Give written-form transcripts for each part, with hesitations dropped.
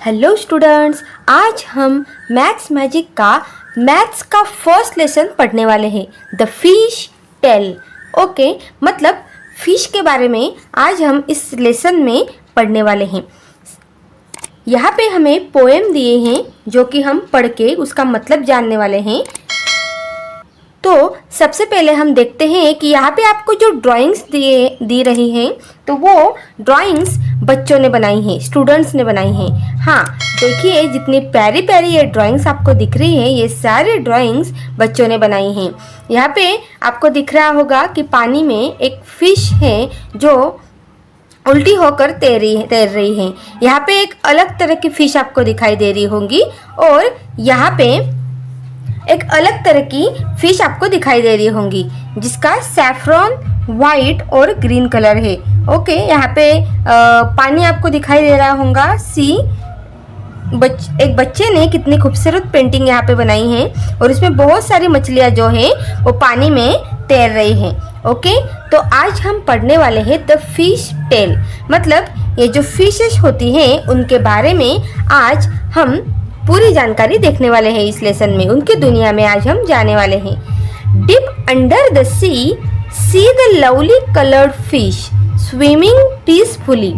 Hello students, आज हम maths magic का फर्स्ट लेसन पढ़ने वाले हैं, द फिश टेल। ओके, मतलब फिश के बारे में आज हम इस लेसन में पढ़ने वाले हैं। यहाँ पे हमें पोएम दिए हैं जो कि हम पढ़ के उसका मतलब जानने वाले हैं। तो सबसे पहले हम देखते हैं कि यहाँ पे आपको जो ड्राइंग्स दी रही हैं तो वो ड्राइंग्स बच्चों ने बनाई हैं, स्टूडेंट्स ने बनाई हैं। हाँ, देखिए जितनी प्यारी प्यारी ये ड्राइंग्स आपको दिख रही हैं, ये सारे ड्राइंग्स बच्चों ने बनाई हैं। यहाँ पे आपको दिख रहा होगा कि पानी में एक फिश है जो उल्टी होकर तैर रही है। यहाँ पे एक अलग तरह की फिश आपको दिखाई दे रही होंगी और यहाँ पे एक अलग तरह की फिश आपको दिखाई दे रही होंगी जिसका सैफरॉन वाइट और ग्रीन कलर है। ओके, यहाँ पे पानी आपको दिखाई दे रहा होगा। एक बच्चे ने कितनी खूबसूरत पेंटिंग यहाँ पे बनाई है और इसमें बहुत सारी मछलियाँ जो हैं वो पानी में तैर रही हैं। ओके, तो आज हम पढ़ने वाले हैं द फिश टेल, मतलब ये जो फिशेस होती हैं उनके बारे में आज हम पूरी जानकारी देखने वाले हैं। इस लेसन में उनकी दुनिया में आज हम जाने वाले हैं। Deep under the sea the lovely coloured fish swimming peacefully.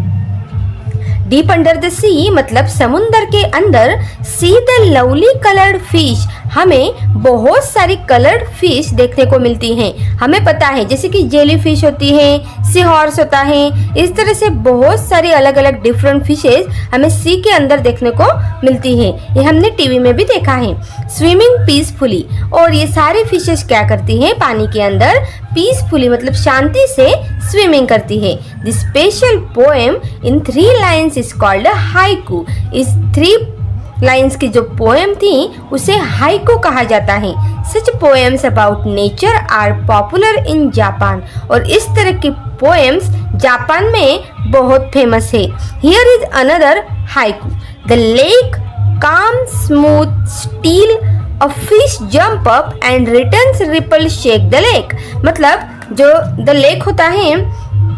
Deep under the sea मतलब समुंदर के अंदर, see the lovely coloured fish, हमें बहुत सारी कलर्ड फिश देखने को मिलती हैं। हमें पता है जैसे कि जेली फिश होती है, सी हॉर्स होता है, इस तरह से बहुत सारी अलग अलग डिफरेंट फिशेस हमें सी के अंदर देखने को मिलती हैं। ये हमने टीवी में भी देखा है। स्विमिंग पीसफुली, और ये सारी फिशेस क्या करती हैं पानी के अंदर? पीसफुली मतलब शांति से स्विमिंग करती है। The special poem in 3 lines is called haiku. इस 3 लाइन्स की जो पोएम थी उसे हाइकू कहा जाता है। Such poems about nature are popular in Japan, और इस तरह की पोएम्स जापान में बहुत फेमस है। Here is another haiku. The lake calm smooth still a fish jump up and returns ripple shake the lake। मतलब जो द लेक होता है,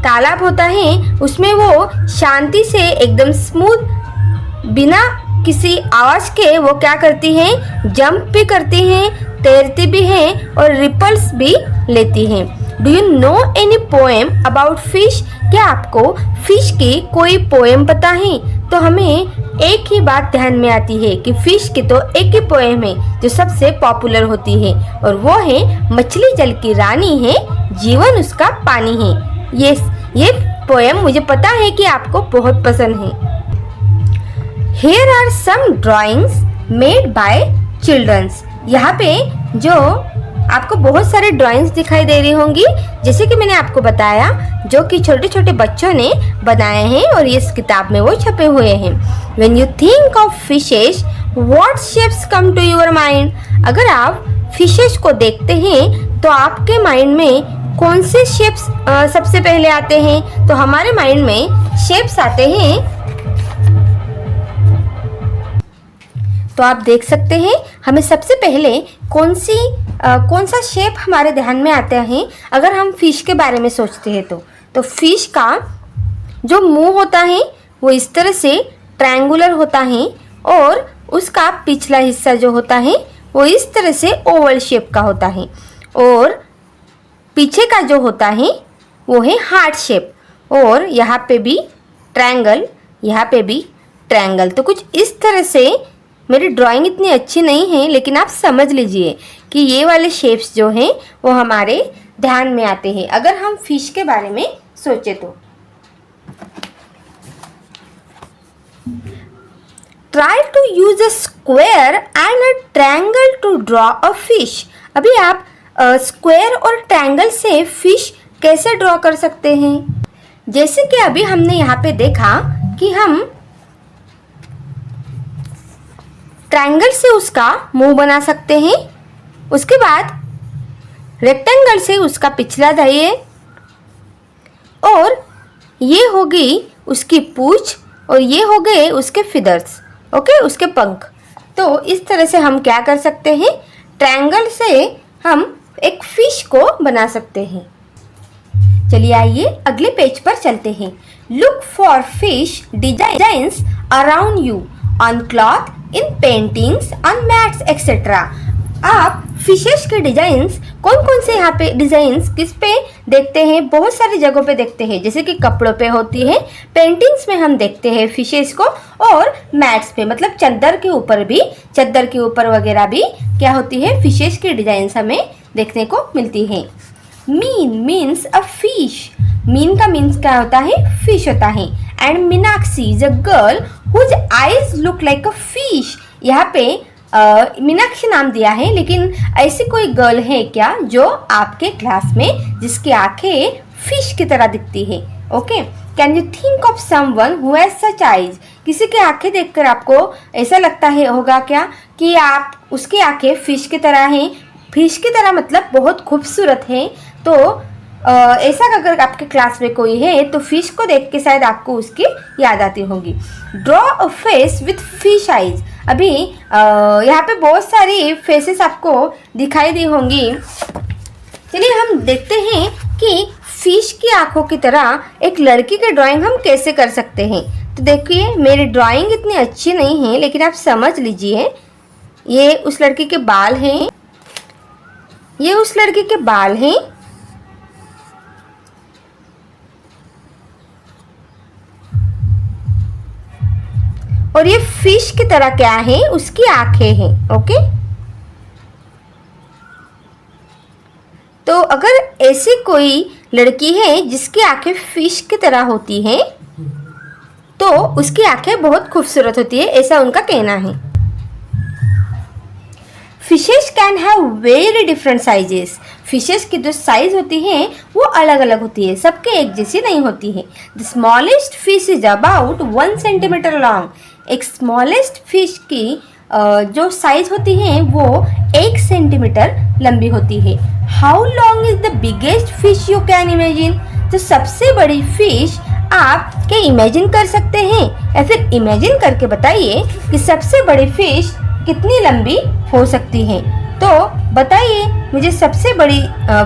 तालाब होता है, उसमें वो शांति से एकदम स्मूथ बिना किसी आवाज के वो क्या करती हैं? जंप भी करती हैं, तैरती भी हैं और रिपल्स भी लेती हैं। Do you no any poem about fish? क्या आपको फिश की कोई पोएम पता है? तो हमें एक ही बात ध्यान में आती है कि फिश की तो एक ही पोएम है जो सबसे पॉपुलर होती है, और वो है मछली जल की रानी है, जीवन उसका पानी है। ये पोएम मुझे पता है कि आपको बहुत पसंद है। Here are some drawings made by childrens। यहाँ पे जो आपको बहुत सारे ड्राइंग्स दिखाई दे रही होंगी, जैसे कि मैंने आपको बताया, जो कि छोटे छोटे बच्चों ने बनाए हैं और इस किताब में वो छपे हुए हैं। When you think of fishes, what shapes come to your mind? अगर आप फिशेस को देखते हैं तो आपके माइंड में कौन से शेप्स सबसे पहले आते हैं? तो हमारे माइंड में शेप्स आते हैं। तो आप देख सकते हैं हमें सबसे पहले कौन सा शेप हमारे ध्यान में आता है अगर हम फिश के बारे में सोचते हैं। तो फिश का जो मुंह होता है वो इस तरह से ट्रायंगुलर होता है, और उसका पिछला हिस्सा जो होता है वो इस तरह से ओवल शेप का होता है, और पीछे का जो होता है वो है हार्ट शेप, और यहाँ पे भी ट्रायंगल, यहाँ पे भी ट्रायंगल। तो कुछ इस तरह से, मेरी ड्राइंग इतनी अच्छी नहीं है लेकिन आप समझ लीजिए कि ये वाले शेप्स जो हैं वो हमारे ध्यान में आते हैं अगर हम फिश के बारे में सोचे तो। Try to use a square and a triangle to draw a fish. अभी आप स्क्वायर और ट्रायंगल से फिश कैसे ड्रॉ कर सकते हैं? जैसे कि अभी हमने यहाँ पे देखा कि हम ट्रायंगल से उसका मुंह बना सकते हैं, उसके बाद रेक्टेंगल से उसका पिछला दाहिए, और ये हो गई उसकी पूंछ, और ये हो गए उसके फिदर्स। ओके, उसके पंख। तो इस तरह से हम क्या कर सकते हैं? ट्रायंगल से हम एक फिश को बना सकते हैं। चलिए आइए अगले पेज पर चलते हैं। Look for fish designs around you. On cloth, in paintings, on mats etcetera. आप फिशेस के डिजाइंस कौन कौन से यहाँ पे डिजाइंस किस पे देखते हैं? बहुत सारी जगहों पे देखते हैं, जैसे कि कपड़ों पे होती है, पेंटिंग्स में हम देखते हैं फिशेस को, और मैट्स पे मतलब चादर के ऊपर भी, चादर के ऊपर वगैरह भी क्या होती है, फिशेस की डिजाइंस हमें देखने को मिलती है। मीन मीन्स अ फिश, मीन का मीन्स क्या होता है? फिश होता है। And Meenakshi is a girl whose eyes look like a fish. यहाँ पे मीनाक्षी नाम दिया है, लेकिन ऐसी कोई गर्ल है क्या जो आपके क्लास में जिसकी आंखें फिश की तरह दिखती है? Okay, can you think of someone who has such eyes? किसी की आंखें देखकर आपको ऐसा लगता है होगा क्या कि आप उसकी आंखें फिश की तरह हैं? फिश की तरह मतलब बहुत खूबसूरत है। तो ऐसा अगर आपके क्लास में कोई है तो फिश को देख के शायद आपको उसकी याद आती होगी। Draw a face with fish eyes. अभी यहाँ पे बहुत सारी फेसेस आपको दिखाई दी होंगी। चलिए हम देखते हैं कि फिश की आंखों की तरह एक लड़की की ड्राइंग हम कैसे कर सकते हैं। तो देखिए, मेरी ड्राइंग इतनी अच्छी नहीं है, लेकिन आप समझ लीजिए। ये उस लड़की के बाल हैं, ये उस लड़की के बाल हैं, और ये फिश की तरह क्या है, उसकी आंखें हैं। ओके, तो अगर ऐसी कोई लड़की है जिसकी आंखें फिश की तरह होती हैं तो उसकी आंखें बहुत खूबसूरत होती है, ऐसा उनका कहना है। Fishes can have very different sizes. Fishes की जो साइज होती है वो अलग अलग होती है, सबके एक जैसी नहीं होती है। The smallest fish is about 1 centimetre long. एक स्मॉलेस्ट फिश की जो साइज होती है वो 1 सेंटीमीटर लंबी होती है। How long is the biggest fish you can imagine? तो सबसे बड़ी फिश आप क्या इमेजिन कर सकते हैं, या फिर इमेजिन करके बताइए कि सबसे बड़ी फिश कितनी लंबी हो सकती है। तो बताइए मुझे सबसे बड़ी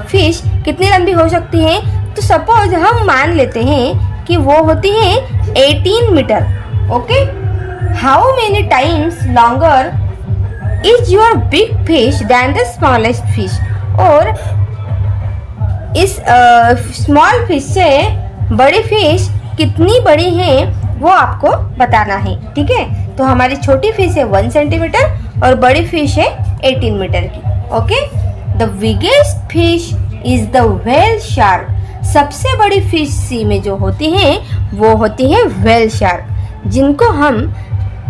फिश कितनी लंबी हो सकती है। तो सपोज हम मान लेते हैं कि वो होती है 18 metre. Okay, how many times longer is your big fish than the smallest fish? और इस स्मॉल फिश से बड़ी फिश कितनी बड़ी है वो आपको बताना है। ठीक है, तो हमारी छोटी फिश है 1 सेंटीमीटर और बड़ी फिश है 18 मीटर की। Okay, the biggest fish is the whale shark. सबसे बड़ी फिश सी में जो होती है वो होती है व्हेल शार्क,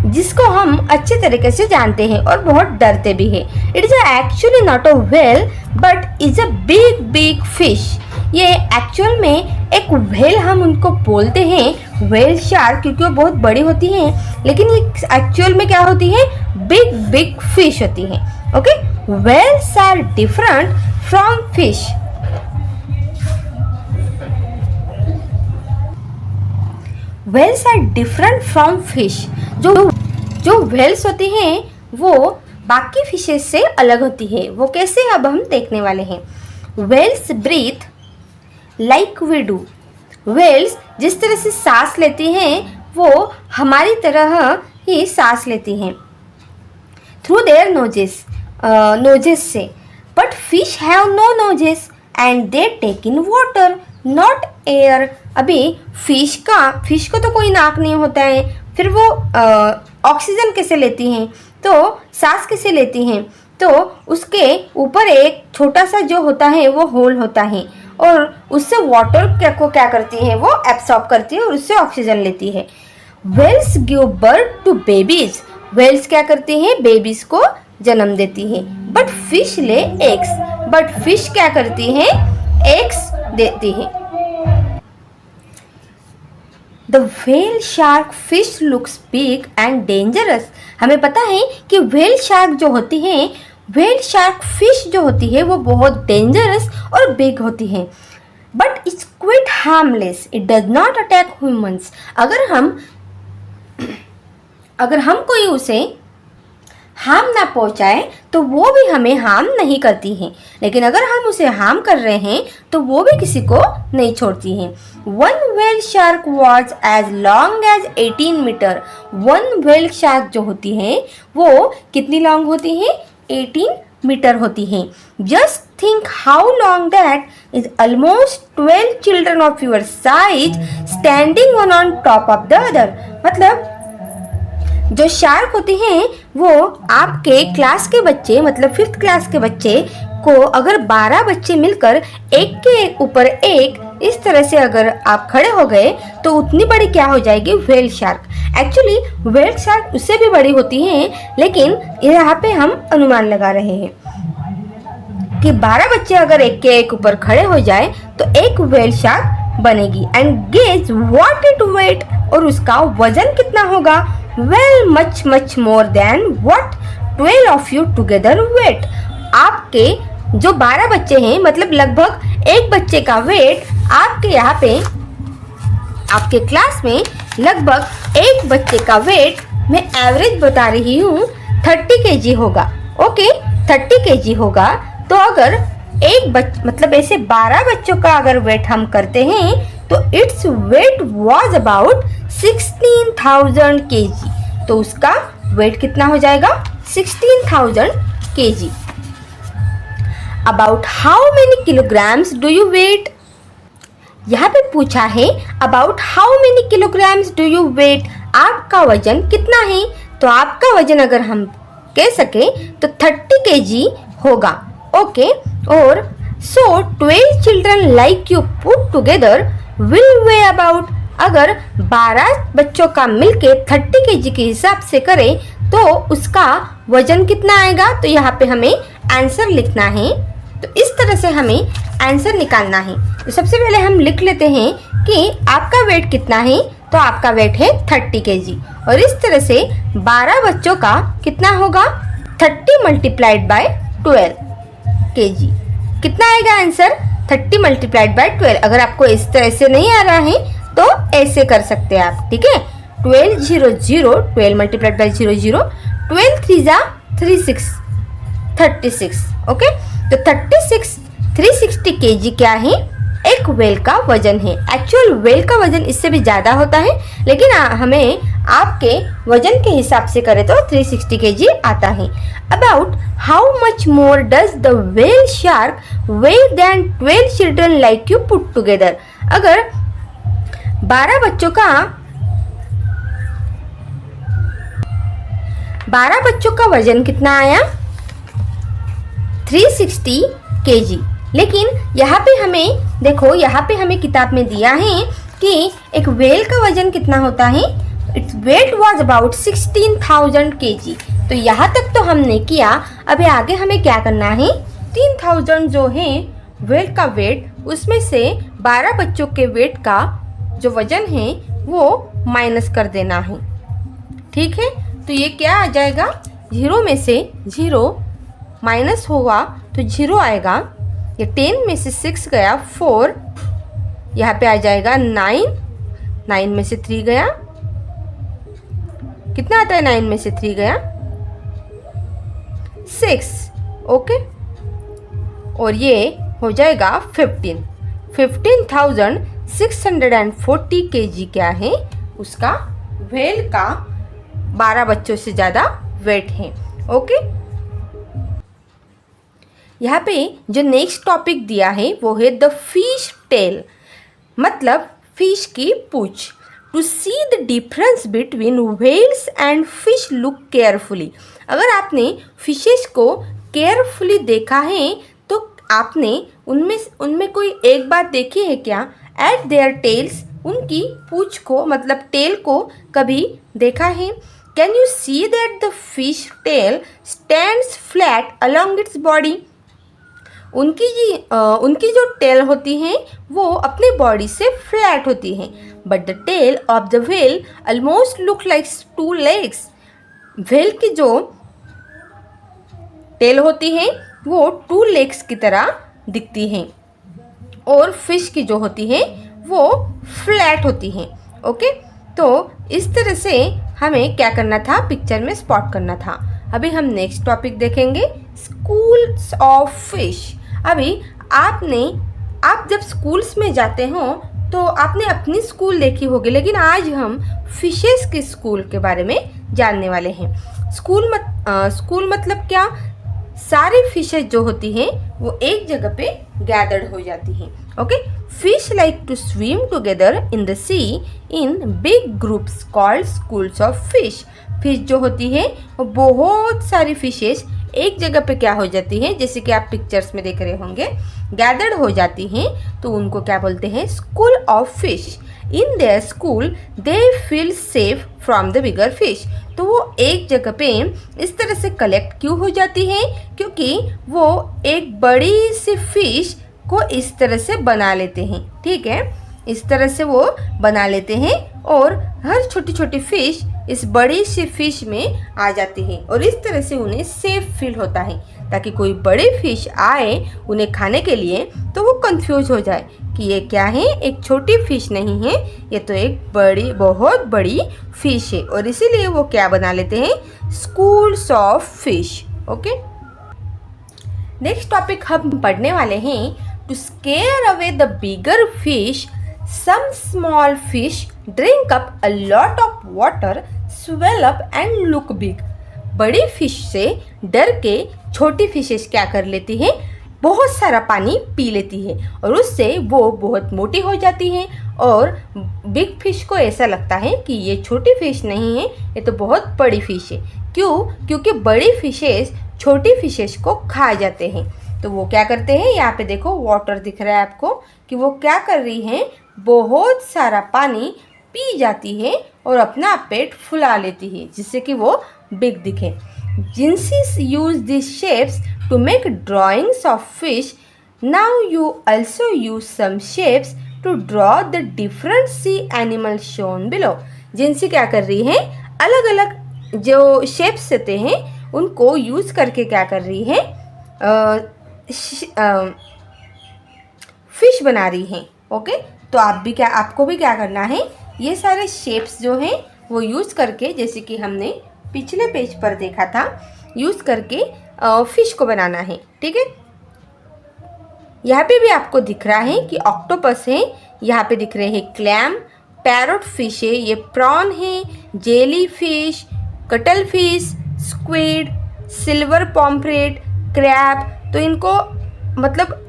जिसको हम अच्छे तरीके से जानते हैं और बहुत डरते भी हैं। It is actually not a whale but is a big big fish. ये एक्चुअल में एक व्हेल हम उनको बोलते हैं, व्हेल शार्क, क्योंकि वो बहुत बड़ी होती हैं, लेकिन ये एक्चुअल में क्या होती है, बिग बिग फिश होती है। Okay, whales are different from fish. Whales are different from fish. जो व्हेल्स होती हैं वो बाकी फिशेस से अलग होती है। वो कैसे, अब हम देखने वाले हैं। Whales breathe like we do. Whales जिस तरह से सांस लेती हैं वो हमारी तरह ही सांस लेती हैं थ्रू देयर नोजेस से। But fish have no noses and they take in water not air. अभी फिश को तो कोई नाक नहीं होता है, फिर वो ऑक्सीजन कैसे लेती हैं, तो सांस कैसे लेती हैं? तो उसके ऊपर एक छोटा सा जो होता है वो होल होता है, और उससे वाटर को क्या करती है, वो एब्सॉर्ब करती है और उससे ऑक्सीजन लेती है। Whales give birth to babies. Whales क्या करती हैं, बेबीज को जन्म देती है। But fish lay eggs. But fish क्या करती है, एग्स देती है। The whale shark fish looks big and dangerous. हमें पता है कि व्हेल शार्क जो होती है, व्हेल शार्क फिश जो होती है वो बहुत डेंजरस और बिग होती है। But it's quit harmless, it does not attack humans. अगर हम कोई उसे हार्म ना पहुंचाए तो वो भी हमें हार्म नहीं करती हैं, लेकिन अगर हम उसे हार्म कर रहे हैं तो वो भी किसी को नहीं छोड़ती हैं। One whale shark was as long as 18 metre. One whale shark जो होती हैं वो कितनी लॉन्ग होती हैं? 18 मीटर होती हैं। Just think how long that is almost 12 children of your size standing one on top of the other. मतलब जो शार्क होती हैं वो आपके क्लास के बच्चे, मतलब 5th क्लास के बच्चे को अगर 12 बच्चे मिलकर एक के ऊपर एक इस तरह से अगर आप खड़े हो गए तो उतनी बड़ी क्या हो जाएगी? Whale shark. Actually whale shark उससे भी बड़ी होती हैं, लेकिन यहाँ पे हम अनुमान लगा रहे हैं कि 12 बच्चे अगर एक के एक ऊपर खड़े हो जाए तो एक व्हेल शार्क बनेगी। And guess what it weight, और उसका वजन कितना होगा? Well much much more than what 12 of you together weight. आपके जो 12 बच्चे हैं, मतलब लगभग एक बच्चे का वेट आपके यहाँ पे आपके क्लास में लगभग एक बच्चे का वेट मैं एवरेज बता रही हूँ 30 kg होगा। ओके, 30 kg होगा। तो अगर मतलब ऐसे 12 बच्चों का अगर वेट हम करते हैं तो its weight was about 16,000 kg। तो उसका वेट कितना हो जाएगा? 16,000 kg। About how many kilograms do you weight? यहाँ पे पूछा है about how many kilograms do you weight, आपका वजन कितना है? तो आपका वजन अगर हम कह सके तो 30 kg होगा। ओके, और सो 12 children like you put together will way about, अगर 12 बच्चों का मिलके 30 kg के हिसाब से करें तो उसका वजन कितना आएगा? तो यहाँ पे हमें आंसर लिखना है। तो इस तरह से हमें आंसर निकालना है। तो सबसे पहले हम लिख लेते हैं कि आपका वेट कितना है। तो आपका वेट है 30 kg, और इस तरह से 12 बच्चों का कितना होगा? 30 मल्टीप्लाइड बाय 12 kg। कितना आएगा आंसर? 30 multiplied by 12। अगर आपको इस तरह से नहीं आ रहा है तो ऐसे कर सकते हैं आप, ठीक है। 12 0 0, 12 मल्टीप्लाइड बाय 0 0, 12 3 36, 36। ओके, तो 36 360 kg क्या है? एक व्हेल का वजन है। एक्चुअल व्हेल का वजन इससे भी ज़्यादा होता है, लेकिन हमें आपके वजन के हिसाब से करें तो 360 kg आता है। About how much more does the whale shark weight than 12 children like you put together. अगर 12 बच्चों का वजन कितना आया? 360 kg। लेकिन यहाँ पे हमें देखो, यहाँ पे हमें किताब में दिया है कि एक व्हेल का वजन कितना होता है? Its weight was about 16,000 kg। तो यहाँ तक तो हमने किया। अभी आगे हमें क्या करना है? 3,000 जो है व्हेल का वेट, उसमें से 12 बच्चों के वेट का जो वजन है वो माइनस कर देना है, ठीक है। तो ये क्या आ जाएगा? 0 में से 0 माइनस होगा तो 0 आएगा। ये 10 में से 6 गया 4, यहाँ पे आ जाएगा 9, 9 में से 3 गया, कितना आता है? 9 में से 3 गया 6। ओके, और ये हो जाएगा 15,640 kg क्या है? उसका व्हेल का 12 बच्चों से ज़्यादा वेट है। ओके, यहाँ पे जो नेक्स्ट टॉपिक दिया है वो है द फिश टेल, मतलब फिश की पूंछ। To see the difference between whales and fish look carefully. अगर आपने फिशेस को केयरफुली देखा है तो आपने उनमें कोई एक बात देखी है क्या? एट देयर टेल्स, उनकी पूंछ को मतलब टेल को कभी देखा है? Can you see that the fish tell stands flat along its body. उनकी जो टेल होती हैं वो अपने बॉडी से फ्लैट होती हैं, but the tail of the whale almost look like 2 legs। Whale की जो टेल होती है वो 2 legs की तरह दिखती हैं, और फिश की जो होती है वो फ्लैट होती हैं। ओके, तो इस तरह से हमें क्या करना था? पिक्चर में स्पॉट करना था। अभी हम नेक्स्ट टॉपिक देखेंगे, स्कूल्स ऑफ फिश। अभी आप जब स्कूल्स में जाते हो तो आपने अपनी स्कूल देखी होगी, लेकिन आज हम फिशेस के स्कूल के बारे में जानने वाले हैं। स्कूल मतलब क्या, सारी फिशेज जो होती हैं वो एक जगह पे गैदर्ड हो जाती हैं। Okay, fish like to swim together in the sea in big groups called schools of fish. Fish जो होती है वो बहुत सारी फिशेज एक जगह पे क्या हो जाती हैं, जैसे कि आप पिक्चर्स में देख रहे होंगे, गैदर्ड हो जाती हैं, तो उनको क्या बोलते हैं, school of fish. In their school they feel safe from the bigger fish. तो वो एक जगह पे इस तरह से कलेक्ट क्यों हो जाती हैं, क्योंकि वो एक बड़ी सी फिश को इस तरह से बना लेते हैं। ठीक है, इस तरह से वो बना लेते हैं और हर छोटी छोटी फिश इस बड़ी सी फिश में आ जाती है और इस तरह से उन्हें सेफ फील होता है, ताकि कोई बड़ी फिश आए उन्हें खाने के लिए तो वो कंफ्यूज हो जाए कि ये क्या है, एक छोटी फिश नहीं है, ये तो एक बहुत बड़ी फिश है, और इसीलिए वो क्या बना लेते हैं, schools of fish. Okay, next topic हम पढ़ने वाले हैं, to scare away the bigger fish some small fish drink up a lot of water, swell up and look big। बड़ी फिश से डर के छोटी फिशेस क्या कर लेती हैं, बहुत सारा पानी पी लेती है और उससे वो बहुत मोटी हो जाती हैं और बिग फिश को ऐसा लगता है कि ये छोटी फिश नहीं है, ये तो बहुत बड़ी फिश है। क्यों? क्योंकि बड़ी फिशेस छोटी फिशेस को खा जाते हैं। तो वो क्या करते हैं, यहाँ पे देखो वाटर दिख रहा है आपको कि वो क्या कर रही हैं, बहुत सारा पानी पी जाती है और अपना पेट फुला लेती है जिससे कि वो बिग दिखे। Jincy's use this shapes to make drawings of fish. Now you also use some shapes to draw the different sea animal shown below. Jincy क्या कर रही है, अलग अलग जो शेप्स होते हैं उनको यूज करके क्या कर रही है, फिश बना रही हैं। ओके, तो आपको भी क्या करना है, ये सारे शेप्स जो हैं वो यूज़ करके, जैसे कि हमने पिछले पेज पर देखा था, यूज़ करके फिश को बनाना है। ठीक है, यहाँ पे भी आपको दिख रहा है कि ऑक्टोपस है, यहाँ पे दिख रहे हैं क्लैम, पैरोट फिश है, ये प्रॉन है, jelly fish, cuttle fish, squid, silver pomfret, crab. तो इनको मतलब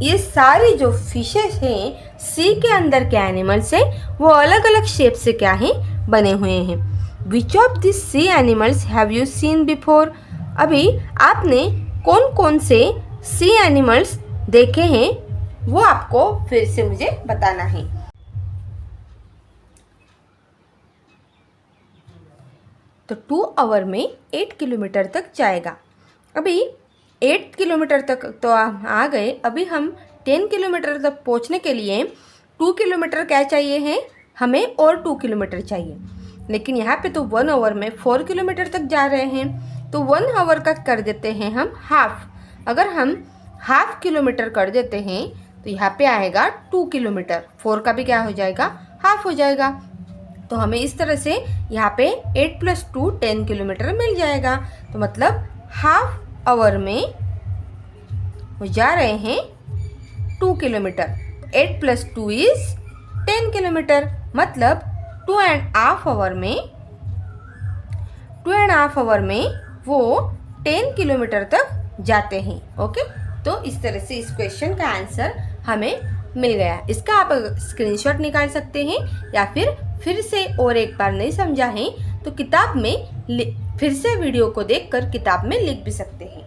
ये सारी जो फिशेस हैं सी के अंदर के एनिमल्स हैं, वो अलग अलग शेप से क्या हैं, बने हुए हैं। Which of this sea animals have you seen before. अभी आपने कौन कौन से सी एनिमल्स देखे हैं वो आपको फिर से मुझे बताना है। तो 2 आवर में 8 किलोमीटर तक जाएगा। अभी 8 किलोमीटर तक तो आ गए, अभी हम 10 किलोमीटर तक पहुंचने के लिए 2 किलोमीटर क्या चाहिए है हमें, और 2 किलोमीटर चाहिए। लेकिन यहाँ पे तो 1 आवर में 4 किलोमीटर तक जा रहे हैं, तो 1 आवर का कर देते हैं हम हाफ। अगर हम हाफ किलोमीटर कर देते हैं तो यहाँ पे आएगा 2 किलोमीटर, 4 का भी क्या हो जाएगा, हाफ हो जाएगा। तो हमें इस तरह से यहाँ पे 8 + 2 10 किलोमीटर मिल जाएगा। तो मतलब हाफ आवर में वो जा रहे हैं 2 किलोमीटर। 8 + 2 = 10 किलोमीटर, मतलब 2.5 आवर में वो 10 किलोमीटर तक जाते हैं। ओके, तो इस तरह से इस क्वेश्चन का आंसर हमें मिल गया। इसका आप स्क्रीनशॉट निकाल सकते हैं या फिर से और एक बार नहीं समझा है तो किताब में फिर से वीडियो को देखकर किताब में लिख भी सकते हैं।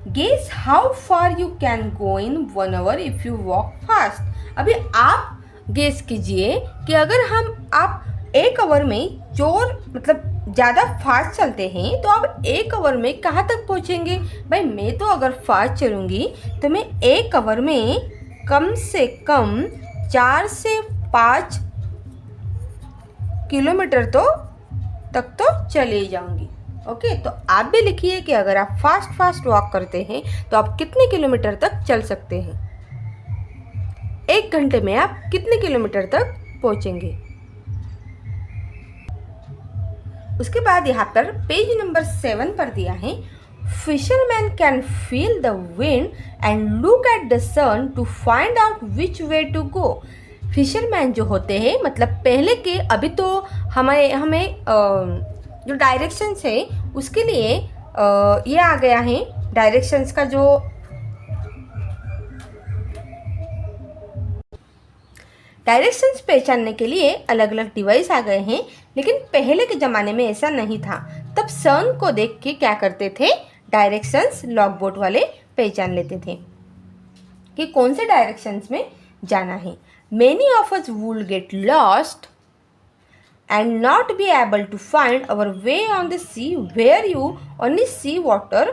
Guess how far you can go in 1 hour if you walk fast। अभी आप गेस कीजिए कि अगर आप 1 आवर में मतलब ज़्यादा फास्ट चलते हैं तो आप 1 आवर में कहाँ तक पहुँचेंगे। भाई मैं तो अगर फास्ट चलूँगी तो मैं 1 आवर में कम से कम 4 से 5 किलोमीटर तक तो चले जाऊँगी। ओके, तो आप भी लिखिए कि अगर आप फास्ट वॉक करते हैं तो आप कितने किलोमीटर तक चल सकते हैं। 1 घंटे में आप कितने किलोमीटर तक पहुँचेंगे। उसके बाद यहाँ पर पेज नंबर 7 पर दिया है, fisherman can feel the wind and look at the sun to find out which way to go. Fisherman जो होते हैं, मतलब पहले के, अभी तो हमें जो डायरेक्शंस है उसके लिए ये आ गया है, डायरेक्शंस का जो डायरेक्शंस पहचानने के लिए अलग अलग डिवाइस आ गए हैं, लेकिन पहले के ज़माने में ऐसा नहीं था। तब सन को देख के क्या करते थे, डायरेक्शंस लॉग बोट वाले पहचान लेते थे कि कौन से डायरेक्शंस में जाना है। Many of us would get lost and not be able to find our way on the sea where you only see water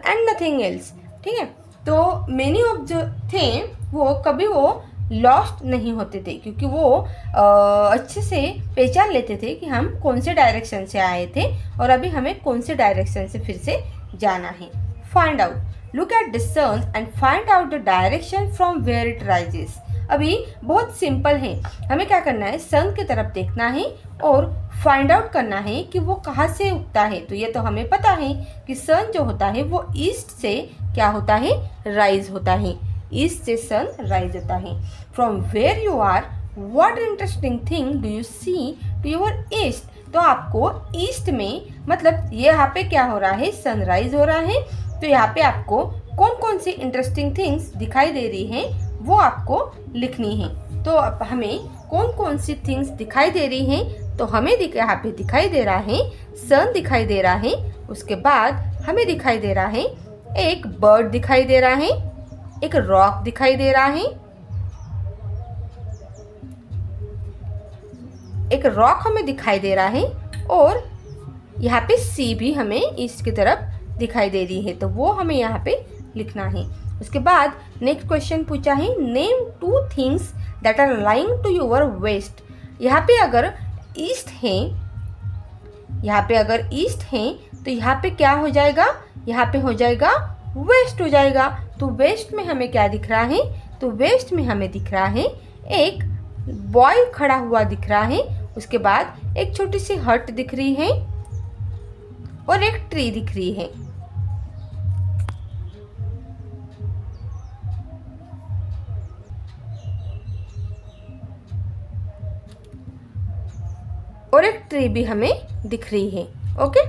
and nothing else। ठीक है, तो many of जो थे वो कभी वो लॉस्ट नहीं होते थे, क्योंकि वो अच्छे से पहचान लेते थे कि हम कौन से डायरेक्शन से आए थे और अभी हमें कौन से डायरेक्शन से फिर से जाना है। Find out, look at the sun and find out the direction from where it rises. अभी बहुत सिंपल है, हमें क्या करना है, सन की तरफ देखना है और फाइंड आउट करना है कि वो कहाँ से उगता है। तो ये तो हमें पता है कि सन जो होता है वो ईस्ट से क्या होता है, राइज होता है, ईस्ट से सन राइज होता है। From where you are, what interesting thing do you see to your east. तो आपको ईस्ट में, मतलब ये यहाँ पे क्या हो रहा है, सनराइज हो रहा है, तो यहाँ पे आपको कौन कौन सी इंटरेस्टिंग थिंग्स दिखाई दे रही हैं वो आपको लिखनी है। तो अब हमें कौन कौन सी थिंग्स दिखाई दे रही हैं, तो हमें यहाँ पे दिखाई दे रहा है सन दिखाई दे रहा है, उसके बाद हमें दिखाई दे रहा है एक बर्ड दिखाई दे रहा है, एक रॉक दिखाई दे रहा है, एक रॉक हमें दिखाई दे रहा है, और यहाँ पे सी भी हमें ईस्ट की तरफ दिखाई दे रही है, तो वो हमें यहाँ पे लिखना है। उसके बाद नेक्स्ट क्वेश्चन पूछा है, name 2 things that are lying to your west. यहाँ पे अगर ईस्ट है, यहाँ पे अगर ईस्ट है तो यहाँ पे क्या हो जाएगा, यहाँ पे हो जाएगा वेस्ट हो जाएगा। तो वेस्ट में हमें क्या दिख रहा है, तो वेस्ट में हमें दिख रहा है एक बॉय खड़ा हुआ दिख रहा है, उसके बाद एक छोटी सी हट दिख रही है और एक ट्री दिख रही है। और एक ट्री भी हमें दिख रही है, ओके,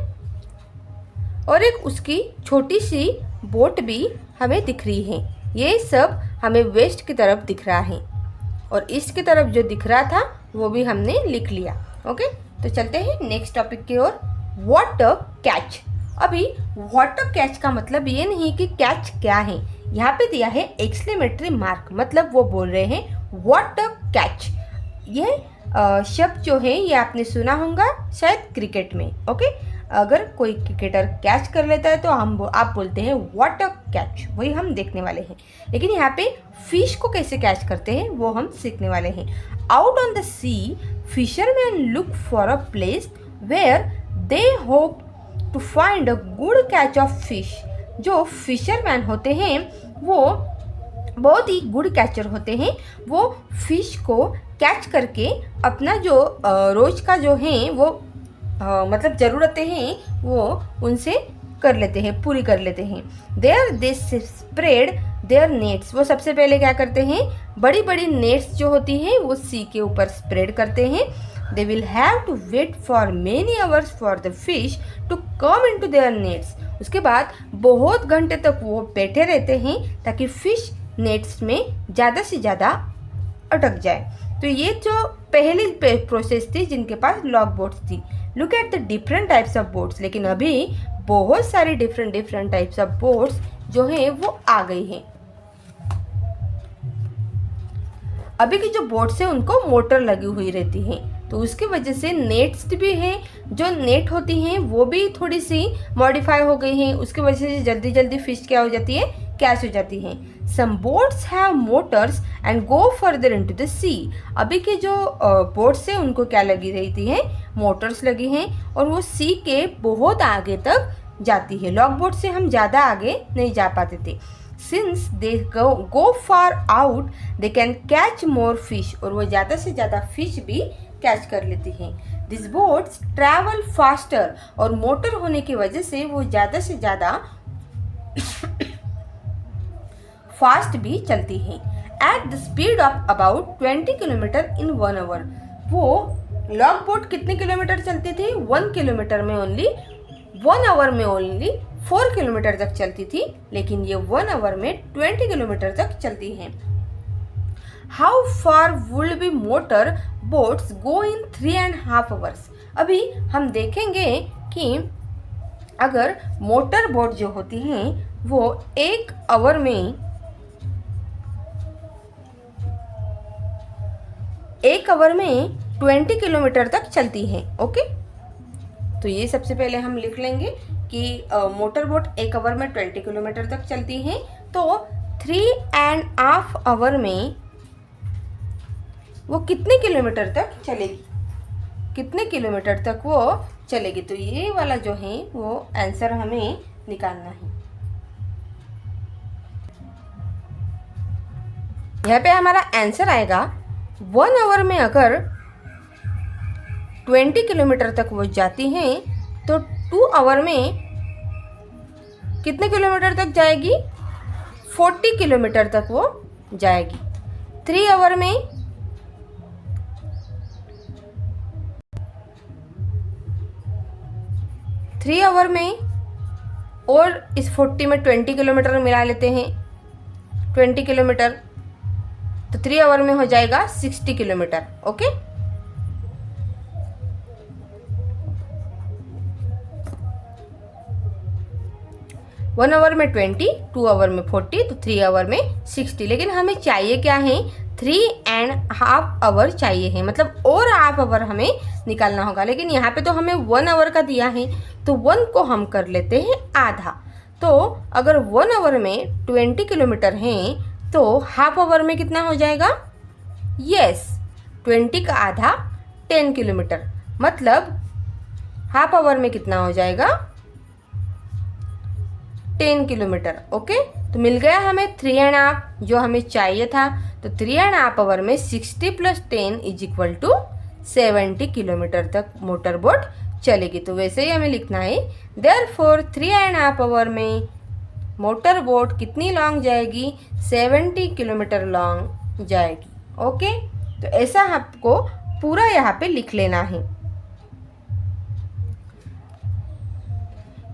और एक उसकी छोटी सी बोट भी हमें दिख रही है। ये सब हमें वेस्ट की तरफ दिख रहा है, और ईस्ट की तरफ जो दिख रहा था वो भी हमने लिख लिया, ओके। तो चलते हैं नेक्स्ट टॉपिक की ओर, वाटर कैच। अभी वाटर कैच का मतलब ये नहीं कि कैच क्या है, यहाँ पे दिया है एक्सक्लेमेटरी मार्क, मतलब वो बोल रहे हैं वाटर कैच। ये शब्द जो है ये आपने सुना होगा शायद क्रिकेट में, ओके। अगर कोई क्रिकेटर कैच कर लेता है तो आप बोलते हैं वाटर कैच, वही हम देखने वाले हैं। लेकिन यहाँ पे फिश को कैसे कैच करते हैं वो हम सीखने वाले हैं। Out on the sea, fisherman look for a place where they hope to find a good catch of fish. जो फिशरमैन होते हैं वो बहुत ही गुड कैचर होते हैं, वो फिश को कैच करके अपना जो रोज का जो है वो मतलब ज़रूरतें हैं वो उनसे कर लेते हैं, पूरी कर लेते हैं। There they spread their nets, वो सबसे पहले क्या करते हैं, बड़ी बड़ी नेट्स जो होती हैं वो सी के ऊपर स्प्रेड करते हैं। They will have to wait for many hours for the fish to come into their nets. उसके बाद बहुत घंटे तक वो बैठे रहते हैं ताकि फिश नेट्स में ज़्यादा से ज़्यादा अटक जाए। तो ये जो पहली प्रोसेस थी जिनके पास लॉग बोट्स थी। Look at the different types of boats, लेकिन अभी बहुत सारी डिफरेंट टाइप्स ऑफ बोट्स जो हैं वो आ गई हैं। अभी की जो बोट्स हैं उनको मोटर लगी हुई रहती हैं, तो उसकी वजह से नेट्स भी हैं, जो नेट होती हैं वो भी थोड़ी सी मॉडिफाई हो गई हैं, उसकी वजह से जल्दी जल्दी फिश क्या हो जाती है, कैच हो जाती हैं। Some boats have motors and go further into the sea. अभी के जो बोट्स हैं उनको क्या लगी रहती है, मोटर्स लगी हैं, और वो सी के बहुत आगे तक जाती है। लॉग बोट से हम ज़्यादा आगे नहीं जा पाते थे। Since they go far out they can catch more fish, और वो ज़्यादा से ज़्यादा फिश भी कैच कर लेती हैं। दिस बोट्स ट्रैवल फास्टर, और मोटर होने की वजह से वो ज़्यादा से ज़्यादा फास्ट भी चलती हैं। At the speed of about 20 kilometre in 1 hour. वो लॉन्ग बोट कितने किलोमीटर चलती थी? 1 किलोमीटर में ओनली, 1 आवर में ओनली 4 किलोमीटर तक चलती थी, लेकिन ये 1 आवर में 20 किलोमीटर तक चलती हैं। How far would be motor boats go in 3.5 hours. अभी हम देखेंगे कि अगर मोटर बोट जो होती हैं वो 1 आवर में 20 किलोमीटर तक चलती हैं। ओके, तो ये सबसे पहले हम लिख लेंगे कि मोटर बोट 1 आवर में 20 किलोमीटर तक चलती हैं, तो 3.5 आवर में वो कितने किलोमीटर तक चलेगी, कितने किलोमीटर तक वो चलेगी। तो ये वाला जो है वो आंसर हमें निकालना है। यहाँ पे हमारा आंसर आएगा 1 आवर में अगर 20 किलोमीटर तक वो जाती हैं तो 2 आवर में कितने किलोमीटर तक जाएगी? 40 किलोमीटर तक वो जाएगी। 3 आवर में और इस 40 में 20 किलोमीटर मिला लेते हैं, 20 किलोमीटर, तो 3 आवर में हो जाएगा 60 किलोमीटर। ओके, वन आवर में 20, 2 आवर में 40, तो 3 आवर में 60। लेकिन हमें चाहिए क्या है? 3.5 आवर चाहिए है, मतलब और हाफ आवर हमें निकालना होगा। लेकिन यहाँ पे तो हमें 1 आवर का दिया है, तो 1 को हम कर लेते हैं आधा। तो अगर 1 आवर में 20 किलोमीटर हैं तो हाफ आवर में कितना हो जाएगा? यस, 20 का आधा 10 किलोमीटर, मतलब हाफ आवर में कितना हो जाएगा? 10 किलोमीटर। ओके, तो मिल गया हमें 3.5 जो हमें चाहिए था। तो 3.5 आवर में 60 + 10 = 70 किलोमीटर तक मोटर बोट चलेगी। तो वैसे ही हमें लिखना है, देयरफॉर 3.5 आवर में मोटर बोट कितनी लॉन्ग जाएगी? 70 किलोमीटर लॉन्ग जाएगी। ओके, तो ऐसा आपको पूरा यहाँ पे लिख लेना है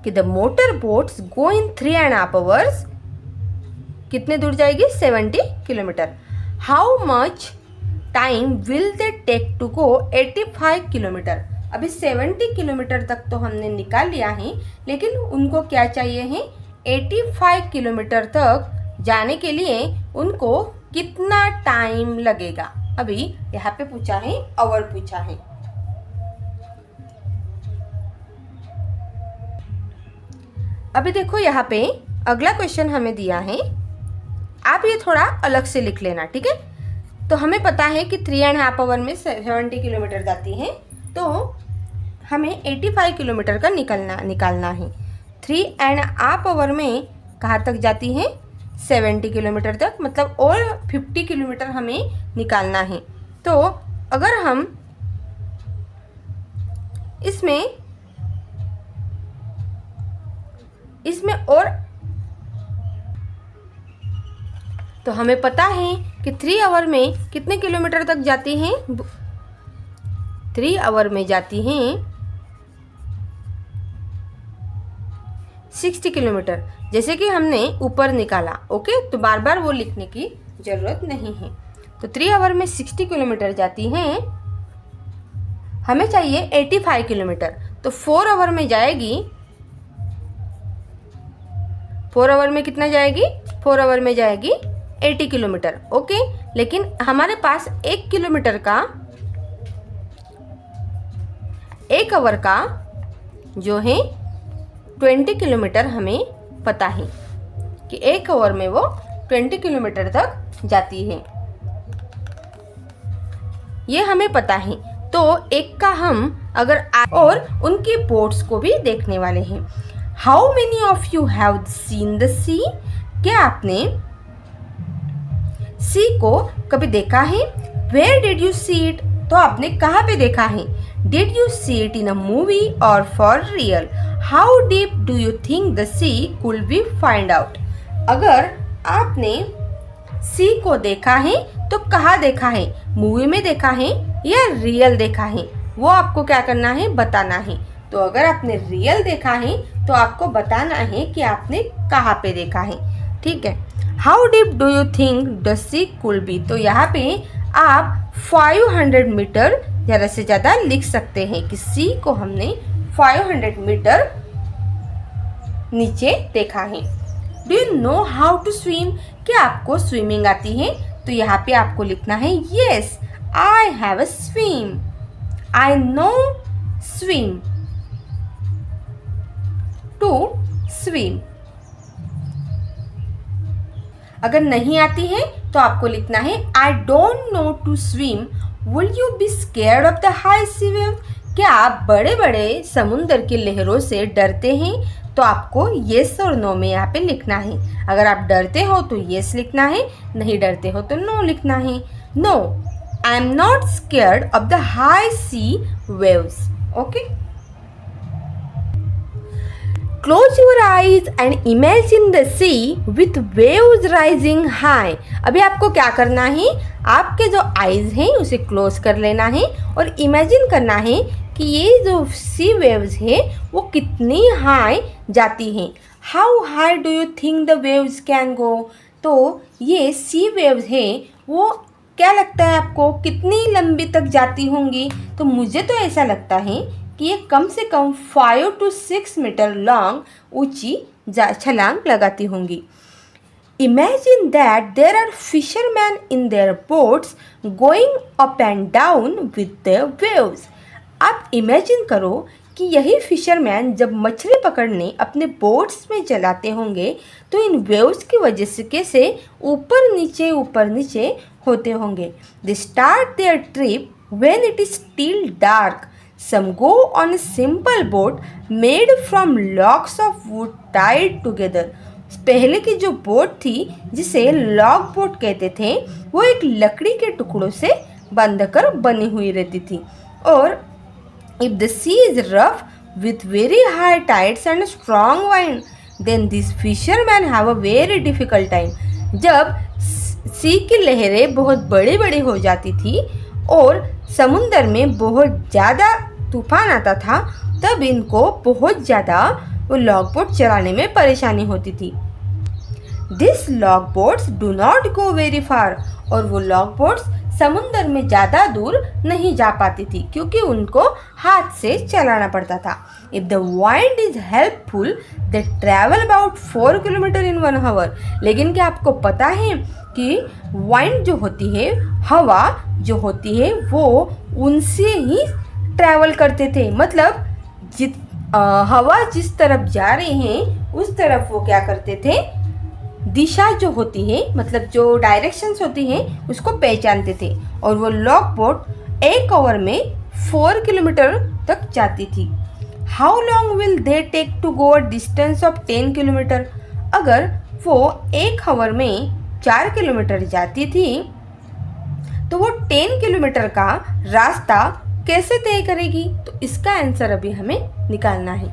कि the motor boats go in 3.5 hours, कितने दूर जाएगी? 70 kilometre. How much time will they take to go 85 kilometre. अभी 70 किलोमीटर तक तो हमने निकाल लिया है, लेकिन उनको क्या चाहिए है? 85 किलोमीटर तक जाने के लिए उनको कितना टाइम लगेगा। अभी यहाँ पे पूछा है, आवर पूछा है। अभी देखो यहाँ पे अगला क्वेश्चन हमें दिया है, आप ये थोड़ा अलग से लिख लेना, ठीक है। तो हमें पता है कि 3.5 आवर में 70 किलोमीटर जाती हैं, तो हमें 85 किलोमीटर का निकालना है। 3.5 आवर में कहाँ तक जाती हैं? 70 किलोमीटर तक, मतलब और 50 किलोमीटर हमें निकालना है। तो अगर हम इसमें और, तो हमें पता है कि 3 आवर में कितने किलोमीटर तक जाती हैं? 3 आवर में जाती हैं 60 किलोमीटर, जैसे कि हमने ऊपर निकाला। ओके, तो बार बार वो लिखने की ज़रूरत नहीं है। तो 3 आवर में 60 किलोमीटर जाती हैं, हमें चाहिए 85 किलोमीटर, तो 4 आवर में जाएगी। 4 आवर में कितना जाएगी? 4 आवर में जाएगी 80 किलोमीटर। ओके, लेकिन हमारे पास 1 किलोमीटर का, 1 आवर का जो है 20 किलोमीटर हमें पता है कि 1 आवर में वो 20 किलोमीटर तक जाती है, ये हमें पता है। तो एक का हम अगर और उनकी बोट्स को भी देखने वाले हैं। How many of you have seen the sea? क्या आपने सी को कभी देखा है? Where did you see it? तो आपने कहाँ पे देखा है? Did you see it in a movie or for real? How deep do you think the sea could be? Find out. अगर आपने सी को देखा है तो कहाँ देखा है, मूवी में देखा है या रियल देखा है, वो आपको क्या करना है, बताना है। तो अगर आपने रियल देखा है तो आपको बताना है कि आपने कहाँ पे देखा है, ठीक है। How deep do you think the sea could be, तो यहाँ पे आप 500 मीटर ज़्यादा से ज़्यादा लिख सकते हैं कि सी को हमने 500 मीटर नीचे देखा है। Do you know how to swim, क्या आपको स्विमिंग आती है? तो यहाँ पे आपको लिखना है yes I have a swim, I know swim, to swim. अगर नहीं आती है तो आपको लिखना है I don't know to swim, will you be scared of the high sea wave, क्या आप बड़े बड़े समुद्र की लहरों से डरते हैं? तो आपको येस और नो में यहाँ पे लिखना है। अगर आप डरते हो तो येस लिखना है, नहीं डरते हो तो नो लिखना है। No, I am not scared of the high sea waves. Okay, close your eyes and imagine the sea with waves rising high. अभी आपको क्या करना है, आपके जो आईज हैं उसे क्लोज कर लेना है और इमेजिन करना है कि ये जो सी वेव्स है वो कितनी हाई जाती हैं। How high do you think the waves can go, तो ये सी वेव्स है वो क्या लगता है आपको कितनी लंबी तक जाती होंगी? तो मुझे तो ऐसा लगता है कि ये कम से कम 5 to 6 मीटर लॉन्ग ऊंची छलांग लगाती होंगी। Imagine that there are fishermen in their boats going up and down with the waves. आप इमेजिन करो कि यही फिशरमैन जब मछली पकड़ने अपने बोट्स में चलाते होंगे तो इन वेव्स की वजह से कैसे ऊपर नीचे होते होंगे। They start their trip when it is still dark. Some go on a simple boat made from logs of wood tied together. पहले की जो बोट थी जिसे लॉग बोट कहते थे वो एक लकड़ी के टुकड़ों से बांधकर बनी हुई रहती थी। और if the sea is rough with very high tides and strong wind, then these fishermen have a very difficult time. जब सी की लहरें बहुत बड़ी बड़ी हो जाती थी और समुंदर में बहुत ज़्यादा तूफान आता था तब इनको बहुत ज़्यादा वो लॉग बोट चलाने में परेशानी होती थी। This log boats do not go very far, और वो लॉग बोट्स समुंदर में ज़्यादा दूर नहीं जा पाती थी क्योंकि उनको हाथ से चलाना पड़ता था। If the wind is helpful they travel about 4 kilometre in 1 hour. लेकिन क्या आपको पता है कि वाइंड जो होती है, हवा जो होती है, वो उनसे ही ट्रैवल करते थे। मतलब हवा जिस तरफ जा रहे हैं उस तरफ वो क्या करते थे, दिशा जो होती है मतलब जो डायरेक्शंस होती हैं उसको पहचानते थे। और वो लॉग बोट 1 आवर में 4 किलोमीटर तक जाती थी। How long will they take to go a distance of 10 kilometre, अगर वो 1 आवर में 4 किलोमीटर जाती थी तो वो 10 किलोमीटर का रास्ता कैसे तय करेगी? तो इसका आंसर अभी हमें निकालना है।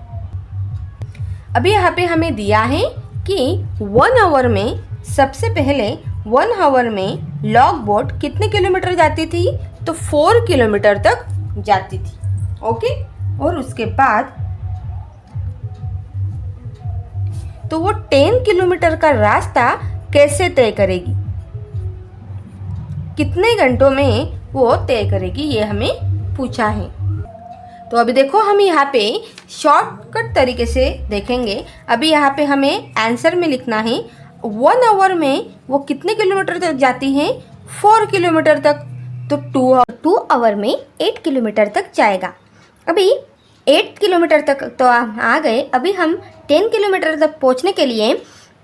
अभी यहाँ पे हमें दिया है कि 1 आवर में, सबसे पहले 1 आवर में लॉग बोट कितने किलोमीटर जाती थी? तो 4 किलोमीटर तक जाती थी। ओके, और उसके बाद तो वो 10 किलोमीटर का रास्ता कैसे तय करेगी, कितने घंटों में वो तय करेगी, ये हमें पूछा है। तो अभी देखो हम यहाँ पे शॉर्टकट तरीके से देखेंगे। अभी यहाँ पे हमें आंसर में लिखना है 1 आवर में वो कितने किलोमीटर तक जाती हैं? 4 किलोमीटर तक। तो 2 आवर में 8 किलोमीटर तक जाएगा। अभी 8 किलोमीटर तक तो आ गए। अभी हम 10 किलोमीटर तक पहुँचने के लिए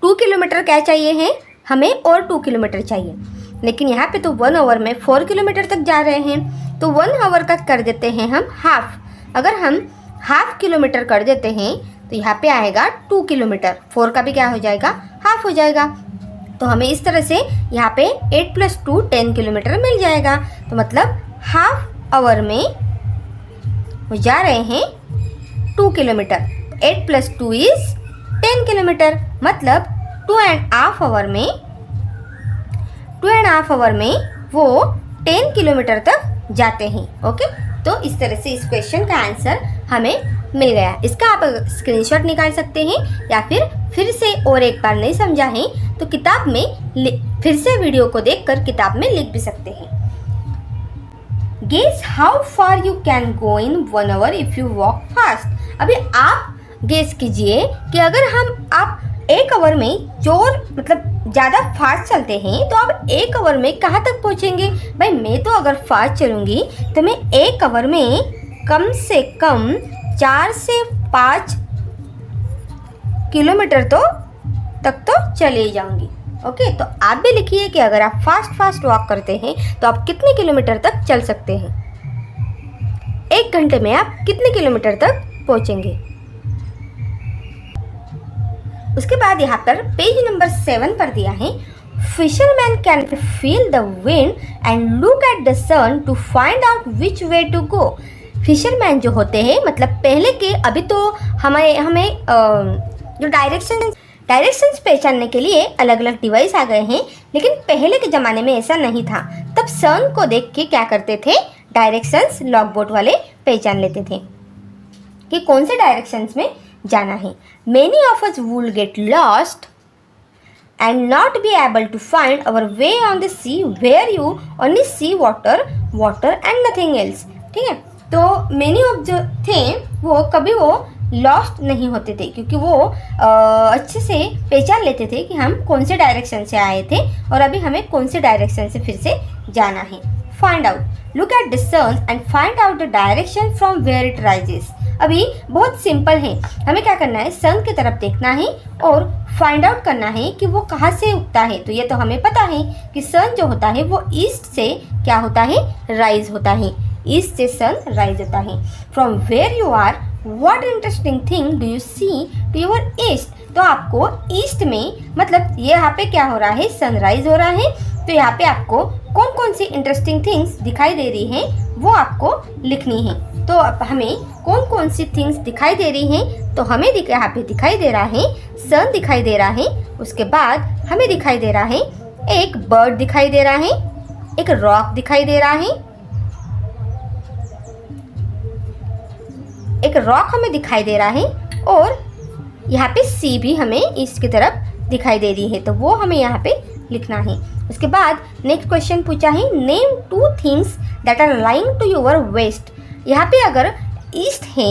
2 किलोमीटर क्या चाहिए है हमें, और 2 किलोमीटर चाहिए। लेकिन यहाँ पे तो 1 आवर में 4 किलोमीटर तक जा रहे हैं तो 1 आवर का कर देते हैं हम हाफ। अगर हम हाफ किलोमीटर कर देते हैं तो यहाँ पे आएगा 2 किलोमीटर, 4 का भी क्या हो जाएगा, हाफ हो जाएगा। तो हमें इस तरह से यहाँ पे 8 + 2 10 किलोमीटर मिल जाएगा। तो मतलब हाफ आवर में वो जा रहे हैं 2 किलोमीटर। 8 + 2 = 10 किलोमीटर, मतलब 2.5 आवर में वो 10 किलोमीटर तक जाते हैं। ओके, तो इस तरह से इस क्वेश्चन का आंसर हमें मिल गया। इसका आप स्क्रीनशॉट निकाल सकते हैं या फिर से और एक बार नहीं समझा है तो किताब में फिर से वीडियो को देखकर किताब में लिख भी सकते हैं। Guess how far you can go in 1 hour if you walk fast. अभी आप गेस कीजिए कि अगर आप 1 आवर में मतलब ज़्यादा फास्ट चलते हैं तो आप 1 आवर में कहाँ तक पहुँचेंगे। भाई मैं तो अगर फास्ट चलूँगी तो मैं 1 आवर में कम से कम 4 से 5 किलोमीटर तक तो चले जाऊंगी। ओके, तो आप भी लिखिए कि अगर आप फास्ट वॉक करते हैं तो आप कितने किलोमीटर तक चल सकते हैं। 1 घंटे में आप कितने किलोमीटर तक पहुंचेंगे। उसके बाद यहाँ पर पेज नंबर 7 पर दिया है, fisherman can feel the wind and look at the sun to find out which way to go. Fisherman जो होते हैं, मतलब पहले के, अभी तो हमें जो डायरेक्शंस पहचानने के लिए अलग अलग डिवाइस आ गए हैं, लेकिन पहले के ज़माने में ऐसा नहीं था। तब सन को देख के क्या करते थे, डायरेक्शंस लॉगबोट वाले पहचान लेते थे कि कौन से डायरेक्शंस में जाना है। Many of us will get lost and not be able to find our way on the sea where you only see water and nothing else। ठीक है, तो many of जो थे वो कभी वो लॉस्ट नहीं होते थे, क्योंकि वो अच्छे से पहचान लेते थे कि हम कौन से डायरेक्शन से आए थे और अभी हमें कौन से डायरेक्शन से फिर से जाना है। Find out, look at the sun and find out the direction from where it rises. अभी बहुत सिंपल है, हमें क्या करना है, सन की तरफ देखना है और फाइंड आउट करना है कि वो कहाँ से उगता है। तो ये तो हमें पता है कि सन जो होता है वो ईस्ट से क्या होता है, राइज होता है। ईस्ट से सन राइज होता है। From where you are what interesting thing do you see to your east. तो आपको ईस्ट में, मतलब ये यहाँ पे क्या हो रहा है, सनराइज हो रहा है, तो यहाँ पे आपको कौन कौन सी इंटरेस्टिंग थिंग्स दिखाई दे रही हैं वो आपको लिखनी है। तो अब हमें कौन कौन सी थिंग्स दिखाई दे रही हैं, तो हमें यहाँ पे दिखाई दे रहा है सन दिखाई दे रहा है। उसके बाद हमें दिखाई दे रहा है एक बर्ड दिखाई दे रहा है, एक रॉक दिखाई दे रहा है, एक रॉक हमें दिखाई दे रहा है और यहाँ पे सी भी हमें ईस्ट की तरफ दिखाई दे रही है, तो वो हमें यहाँ पे लिखना है। उसके बाद नेक्स्ट क्वेश्चन पूछा है, name 2 things that are lying to your west. यहाँ पे अगर ईस्ट है,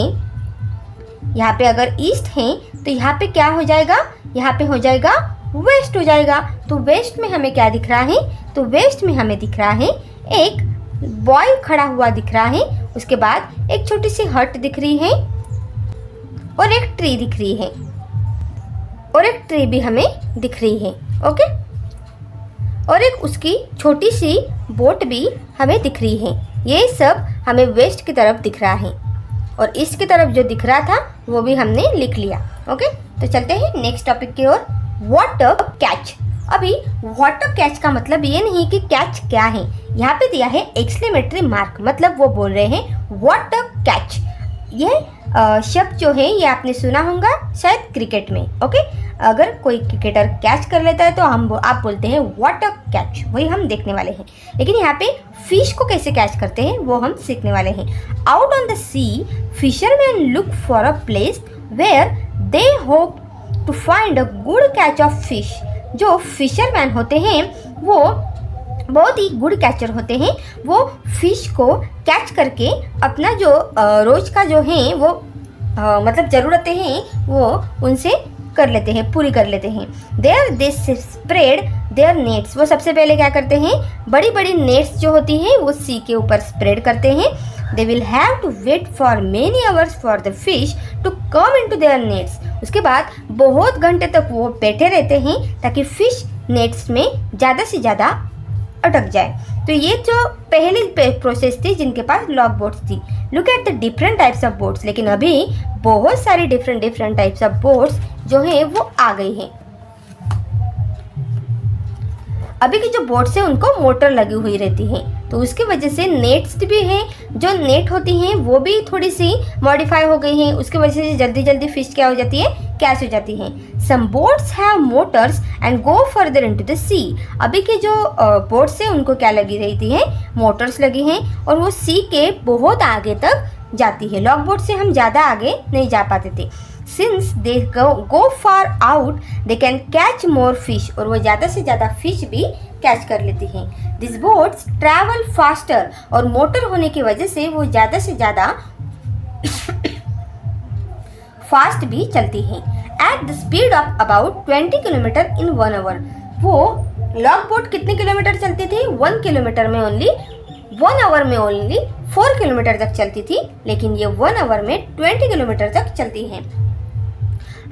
यहाँ पे अगर ईस्ट है तो यहाँ पे क्या हो जाएगा, यहाँ पे हो जाएगा वेस्ट हो जाएगा। तो वेस्ट में हमें क्या दिख रहा है, तो वेस्ट में हमें दिख रहा है एक बॉय खड़ा हुआ दिख रहा है, उसके बाद एक छोटी सी हट दिख रही है और एक ट्री दिख रही है, और एक ट्री भी हमें दिख रही है। ओके, और एक उसकी छोटी सी बोट भी हमें दिख रही है। ये सब हमें वेस्ट की तरफ दिख रहा है और ईस्ट की तरफ जो दिख रहा था वो भी हमने लिख लिया। ओके, तो चलते हैं नेक्स्ट टॉपिक की ओर, वाटर कैच। अभी वाटर कैच का मतलब ये नहीं कि कैच क्या है, यहाँ पे दिया है एक्सक्लेमेटरी मार्क, मतलब वो बोल रहे हैं वाटर कैच। यह शब्द जो है ये आपने सुना होगा शायद क्रिकेट में। ओके, अगर कोई क्रिकेटर कैच कर लेता है तो आप बोलते हैं वाटर कैच, वही हम देखने वाले हैं। लेकिन यहाँ पे फिश को कैसे कैच करते हैं वो हम सीखने वाले हैं। Out on the sea fisherman look for a place where they hope to find a good catch of fish. जो फिशरमैन होते हैं वो बहुत ही गुड कैचर होते हैं, वो फिश को कैच करके अपना जो रोज का जो है वो मतलब ज़रूरतें हैं वो उनसे कर लेते हैं, पूरी कर लेते हैं। They spread their nets. वो सबसे पहले क्या करते हैं, बड़ी बड़ी नेट्स जो होती हैं वो सी के ऊपर स्प्रेड करते हैं। They will have to wait for many hours for the fish to come into their nets. उसके बाद बहुत घंटे तक वो बैठे रहते हैं ताकि फिश नेट्स में ज़्यादा से ज़्यादा अटक जाए। तो ये जो पहली प्रोसेस थी जिनके पास लॉग बोट्स थी। Look at the different types of boats. लेकिन अभी बहुत सारी डिफरेंट टाइप्स ऑफ बोट्स जो हैं वो आ गई हैं। अभी की जो बोट्स है उनको मोटर लगी हुई रहती है, तो उसकी वजह से नेट्स भी हैं, जो नेट होती हैं वो भी थोड़ी सी मॉडिफाई हो गई हैं, उसकी वजह से जल्दी जल्दी फिश क्या हो जाती है, कैच हो जाती है। Some boats have motors and go further into the sea. अभी के जो बोट्स है उनको क्या लगी रहती है, मोटर्स लगी हैं, और वो सी के बहुत आगे तक जाती है। लॉग बोट से हम ज़्यादा आगे नहीं जा पाते थे। Since they go far out they can catch more fish, और वो ज़्यादा से ज़्यादा फिश भी कैच कर लेती हैं। दिस बोट्स ट्रैवल फास्टर, और मोटर होने की वजह से वो ज़्यादा से ज़्यादा फास्ट भी चलती हैं। At the speed of about 20 kilometre in 1 hour. वो लॉग बोट कितने किलोमीटर चलती थी, 1 किलोमीटर में ओनली, 1 आवर में ओनली 4 किलोमीटर तक चलती थी, लेकिन ये 1 आवर में 20 किलोमीटर तक चलती हैं।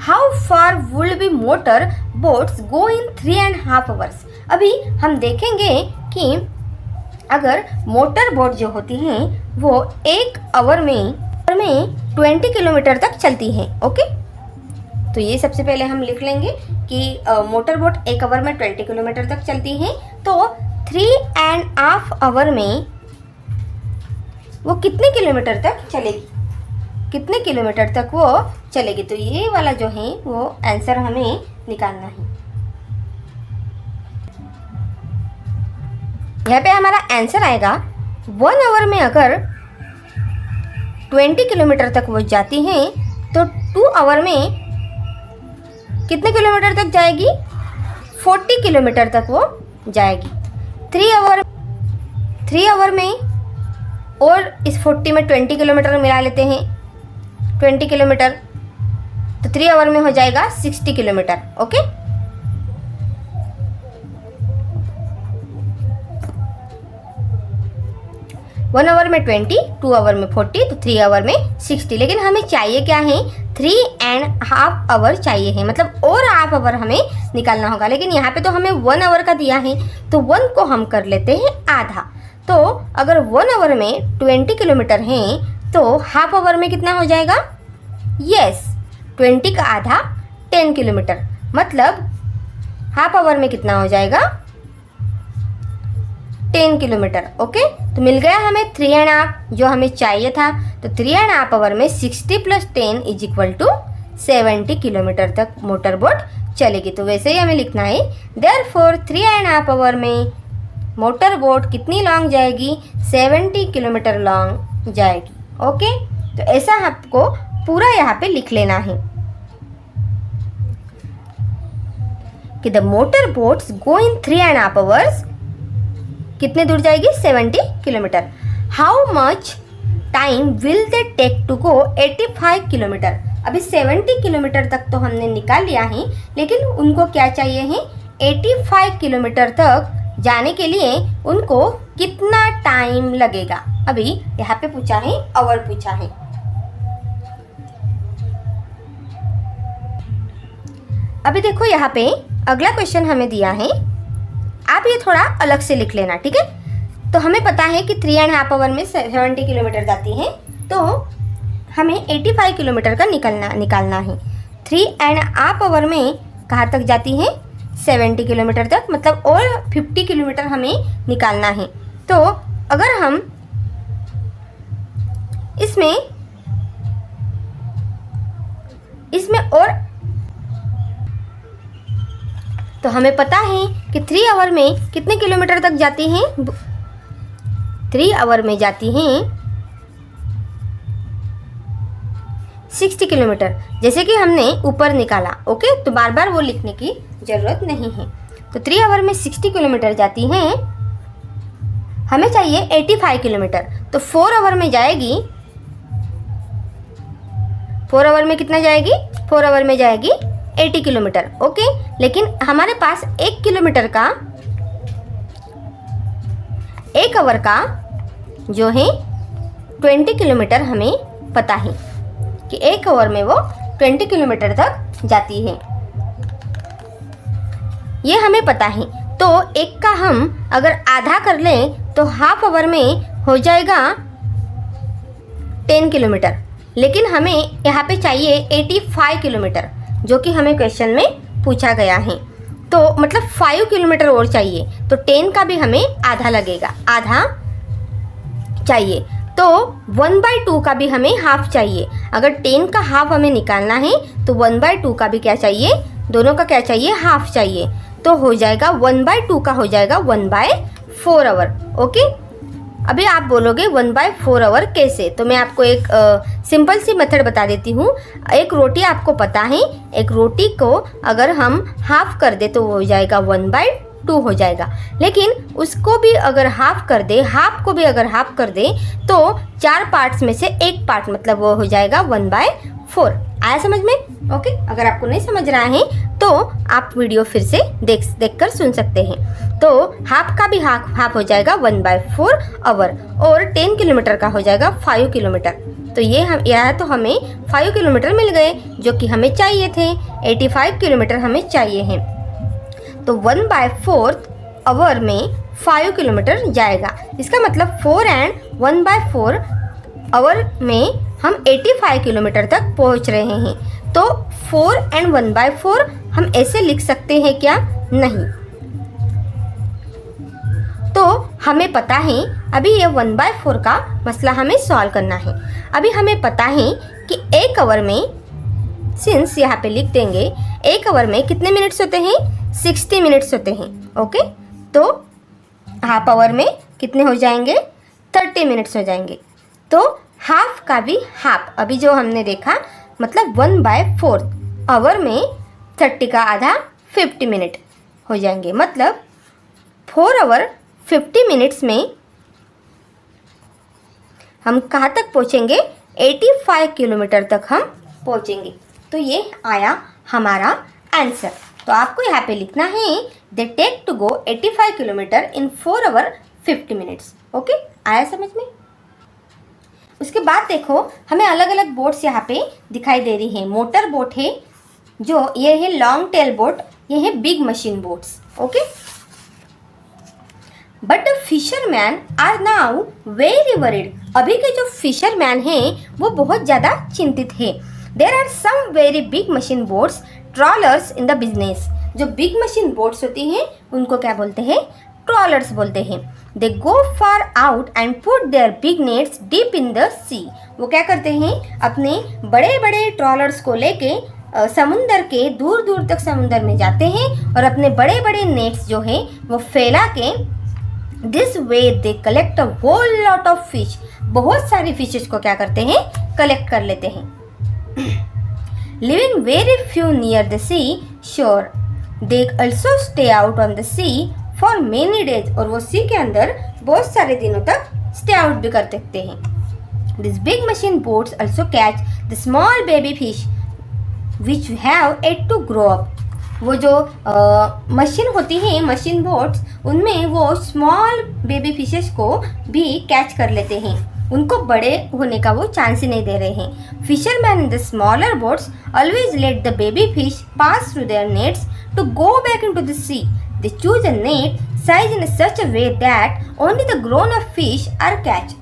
How far would be motor boats go in 3.5 hours. अभी हम देखेंगे कि अगर मोटर बोट जो होती हैं वो 1 आवर में 20 किलोमीटर तक चलती हैं। ओके, तो ये सबसे पहले हम लिख लेंगे कि मोटर बोट 1 आवर में 20 किलोमीटर तक चलती हैं, तो 3.5 आवर में वो कितने किलोमीटर तक चलेगी, कितने किलोमीटर तक वो चलेगी। तो ये वाला जो है वो आंसर हमें निकालना है। यहाँ पे हमारा आंसर आएगा 1 आवर में अगर 20 किलोमीटर तक वो जाती हैं तो 2 आवर में कितने किलोमीटर तक जाएगी, 40 किलोमीटर तक वो जाएगी। 3 आवर में, और इस 40 में 20 किलोमीटर मिला लेते हैं, 20 किलोमीटर, तो 3 आवर में हो जाएगा 60 किलोमीटर। ओके, वन आवर में 20, 2 आवर में 40, तो 3 आवर में 60। लेकिन हमें चाहिए क्या है, 3.5 आवर चाहिए है, मतलब और हाफ आवर हमें निकालना होगा। लेकिन यहाँ पे तो हमें 1 आवर का दिया है, तो 1 को हम कर लेते हैं आधा। तो अगर 1 आवर में 20 किलोमीटर है तो हाफ आवर में कितना हो जाएगा, यस 20 का आधा 10 किलोमीटर, मतलब हाफ आवर में कितना हो जाएगा, 10 किलोमीटर। ओके, तो मिल गया हमें 3.5 जो हमें चाहिए था। तो 3.5 आवर में 60 + 10 = 70 किलोमीटर तक मोटर बोट चलेगी। तो वैसे ही हमें लिखना है, देयरफॉर 3.5 आवर में मोटर बोट कितनी लॉन्ग जाएगी, 70 किलोमीटर लॉन्ग जाएगी। ओके, तो ऐसा आपको पूरा यहाँ पे लिख लेना है कि the motor boats go in 3.5 hours, कितने दूर जाएगी, 70 kilometre. How much time will they take to go 85 kilometre. अभी 70 किलोमीटर तक तो हमने निकाल लिया है, लेकिन उनको क्या चाहिए है, 85 किलोमीटर तक जाने के लिए उनको कितना टाइम लगेगा। अभी यहाँ पे पूछा है, आवर पूछा है। अभी देखो यहाँ पे अगला क्वेश्चन हमें दिया है, आप ये थोड़ा अलग से लिख लेना, ठीक है। तो हमें पता है कि 3.5 आवर में 70 किलोमीटर जाती है, तो हमें 85 किलोमीटर का निकालना है। 3.5 आवर में कहाँ तक जाती है, 70 किलोमीटर तक, मतलब और 50 किलोमीटर हमें निकालना है। तो अगर हम इसमें और, तो हमें पता है कि 3 आवर में कितने किलोमीटर तक जाती हैं, 3 आवर में जाती हैं 60 किलोमीटर, जैसे कि हमने ऊपर निकाला। ओके, तो बार बार वो लिखने की ज़रूरत नहीं है। तो 3 आवर में 60 किलोमीटर जाती हैं, हमें चाहिए 85 किलोमीटर, तो 4 आवर में जाएगी, 4 आवर में कितना जाएगी, 4 आवर में जाएगी 80 किलोमीटर। ओके, लेकिन हमारे पास 1 किलोमीटर का, 1 आवर का जो है 20 किलोमीटर हमें पता है कि 1 आवर में वो 20 किलोमीटर तक जाती है, ये हमें पता है। तो 1 का हम अगर आधा कर लें तो हाफ आवर में हो जाएगा 10 किलोमीटर, लेकिन हमें यहाँ पे चाहिए 85 किलोमीटर, जो कि हमें क्वेश्चन में पूछा गया है। तो मतलब 5 किलोमीटर और चाहिए, तो 10 का भी हमें आधा लगेगा, आधा चाहिए। तो 1/2 का भी हमें हाफ चाहिए। अगर 10 का हाफ हमें निकालना है तो 1/2 का भी क्या चाहिए, दोनों का क्या चाहिए, हाफ चाहिए। तो हो जाएगा 1/2 का हो जाएगा 1/4 आवर। ओके, अभी आप बोलोगे 1/4 आवर कैसे, तो मैं आपको एक सिंपल सी मेथड बता देती हूँ। एक रोटी आपको पता है, एक रोटी को अगर हम हाफ कर दे तो वो हो जाएगा 1/2 हो जाएगा। लेकिन उसको भी अगर हाफ कर दे, हाफ को भी अगर हाफ कर दे तो 4 पार्ट्स में से एक पार्ट मतलब वो हो जाएगा 1/4। आया समझ में? ओके, अगर आपको नहीं समझ रहा है तो आप वीडियो फिर से देख कर सुन सकते हैं। तो हाफ का भी हाफ हो जाएगा 1/4 आवर, और 10 किलोमीटर का हो जाएगा 5 किलोमीटर। तो यह तो हमें 5 किलोमीटर मिल गए जो कि हमें चाहिए थे। 85 किलोमीटर हमें चाहिए हैं। तो 1/4 आवर में 5 किलोमीटर जाएगा। इसका मतलब 4 एंड 1/4 आवर में हम 85 किलोमीटर तक पहुंच रहे हैं। तो 4 एंड 1/4 हम ऐसे लिख सकते हैं क्या? नहीं। तो हमें पता है अभी ये 1/4 का मसला हमें सॉल्व करना है। अभी हमें पता है कि 1 आवर में, सिंस यहाँ पे लिख देंगे 1 आवर में कितने मिनट्स होते हैं, 60 मिनट्स होते हैं। ओके, तो हाफ आवर में कितने हो जाएंगे, 30 मिनट्स हो जाएंगे। तो हाफ का भी हाफ, अभी जो हमने देखा मतलब 1/4 आवर में 30 का आधा 50 मिनट हो जाएंगे। मतलब 4 आवर 50 मिनट्स में हम कहाँ तक पहुँचेंगे, 85 किलोमीटर तक हम पहुँचेंगे। तो ये आया हमारा आंसर। तो आपको यहाँ पे लिखना है they take to go 85 kilometre in 4 hour 50 minutes. Okay, आया समझ में? उसके बाद देखो हमें अलग अलग बोट्स यहाँ पे दिखाई दे रही हैं। मोटर बोट है, जो ये है लॉन्ग टेल बोट, ये है big machine boats. Okay, but the fisherman are now very worried. अभी के जो फिशरमैन हैं वो बहुत ज़्यादा चिंतित है। There are some very big machine boats trawlers in the business. जो बिग मशीन बोट्स होती हैं उनको क्या बोलते हैं, ट्रॉलर्स बोलते हैं। They go far out and put their big nets deep in the sea. वो क्या करते हैं, अपने बड़े बड़े ट्रॉलर्स को लेके समुंदर के दूर दूर तक समुंदर में जाते हैं और अपने बड़े बड़े नेट्स जो हैं वो फैला के this way they collect a whole lot of fish. बहुत सारी फिशेस को क्या करते हैं, कलेक्ट कर लेते हैं। Living very few near the sea shore, they also stay out on the sea for many days. और वो सी के अंदर बहुत सारे दिनों तक स्टे आउट भी कर सकते हैं। This big machine boats also catch the small baby fish which have yet to grow up. वो जो मशीन होती हैं, मशीन बोट्स, उनमें वो स्मॉल बेबी फिशेस को भी कैच कर लेते हैं। उनको बड़े होने का वो चांस ही नहीं दे रहे हैं। Fisherman in the smaller boats always let the baby fish pass through their nets to go back into the sea. They choose a net size in such a way that only the grown up fish are catch.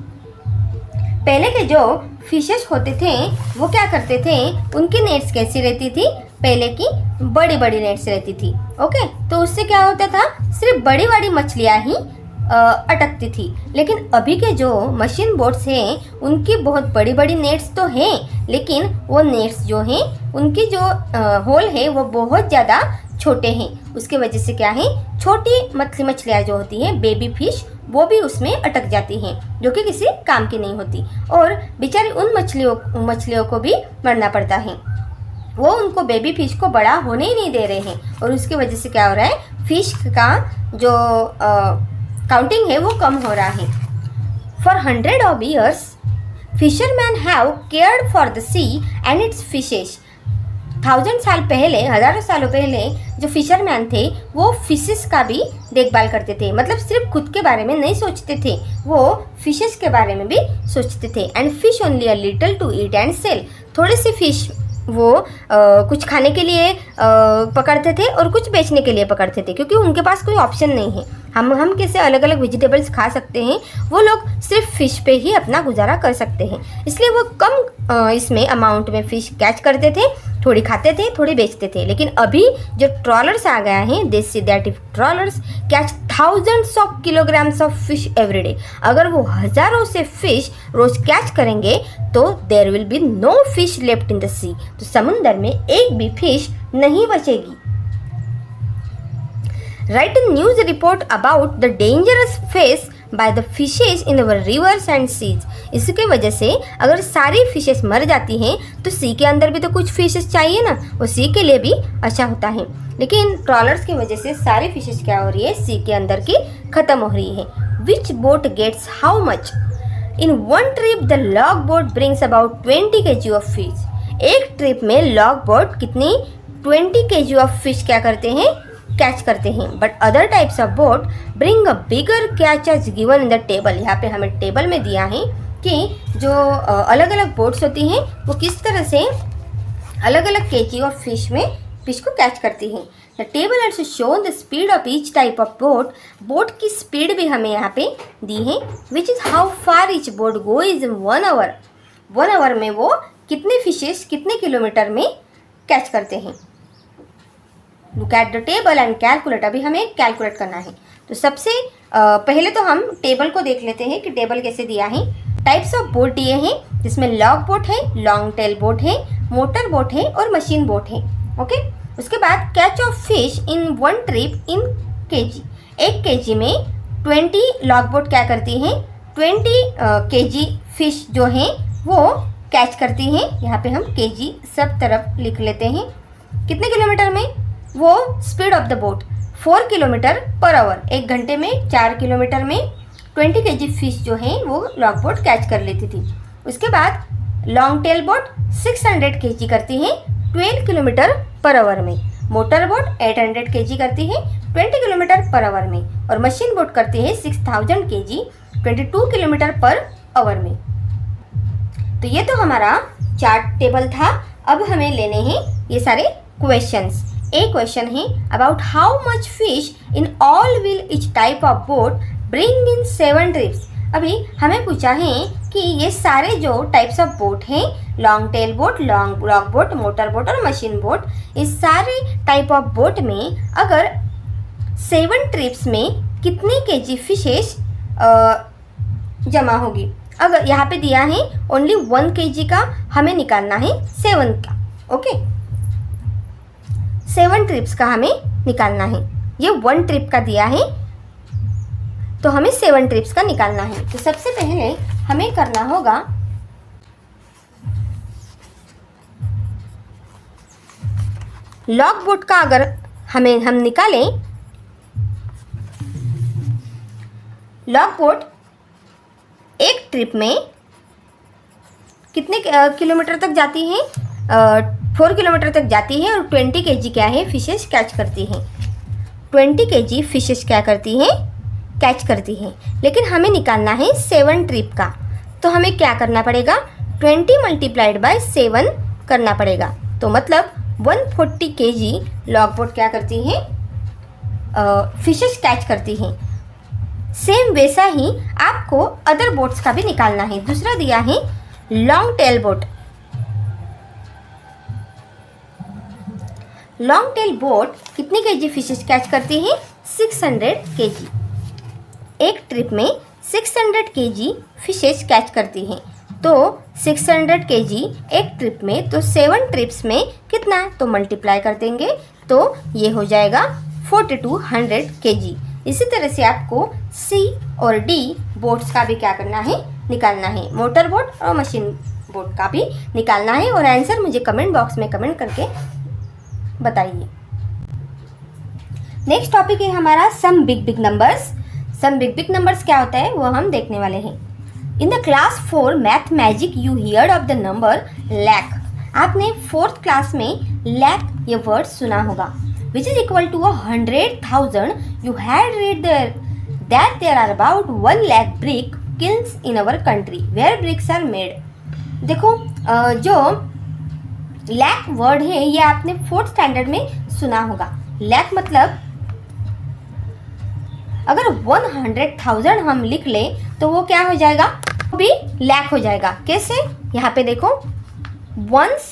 पहले के जो fishes होते थे वो क्या करते थे, उनकी नेट्स कैसी रहती थी, पहले की बड़ी बड़ी नेट्स रहती थी। ओके, तो उससे क्या होता था, सिर्फ बड़ी बड़ी मछलियाँ ही अटकती थी। लेकिन अभी के जो मशीन बोट्स हैं उनकी बहुत बड़ी बड़ी नेट्स तो हैं, लेकिन वो नेट्स जो हैं उनकी जो होल है वो बहुत ज़्यादा छोटे हैं। उसके वजह से क्या है, छोटी मछलियाँ जो होती हैं, बेबी फिश, वो भी उसमें अटक जाती हैं, जो कि किसी काम की नहीं होती। और बेचारी उन मछलियों को भी मरना पड़ता है। वो उनको बेबी फिश को बड़ा होने ही नहीं दे रहे हैं, और उसकी वजह से क्या हो रहा है, फिश का जो काउंटिंग है वो कम हो रहा है। For 100 of years fisherman have cared for the sea and its fishes. 1000 साल पहले, हज़ारों सालों पहले जो फिशरमैन थे वो फिशेस का भी देखभाल करते थे। मतलब सिर्फ खुद के बारे में नहीं सोचते थे, वो फिशेस के बारे में भी सोचते थे। And fish only a little to eat and sell. थोड़े से फिश वो कुछ खाने के लिए पकड़ते थे और कुछ बेचने के लिए पकड़ते थे, क्योंकि उनके पास कोई ऑप्शन नहीं है। हम कैसे अलग अलग वेजिटेबल्स खा सकते हैं, वो लोग सिर्फ फ़िश पे ही अपना गुजारा कर सकते हैं। इसलिए वो कम इसमें अमाउंट में फ़िश कैच करते थे थोड़ी खाते थे, थोड़ी बेचते थे। लेकिन अभी जो ट्रॉलर्स आ गया है, they see that if trawlers catch thousands of kilograms of fish every day. अगर वो हज़ारों से फिश रोज कैच करेंगे तो there will be no fish left in the sea. तो समुंदर में एक भी फिश नहीं बचेगी। Write a news report about the dangerous faced by the fishes in our rivers and seas। इसके वजह से अगर सारी फिशेस मर जाती हैं तो सी के अंदर भी तो कुछ फिशेस चाहिए ना, वो सी के लिए भी अच्छा होता है। लेकिन ट्रॉलर्स की वजह से सारी फिशेस क्या हो रही है, सी के अंदर की ख़त्म हो रही है। Which boat gets how much? In one trip the log boat brings about 20 kg of fish. एक ट्रिप में लॉग बोट कितनी 20 kg ऑफ फिश क्या करते हैं, कैच करते हैं। But other types of boat bring a bigger catch as given in the table. यहाँ पे हमें टेबल में दिया है कि जो अलग अलग बोट्स होती हैं वो किस तरह से अलग अलग केजी ऑफ फिश को कैच करती हैं। The table also shown the speed of each type of boat. Boat की स्पीड भी हमें यहाँ पे दी है। Which is how far each boat go is in 1 hour. 1 hour में वो कितने फिशेस कितने किलोमीटर में कैच करते हैं। Look at the table and calculate. अभी हमें कैलकुलेट करना है। तो सबसे पहले तो हम टेबल को देख लेते हैं कि टेबल कैसे दिया है। टाइप्स ऑफ बोट दिए हैं जिसमें लॉग बोट है, लॉन्ग टेल बोट है, मोटर बोट है और मशीन बोट है। ओके, उसके बाद catch of fish in 1 trip in KG. 1 KG में 20 लॉग बोट क्या करती हैं, 20 केजी फिश जो हैं वो कैच करती हैं। यहाँ पे हम केजी सब तरफ लिख लेते हैं। कितने किलोमीटर में? वो speed of the boat 4 kilometre per hour. 1 घंटे में 4 किलोमीटर में 20 kg फिश जो है वो लॉग बोट कैच कर लेती थी। उसके बाद लॉन्ग टेल बोट 600 kg करती है 12 किलोमीटर पर आवर में। मोटर बोट 800 kg करती है 20 किलोमीटर पर आवर में। और मशीन बोट करती है 6000 kg 22 किलोमीटर पर आवर में। तो ये तो हमारा चार्ट टेबल था। अब हमें लेने हैं ये सारे क्वेश्चंस। एक क्वेश्चन है about how much fish in all will etch type of boat bring in 7 trips. अभी हमें पूछा है कि ये सारे जो टाइप्स ऑफ बोट हैं, long tail boat, long log boat, motor boat और मशीन बोट, इस सारे टाइप ऑफ बोट में अगर 7 ट्रिप्स में कितनी केजी फिशेस जमा होगी। अगर यहाँ पे दिया है ओनली 1 kg का, हमें निकालना है 7 का। ओके, 7 ट्रिप्स का हमें निकालना है। ये 1 ट्रिप का दिया है तो हमें 7 ट्रिप्स का निकालना है। तो सबसे पहले हमें करना होगा लॉग बोट का अगर हम निकालें, लॉग बोट एक ट्रिप में कितने किलोमीटर तक जाती है, 4 किलोमीटर तक जाती है और 20 kg क्या है फिशेस कैच करती हैं। 20 kg फिशेस क्या करती हैं, कैच करती हैं। लेकिन हमें निकालना है 7 ट्रिप का, तो हमें क्या करना पड़ेगा, 20 मल्टीप्लाइड बाय 7 करना पड़ेगा। तो मतलब 140 kg लॉग बोट क्या करती हैं, फिशेस कैच करती हैं। सेम वैसा ही आपको अदर बोट्स का भी निकालना है। दूसरा दिया है long tail boat. Long tail boat कितनी केजी फिशेस कैच करती है, 600 kg। एक ट्रिप में 600 kg फिशेस कैच करती हैं। तो 600 kg एक ट्रिप में, तो 7 ट्रिप्स में कितना, तो मल्टीप्लाई कर देंगे तो ये हो जाएगा 4200 kg। इसी तरह से आपको सी और डी बोट्स का भी क्या करना है, निकालना है। मोटर बोट और मशीन बोट का भी निकालना है। और आंसर मुझे कमेंट बॉक्स में कमेंट करके बताइए। नेक्स्ट टॉपिक है हमारा some big big numbers. Some big big numbers क्या होता है वो हम देखने वाले हैं। In the class 4 math magic you heard of the number lakh. आपने 4th क्लास में लैख ये वर्ड सुना होगा। Which is equal to 100,000। You had read that there are about 1 lakh brick kilns in our country where bricks are made। देखो जो lakh word है ये आपने 4th स्टैंडर्ड में सुना होगा। लैख मतलब अगर 100,000 हम लिख लें तो वो क्या हो जाएगा, वो भी लैख हो जाएगा। कैसे, यहाँ पे देखो, 1s,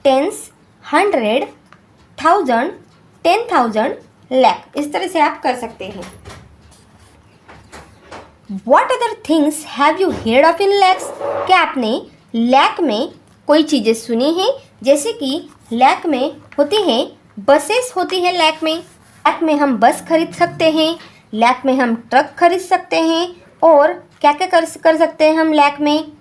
10s, 100, 1000, 10,000, lakh, इस तरह से आप कर सकते हैं। What other things have you heard of in lakhs? क्या आपने लैख में कोई चीज़ें सुनी हैं? जैसे कि लैख में होती हैं बसेस, होती हैं लैख में हम बस खरीद सकते हैं, लैख में हम ट्रक खरीद सकते हैं, और क्या क्या कर सकते हैं हम लैख में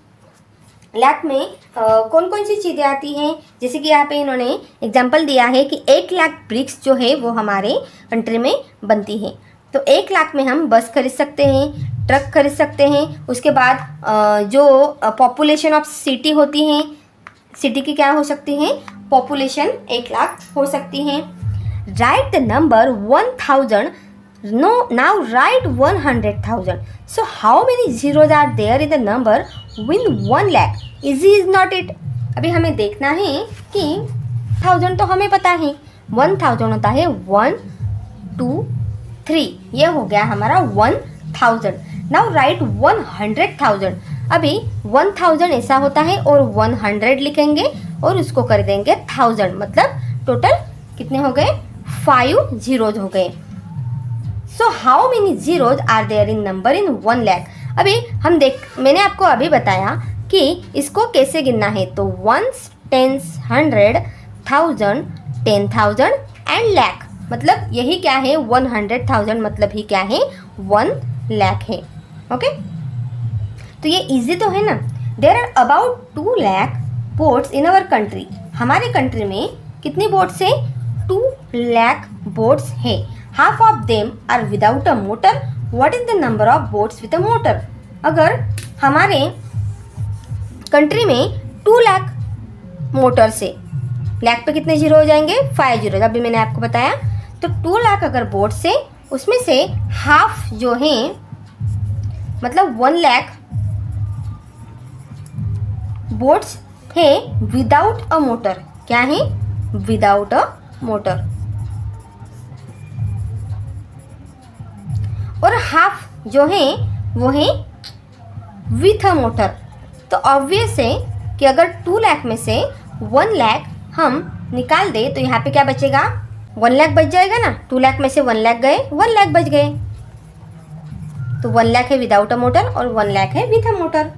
कौन कौन सी चीज़ें आती हैं। जैसे कि यहाँ पे इन्होंने एग्जांपल दिया है कि 1 लाख ब्रिक्स जो है वो हमारे कंट्री में बनती है। तो 1 लाख में हम बस खरीद सकते हैं, ट्रक खरीद सकते हैं। उसके बाद जो पॉपुलेशन ऑफ सिटी होती हैं, सिटी की क्या हो सकती है, पॉपुलेशन 1 लाख हो सकती है। Right the number 1000, now write 100,000. So how many zeros are there in the number with 1 lakh? Easy is not it? अभी हमें देखना है कि 1000 तो हमें पता है, 1000 होता है 1 2 3, ये हो गया हमारा 1000। Now write 100,000. अभी 1000 ऐसा होता है और 100 लिखेंगे और उसको कर देंगे 1000, मतलब टोटल कितने हो गए, 5 zeros हो गए। So how many zeros are there in number in 1 lakh? अभी हम मैंने आपको अभी बताया कि इसको कैसे गिनना है। तो 1s, 10s, 100, 1000, 10,000 एंड lakh, मतलब यही क्या है, 100,000 मतलब ही क्या है, 1 lakh है। ओके, तो ये इजी तो है ना। There are about 2 lakh boats in our country. हमारे कंट्री में कितनी बोट्स है, 2 lakh बोट्स है। Half of them are without a motor. What is the number of boats with a motor? अगर हमारे कंट्री में 2 लाख मोटर से, लाख पे कितने जीरो हो जाएंगे, 5 जीरो। अभी मैंने आपको बताया, तो 2 लाख अगर बोट से, उसमें से हाफ जो है, मतलब 1 लाख बोट्स है विदाउट अ मोटर। क्या है, विदाउट अ मोटर। और हाफ जो है वो है विथ अ मोटर। तो ऑब्वियस है कि अगर 2 लाख में से 1 लाख हम निकाल दे तो यहाँ पे क्या बचेगा, 1 लाख बच जाएगा ना। 2 लाख में से 1 लाख गए, 1 लाख बच गए। तो 1 लाख है विदाउट अ मोटर और 1 लाख है विथ अ मोटर।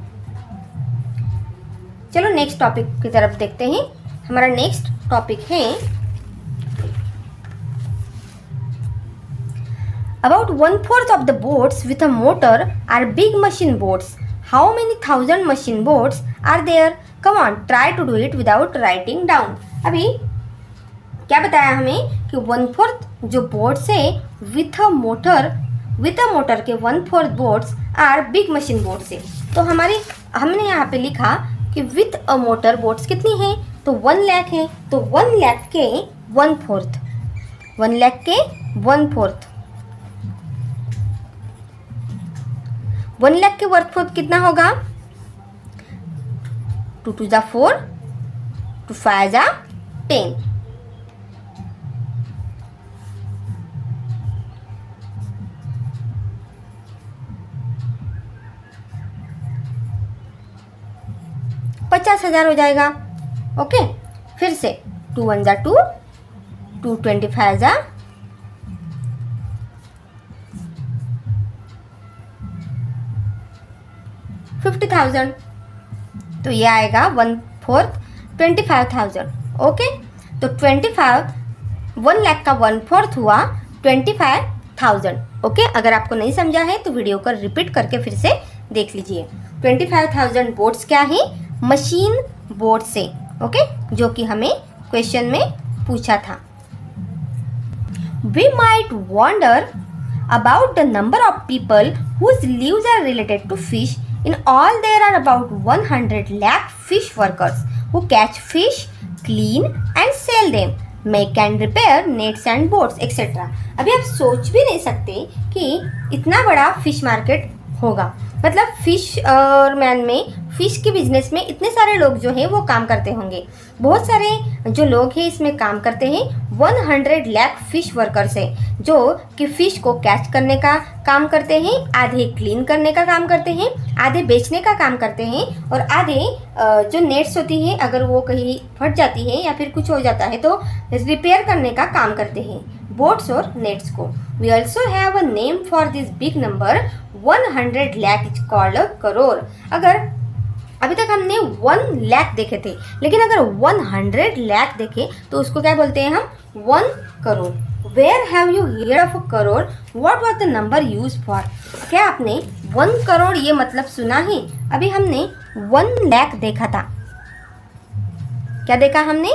चलो नेक्स्ट टॉपिक की तरफ देखते हैं। हमारा नेक्स्ट टॉपिक है about 1/4 of the boats with a motor are big machine boats. How many thousand machine boats are there? Come on, try to do it without writing down. अभी क्या बताया हमें कि 1/4 जो बोट्स है विथ अ मोटर के 1/4 boats are big machine boats है। तो हमने यहाँ पे लिखा कि विथ अ मोटर बोट्स कितनी है, तो 1 लाख है। तो 1 लाख के 1/4, 1 लाख के 1/4, 1 लाख के 1/4 कितना होगा, 2 2 जा 4, 2 5 जा 10। पचास हजार हो जाएगा। ओके, फिर से 2 1 जा 2, 2 25 जा 50,000। तो ये आएगा 1/4 25,000। ओके, तो 1 लाख का 1/4 हुआ 25,000। ओके, अगर आपको नहीं समझा है तो वीडियो को रिपीट करके फिर से देख लीजिए। 25,000 बोट्स क्या है, मशीन बोट से। ओके, जो कि हमें क्वेश्चन में पूछा था। We might wonder about the number of people whose lives are related to fish. In all, there are about 100 lakh fish workers who catch fish, clean and sell them, make and repair nets and boats, etc. अभी आप सोच भी नहीं सकते कि इतना बड़ा fish market होगा। मतलब फिश मैन में फिश के बिजनेस में इतने सारे लोग जो हैं वो काम करते होंगे, बहुत सारे जो लोग हैं इसमें काम करते हैं। 100 लाख फिश वर्कर्स हैं जो कि फ़िश को कैच करने का काम करते हैं, आधे क्लीन करने का काम करते हैं, आधे बेचने का काम करते हैं, और आधे जो नेट्स होती हैं अगर वो कहीं फट जाती है या फिर कुछ हो जाता है तो रिपेयर करने का काम करते हैं बोट्स और नेट्स को। We also have a name for this big number 100 lakh is called a crore. अगर अभी तक हमने 1 लाख देखे थे, लेकिन अगर 100 लाख देखे तो उसको क्या बोलते हैं हम? 1 crore. Where have you hear of a crore? What was the number use for? क्या आपने 1 करोड़ ये मतलब सुना है? अभी हमने 1 लाख देखा था। क्या देखा हमने?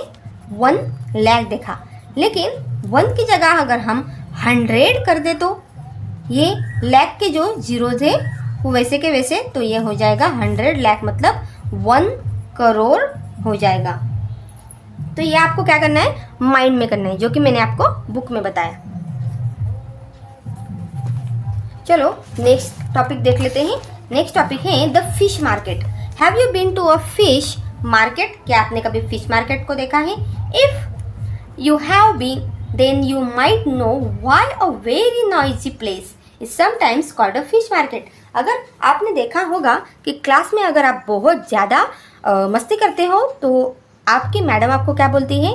1 लाख देखा, लेकिन 1 की जगह अगर हम 100 कर दे तो ये लाख के जो जीरोज है वो वैसे के वैसे, तो ये हो जाएगा 100 लाख मतलब 1 करोड़ हो जाएगा। तो ये आपको क्या करना है? माइंड में करना है, जो कि मैंने आपको बुक में बताया। चलो नेक्स्ट टॉपिक देख लेते हैं। नेक्स्ट टॉपिक है the fish market. Have you been to a fish market? क्या आपने कभी फिश मार्केट को देखा है? If you have been then you might know why a very noisy place is sometimes called a fish market। अगर आपने देखा होगा कि क्लास में अगर आप बहुत ज़्यादा मस्ती करते हो तो आपकी मैडम आपको क्या बोलती है?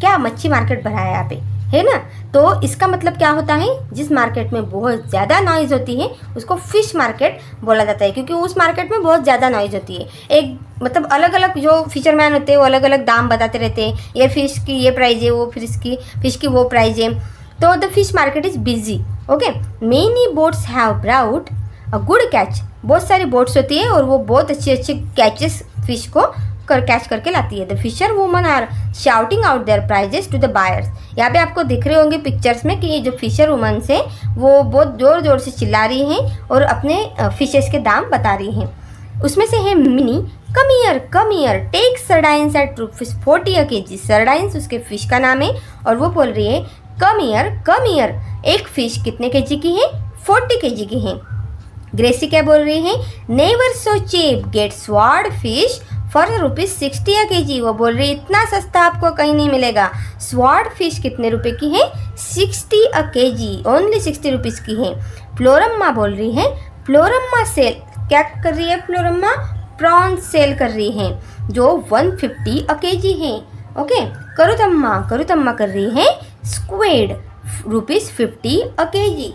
क्या मच्छी मार्केट भरा है यहाँ पे, है ना? तो इसका मतलब क्या होता है? जिस मार्केट में बहुत ज़्यादा नॉइज़ होती है उसको फिश मार्केट बोला जाता है, क्योंकि उस मार्केट में बहुत ज़्यादा नॉइज़ होती है। एक मतलब अलग अलग जो फिशरमैन होते हैं वो अलग अलग दाम बताते रहते हैं, ये फ़िश की ये प्राइस है, वो फिश की वो प्राइस है। तो the fish market is busy. Okay, many boats have brought a good catch. बहुत सारी बोट्स होती है और वो बहुत अच्छे अच्छे कैचेस फिश को कैच करके लाती है। The fisherwoman are shouting out their prices to the buyers. यहाँ पे आपको दिख रहे होंगे पिक्चर्स में कि ये जो फिशर वुमन है वो बहुत ज़ोर ज़ोर से चिल्ला रही हैं और अपने फिशेस के दाम बता रही हैं। उसमें से है Mini, come here take sardines at ₹40 a kg। Sardines उसके फिश का नाम है और वो बोल रही है कम हियर। एक फिश कितने केजी की है? 40 kg की है। ग्रेसी क्या बोल रही है? Never so cheap, get swordfish for ₹60 a kg। वो बोल रही है इतना सस्ता आपको कहीं नहीं मिलेगा। स्वॉर्ड फिश कितने रुपए की है? 60 a kg, ओनली 60 रुपीज़ की है। फ्लोरम्मा बोल रही है, फ्लोरम्मा सेल क्या कर रही है? फ्लोरम्मा प्रॉन्स सेल कर रही है जो 150 a kg है। ओके, करुतम्मा कर रही है स्क्विड ₹50 a kg।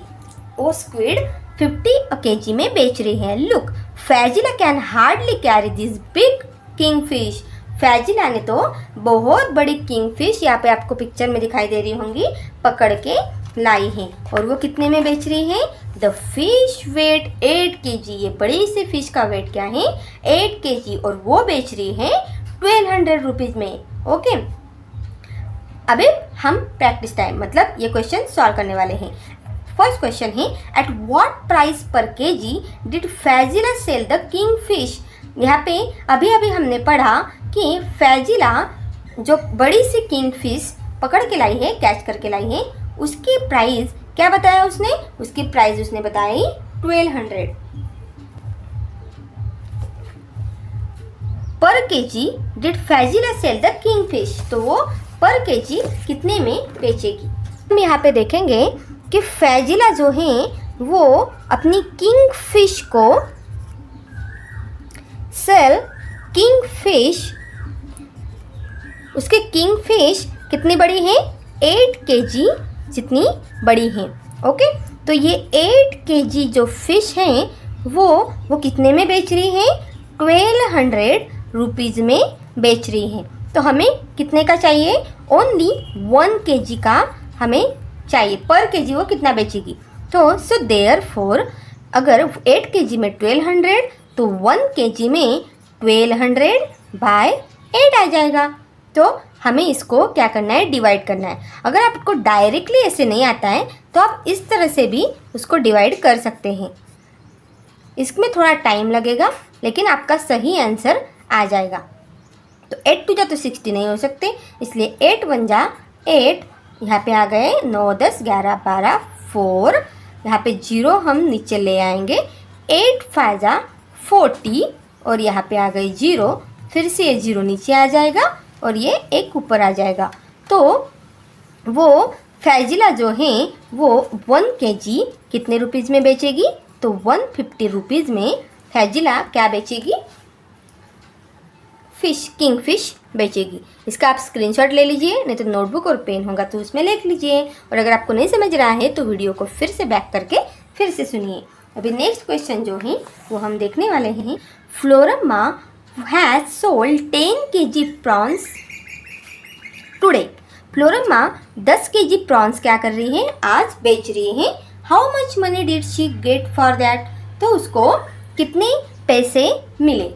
वो स्क्विड 50 a kg में बेच रही है। Look, Faizila can hardly carry this big king fish. Faizila ने तो बहुत बड़ी किंग फिश यहाँ पे आपको पिक्चर में दिखाई दे रही होंगी पकड़ के लाई है, और वो कितने में बेच रही है? The fish weight 8 kg। ये बड़ी सी फिश का वेट क्या है? 8 kg, और वो बेच रही है 1200 रुपीज़ में। ओके, अभी हम प्रैक्टिस टाइम मतलब ये क्वेश्चन सॉल्व करने वाले हैं। फर्स्ट क्वेश्चन है at what price per kg did Faizila sell the king fish. यहाँ पे अभी हमने पढ़ा कि फैजिला जो बड़ी सी किंग फिश पकड़ के लाई है, कैच करके लाई है, उसकी प्राइस क्या बताया उसने? उसकी प्राइस उसने बताई 1200 per kg. Did Faizila sell the king fish, तो वो पर केजी कितने में बेचेगी? हम यहाँ पे देखेंगे कि फैजिला जो है वो अपनी किंग फिश को सेल किंग फिश, उसके किंग फिश कितनी बड़ी है? 8 kg जितनी बड़ी है। ओके, तो ये 8 kg जो फिश हैं वो कितने में बेच रही है? 1200 रुपीज़ में बेच रही है। तो हमें कितने का चाहिए? ओनली 1 kg का हमें चाहिए। पर केजी वो कितना बेचेगी? तो सो देयरफॉर अगर 8 kg में 1200 तो 1 kg में 1200/8 आ जाएगा। तो हमें इसको क्या करना है? डिवाइड करना है। अगर आपको डायरेक्टली ऐसे नहीं आता है तो आप इस तरह से भी उसको डिवाइड कर सकते हैं। इसमें थोड़ा टाइम लगेगा लेकिन आपका सही आंसर आ जाएगा। तो 8 2 जा तो 60 नहीं हो सकते, इसलिए 8 1 जा 8, यहाँ पे आ गए 9 10 11 12 4, यहाँ पे 0 हम नीचे ले आएंगे। 8 5 जा 40। और यहाँ पे आ गई 0, फिर से ये 0 नीचे आ जाएगा और ये 1 ऊपर आ जाएगा। तो वो फैजिला जो है वो 1 kg कितने रुपीज़ में बेचेगी? तो 150 रुपीज़ में फैजिला क्या बेचेगी? फिश, किंग फिश बेचेगी। इसका आप स्क्रीनशॉट ले लीजिए, नहीं तो नोटबुक और पेन होगा तो उसमें लिख लीजिए। और अगर आपको नहीं समझ रहा है तो वीडियो को फिर से बैक करके फिर से सुनिए। अभी नेक्स्ट क्वेश्चन जो है वो हम देखने वाले हैं। Floramma has sold 10 kg prawns today. Floramma 10 kg prawns क्या कर रही है? आज बेच रही है। How much money did she get for that? तो उसको कितने पैसे मिले?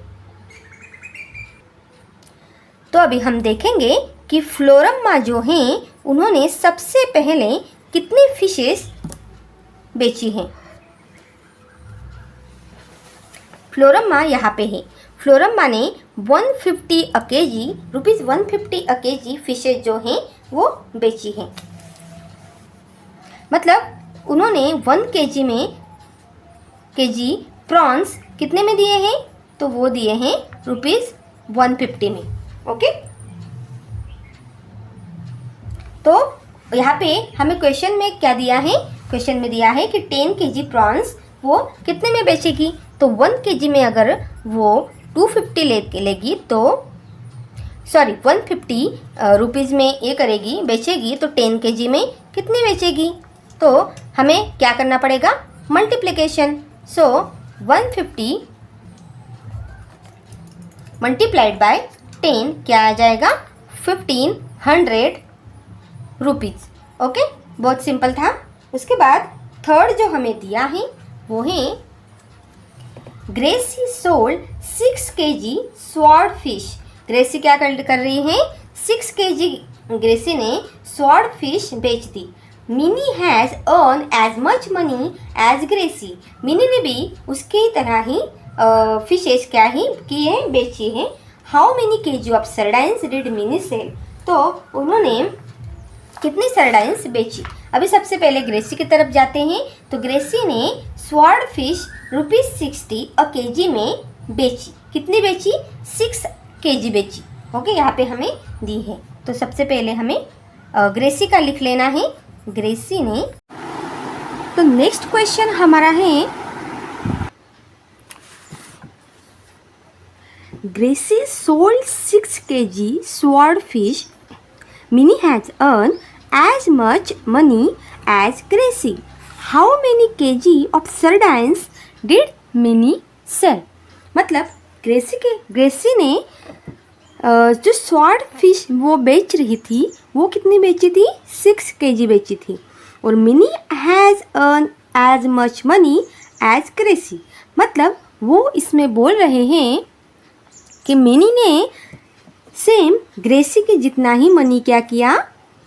तो अभी हम देखेंगे कि फ्लोरम्मा जो हैं उन्होंने सबसे पहले कितनी फिशेस बेची हैं। फ्लोरम्मा यहाँ पे है। फ्लोरम्मा ने 150 a KG, rupees 150 a KG fishes जो हैं वो बेची हैं। मतलब उन्होंने 1 केजी प्रॉन्स कितने में दिए हैं? तो वो दिए हैं रुपीज़ 150 में। ओके, तो यहाँ पे हमें क्वेश्चन में क्या दिया है? क्वेश्चन में दिया है कि 10 kg प्रॉन्स वो कितने में बेचेगी? तो 1 kg में अगर वो 250 लेगी तो सॉरी 150 रुपीज़ में ये करेगी, बेचेगी, तो 10 kg में कितनी बेचेगी? तो हमें क्या करना पड़ेगा? मल्टीप्लिकेशन। सो 150 मल्टीप्लाइड बाय 10 क्या आ जाएगा? 1500 रुपीज़। ओके, बहुत सिंपल था। उसके बाद थर्ड जो हमें दिया है वो है Gracy sold 6 kg swordfish. Gracy क्या कर रही है? 6 kg ग्रेसी ने स्वॉर्ड फिश बेच दी। Mini has earn as much money as Gracy. Mini ने भी उसकी तरह ही फिशेज क्या ही किए हैं, बेची हैं। How many kg of sardines did Mini sell? तो उन्होंने कितनी सरडाइंस बेची? अभी सबसे पहले ग्रेसी की तरफ जाते हैं। तो ग्रेसी ने स्वॉर्ड फिश रुपीज़ 60 अ केजी में बेची। कितनी बेची? 6 kg बेची। ओके, यहाँ पे हमें दी है। तो सबसे पहले हमें ग्रेसी का लिख लेना है। ग्रेसी ने, तो नेक्स्ट क्वेश्चन हमारा है Gracie sold 6 kg swordfish. Minnie has earned as much money as Gracie. How many kg of sardines did Minnie sell? मतलब ग्रेसी ने जो स्वॉर्ड फिश वो बेच रही थी वो कितनी बेची थी? 6 kg बेची थी। और Mini has earn as much money as Gracy, मतलब वो इसमें बोल रहे हैं कि मिनी ने सेम ग्रेसी के जितना ही मनी क्या किया?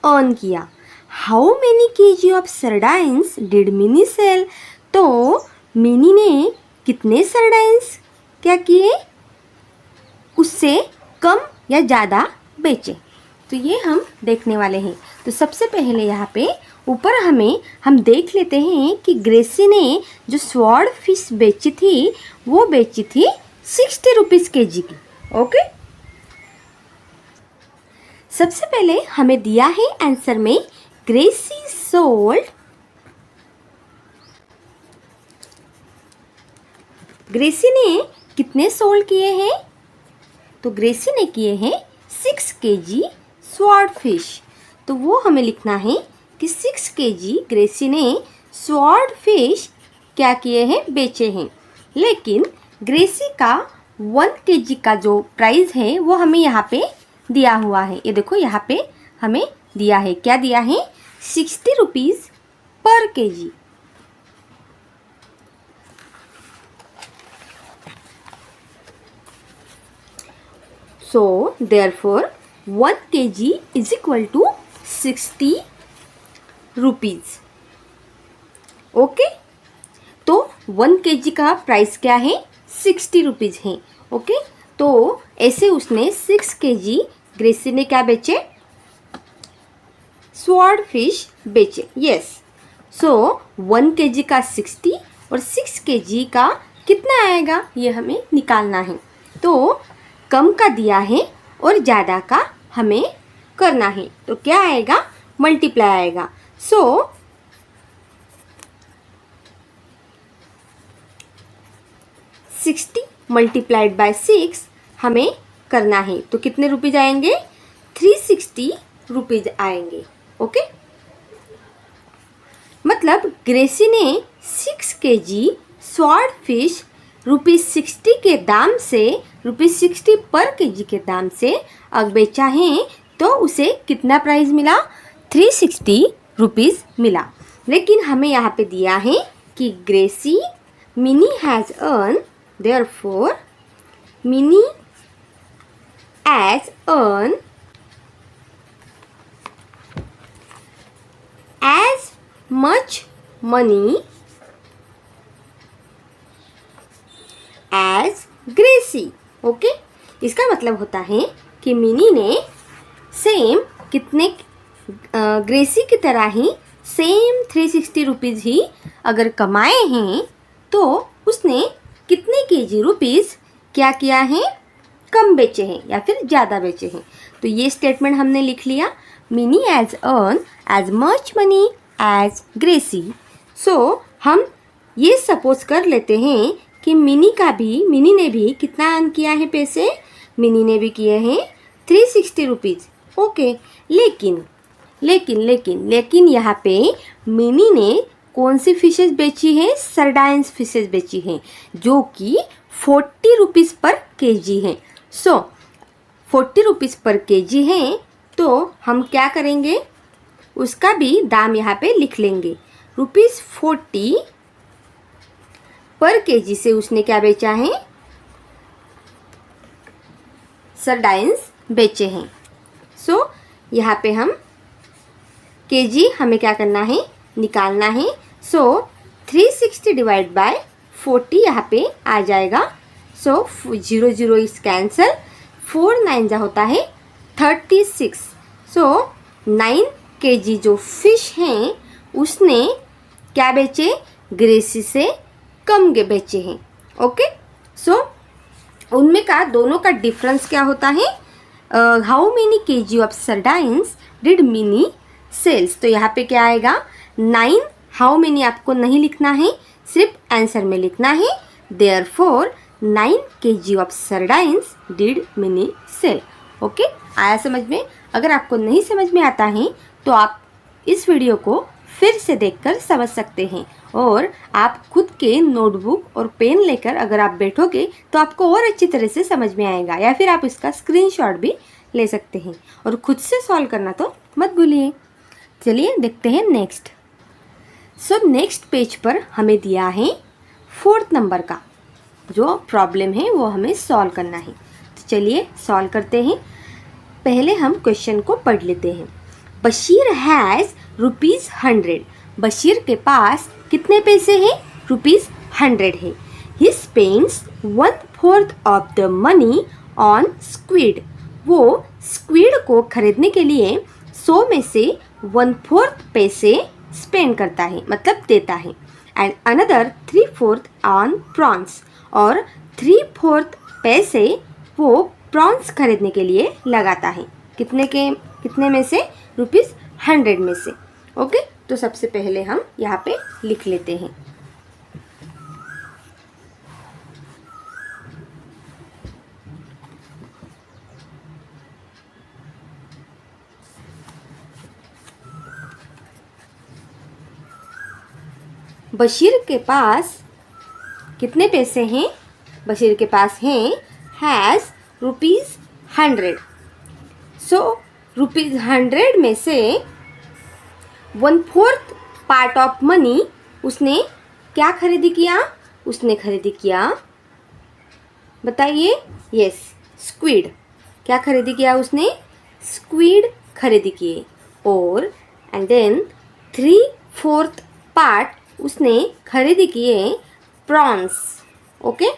अर्न किया। How many kg of sardines did Mini sell? तो मिनी ने कितने सरडाइंस क्या किए? उससे कम या ज़्यादा बेचे। तो ये हम देखने वाले हैं। तो सबसे पहले यहाँ पे ऊपर हम देख लेते हैं कि ग्रेसी ने जो स्वॉर्ड फिश बेची थी वो बेची थी 60 रुपीज़ केजी की। ओके, सबसे पहले हमें दिया है आंसर में ग्रेसी सोल्ड, ग्रेसी ने कितने सोल्ड किए हैं? तो ग्रेसी ने किए हैं 6 kg स्वॉर्ड फिश। तो वो हमें लिखना है कि 6 kg ग्रेसी ने स्वॉर्ड फिश क्या किए हैं? बेचे हैं। लेकिन ग्रेसी का 1 kg का जो प्राइस है वो हमें यहाँ पे दिया हुआ है। ये देखो यहाँ पे हमें दिया है, क्या दिया है? 60 रुपीज़ पर KG. So therefore 1 kg is equal to 60 rupees. Okay, तो 1 kg का प्राइस क्या है? 60 रुपीज़ है। ओके, तो ऐसे उसने 6 kg ग्रेसी ने क्या बेचे? स्वॉर्ड फिश बेचे। यस, सो 1 kg का 60 और 6 kg का कितना आएगा ये हमें निकालना है। तो कम का दिया है और ज़्यादा का हमें करना है, तो क्या आएगा, मल्टीप्लाई आएगा। सो 60 मल्टीप्लाइड बाय 6 हमें करना है, तो कितने रुपीज़ आएंगे, 360 रुपीज़ आएंगे। ओके, मतलब ग्रेसी ने 6 kg स्वॉर्ड फिश ₹60 के दाम से, ₹60 पर kg के दाम से अगर बेचा है तो उसे कितना प्राइस मिला, 360 रुपीज़ मिला। लेकिन हमें यहाँ पे दिया है कि Gracy Mini has earn, therefore Mini has earn as much money as Gracy. Okay, इसका मतलब होता है कि मिनी ने सेम कितने, ग्रेसी की तरह ही सेम 360 रुपीज़ ही अगर कमाए हैं तो उसने कितने केजी रुपीज़ क्या किया है, कम बेचे हैं या फिर ज़्यादा बेचे हैं। तो ये स्टेटमेंट हमने लिख लिया, Mini has earn as much money as Gracy. So हम ये सपोज कर लेते हैं कि मिनी ने भी कितना अर्न किया है पैसे, मिनी ने भी किए हैं 360 रुपीज़। ओके, लेकिन यहाँ पे मिनी ने कौन सी फिशेस बेची है, सरडाइन्स फिशेस बेची हैं जो कि 40 रुपीज़ पर केजी हैं। सो 40 रुपीज़ पर केजी हैं, तो हम क्या करेंगे, उसका भी दाम यहाँ पे लिख लेंगे। ₹40 पर केजी से उसने क्या बेचा है, सरडाइन्स बेचे हैं। सो यहाँ पे हम केजी हमें क्या करना है, निकालना है। सो 360 डिवाइड बाय 40 यहाँ पे आ जाएगा। सो 0 इस कैंसल, 4 9 जा होता है 36। सो 9 केजी जो फिश हैं उसने क्या बेचे, ग्रेसी से कम बेचे हैं। ओके, सो उनमें का दोनों का डिफरेंस क्या होता है, how many kg of sardines did Mini sells. तो यहाँ पे क्या आएगा, 9, हाउ मेनी आपको नहीं लिखना है, सिर्फ आंसर में लिखना है, therefore 9 kg of sardines did Mini sell. Okay, आया समझ में। अगर आपको नहीं समझ में आता है तो आप इस वीडियो को फिर से देखकर समझ सकते हैं, और आप खुद के नोटबुक और पेन लेकर अगर आप बैठोगे तो आपको और अच्छी तरह से समझ में आएगा, या फिर आप इसका स्क्रीनशॉट भी ले सकते हैं और खुद से सॉल्व करना तो मत भूलिए। चलिए देखते हैं नेक्स्ट। सो नेक्स्ट पेज पर हमें दिया है 4th नंबर का जो प्रॉब्लम है वो हमें सॉल्व करना है। तो चलिए सॉल्व करते हैं। पहले हम क्वेश्चन को पढ़ लेते हैं। बशीर हैज़ ₹100। बशीर के पास कितने पैसे हैं, ₹100 है। He spends 1/4 of the money on squid. वो स्क्विड को खरीदने के लिए 100 में से 1/4 पैसे स्पेंड करता है, मतलब देता है। एंड अनदर 3/4 ऑन प्रॉन्स, और 3/4 पैसे वो प्रॉन्स खरीदने के लिए लगाता है। कितने में से, ₹100 में से। ओके, तो सबसे पहले हम यहाँ पे लिख लेते हैं। बशीर के पास कितने पैसे हैं, बशीर के पास हैं हैज़ ₹100। सो ₹100 में से 1/4 पार्ट ऑफ मनी उसने क्या खरीदी किया, उसने खरीदी किया, बताइए, यस, स्क्विड। क्या खरीदी किया उसने, स्क्विड खरीदी किए। और एंड देन 3/4 पार्ट उसने खरीदी किए प्रॉन्स। ओके,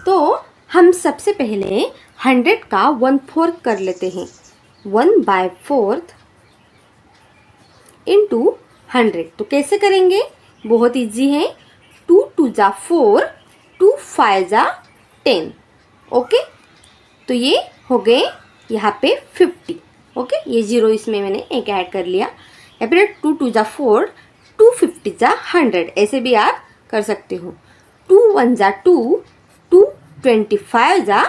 तो हम सबसे पहले 100 का 1/4 कर लेते हैं। 1/4 इंटू 100। तो कैसे करेंगे, बहुत इजी है। 2 2 जा 4, 2 5 जा 10। ओके, तो ये हो गए यहाँ पे 50। ओके, ये 0 इसमें मैंने एक ऐड कर लिया। या फिर 2 2 जा 4, 2 50 जा 100, ऐसे भी आप कर सकते हो। 2 1 जा 2, 2 25 जा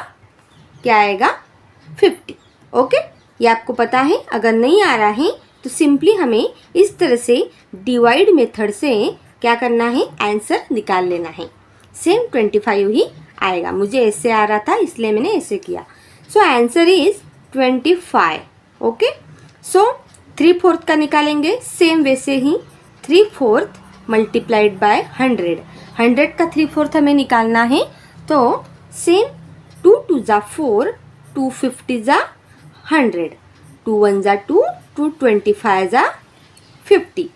क्या आएगा 50। ओके, ये आपको पता है। अगर नहीं आ रहा है तो सिंपली हमें इस तरह से डिवाइड मेथड से क्या करना है, आंसर निकाल लेना है। सेम 25 ही आएगा। मुझे ऐसे आ रहा था इसलिए मैंने ऐसे किया। So answer is 25। ओके, सो 3/4 का निकालेंगे सेम वैसे ही। 3/4 मल्टीप्लाइड बाय 100, 100 का 3/4 हमें निकालना है। तो सेम 2 2 जा 4, 2 50 जा 100, 2 1 जा 2, 2 25 जा 50।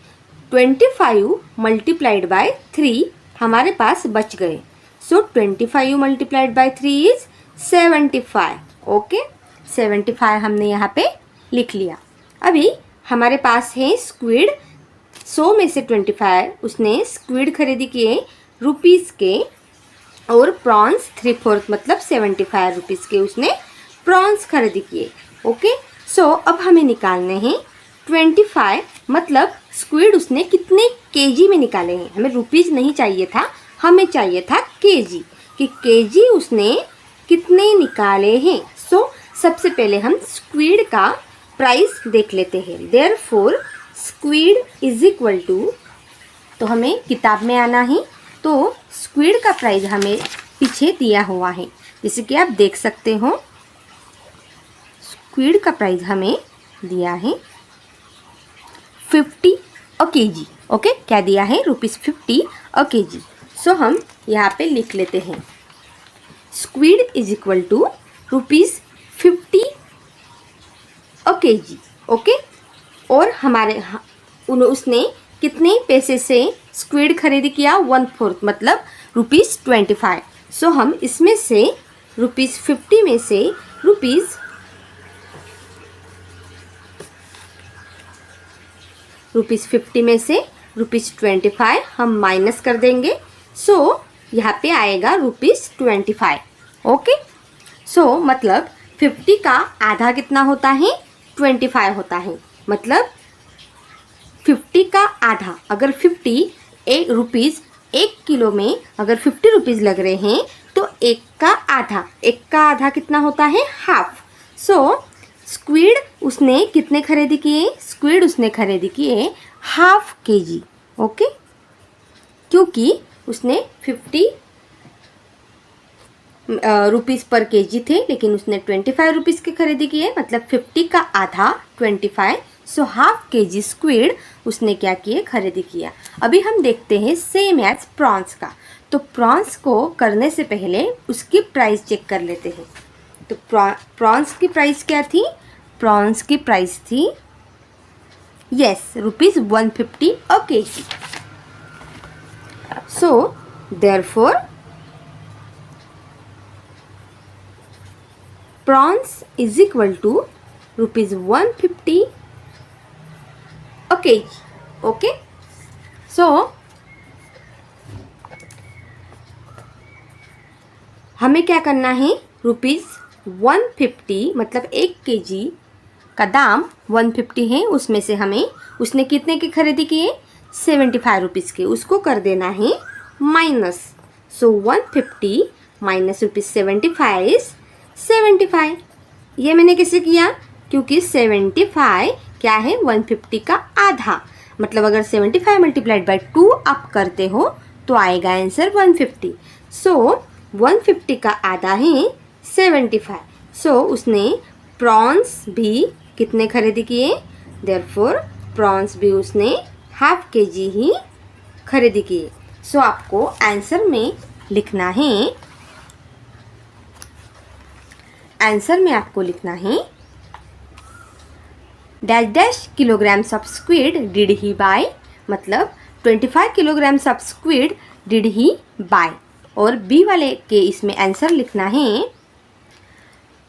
25 मल्टीप्लाइड बाय 3 हमारे पास बच गए। सो 25 मल्टीप्लाइड बाय 3 इज 75। ओके, 75 हमने यहाँ पे लिख लिया। अभी हमारे पास है स्क्विड। 100 में से 25 उसने स्क्विड खरीदी किए रुपीज़ के, और प्रॉन्स 3/4 मतलब 75 रुपीज़ के उसने प्रॉन्स खरीदी किए। ओके, सो अब हमें निकालने हैं 25 मतलब स्क्विड उसने कितने केजी में निकाले हैं। हमें रुपीज़ नहीं चाहिए था, हमें चाहिए था केजी, कि केजी उसने कितने निकाले हैं। सो सबसे पहले हम स्क्विड का प्राइस देख लेते हैं। Therefore squid is equal to, तो हमें किताब में आना है। तो स्क्विड का प्राइस हमें पीछे दिया हुआ है, जैसे कि आप देख सकते हो। स्क्विड का प्राइस हमें दिया है 50 अ केजी। ओके, क्या दिया है, ₹50 अ केजी। सो हम यहाँ पे लिख लेते हैं squid is equal to ₹50 a KG. Okay, और हमारे उसने कितने पैसे से स्क्विड खरीदी किया, 1/4 मतलब ₹25। सो हम इसमें से ₹50 में से ₹50 में से ₹25 हम माइनस कर देंगे। सो यहाँ पे आएगा ₹25। ओके, सो मतलब 50 का आधा कितना होता है, 25 होता है। मतलब 50 का आधा, अगर 50 रुपीज़ 1 किलो में अगर 50 रुपीज़ लग रहे हैं तो एक का आधा कितना होता है, हाफ। सो स्क्विड उसने कितने खरीदी किए, स्क्विड उसने खरीदी किए ½ केजी। ओके, क्योंकि उसने 50 रुपीज़ पर केजी थे, लेकिन उसने 25 रुपीज़ के खरीदी किए, मतलब 50 का आधा 25। सो ½ केजी स्क्विड उसने क्या किए, खरीदी किया। अभी हम देखते हैं सेम एज प्रॉन्स का। तो प्रॉन्स को करने से पहले उसकी प्राइस चेक कर लेते हैं। तो प्रॉन्स की प्राइस क्या थी, प्रॉन्स की प्राइस थी ₹150 a kg. So therefore prawns is equal to ₹150 a KG. Okay, so हमें क्या करना है, ₹150 मतलब 1 केजी का दाम 150 है, उसमें से हमें उसने कितने की खरीदी किए, 75 रुपीज़ के, उसको कर देना है माइनस। So 150 minus ₹75 is 75। ये मैंने कैसे किया, क्योंकि 75 क्या है, 150 का आधा। मतलब अगर 75 मल्टीप्लाइड बाय 2 आप करते हो तो आएगा आंसर 150। सो 150 का आधा है 75। सो उसने प्रॉन्स भी कितने खरीदी किए, देयरफॉर प्रॉन्स भी उसने ½ केजी ही खरीदी किए। सो आपको आंसर में लिखना है, आंसर में आपको लिखना है dash dash kilograms of squid did he buy, मतलब 25 kilograms of squid did he buy. और बी वाले के इसमें आंसर लिखना है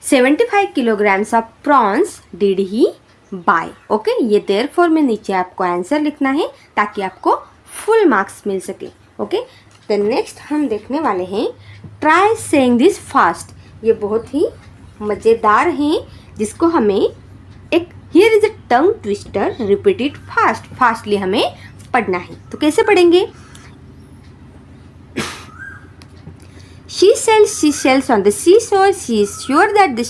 75 kilograms of prawns did he buy. Okay, ये देयरफॉर में नीचे आपको आंसर लिखना है ताकि आपको फुल मार्क्स मिल सके। ओके, तो नेक्स्ट हम देखने वाले हैं ट्राई सेइंग दिस फास्ट। ये बहुत ही मज़ेदार हैं, जिसको हमें एक here is a tongue twister, repeat it fast, fastly हमें पढ़ना है। तो कैसे पढ़ेंगे? She shells on the seashore. She is sure that the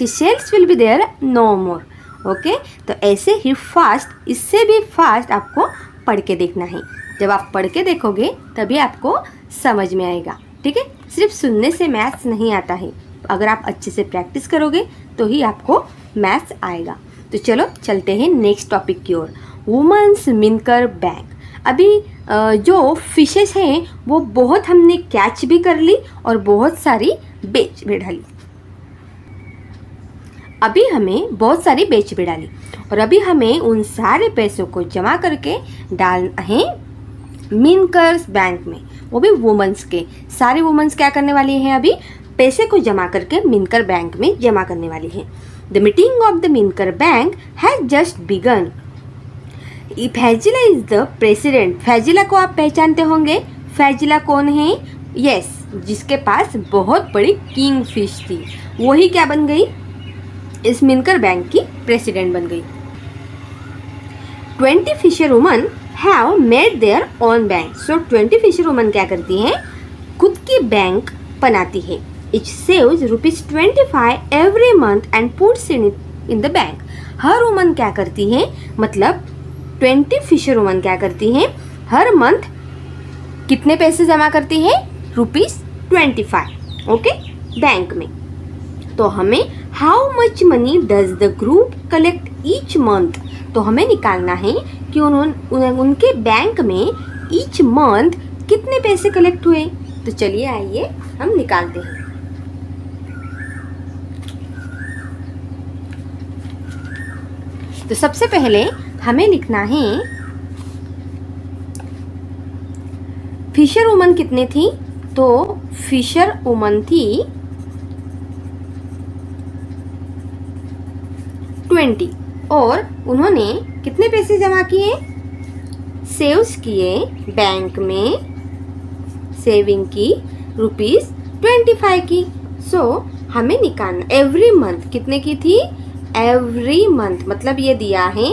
shells will be there no more. Okay, तो ऐसे ही फास्ट, इससे भी फास्ट आपको पढ़ के देखना है। जब आप पढ़ के देखोगे तभी आपको समझ में आएगा। ठीक है, सिर्फ सुनने से मैथ्स नहीं आता है, अगर आप अच्छे से प्रैक्टिस करोगे तो ही आपको मैथ्स आएगा। तो चलो चलते हैं नेक्स्ट टॉपिक की ओर, वुमेन्स मिनकर बैंक। अभी जो फिशेस हैं वो बहुत हमने कैच भी कर ली और बहुत सारी बेच भी डाली। अभी हमें बहुत सारी बेच भी डाली और अभी हमें उन सारे पैसों को जमा करके डालना है मिनकर्स बैंक में, वो भी वुमेन्स के। सारे वुमेन्स क्या करने वाली हैं? अभी पैसे को जमा करके मिनकर बैंक में जमा करने वाली हैं। The meeting of the Minkar bank has just begun. Faizila is the president. Faizila को आप पहचानते होंगे। फैजिला कौन है? यस, जिसके पास बहुत बड़ी किंग फिश थी, वही क्या बन गई? इस मिनकर बैंक की प्रेसिडेंट बन गई। 20 fisherwoman have made their own bank. So 20 fisherwoman क्या करती हैं? खुद की बैंक बनाती है। It saves ₹25 every month and puts in the bank. हर वुमन क्या करती है? मतलब 20 फिशर वुमन क्या करती हैं? हर मंथ कितने पैसे जमा करती है? ₹25, ओके, बैंक में। तो हमें how much money does the group collect each month, तो हमें निकालना है कि उनके बैंक में ईच मंथ कितने पैसे कलेक्ट हुए। तो चलिए आइए हम निकालते हैं। तो सबसे पहले हमें लिखना है फिशर वुमन कितने थी? तो फिशर वुमन थी 20 और उन्होंने कितने पैसे जमा किए? सेव्स किए बैंक में, सेविंग की ₹25 की। सो हमें निकालना एवरी मंथ कितने की थी? एवरी मंथ मतलब ये दिया है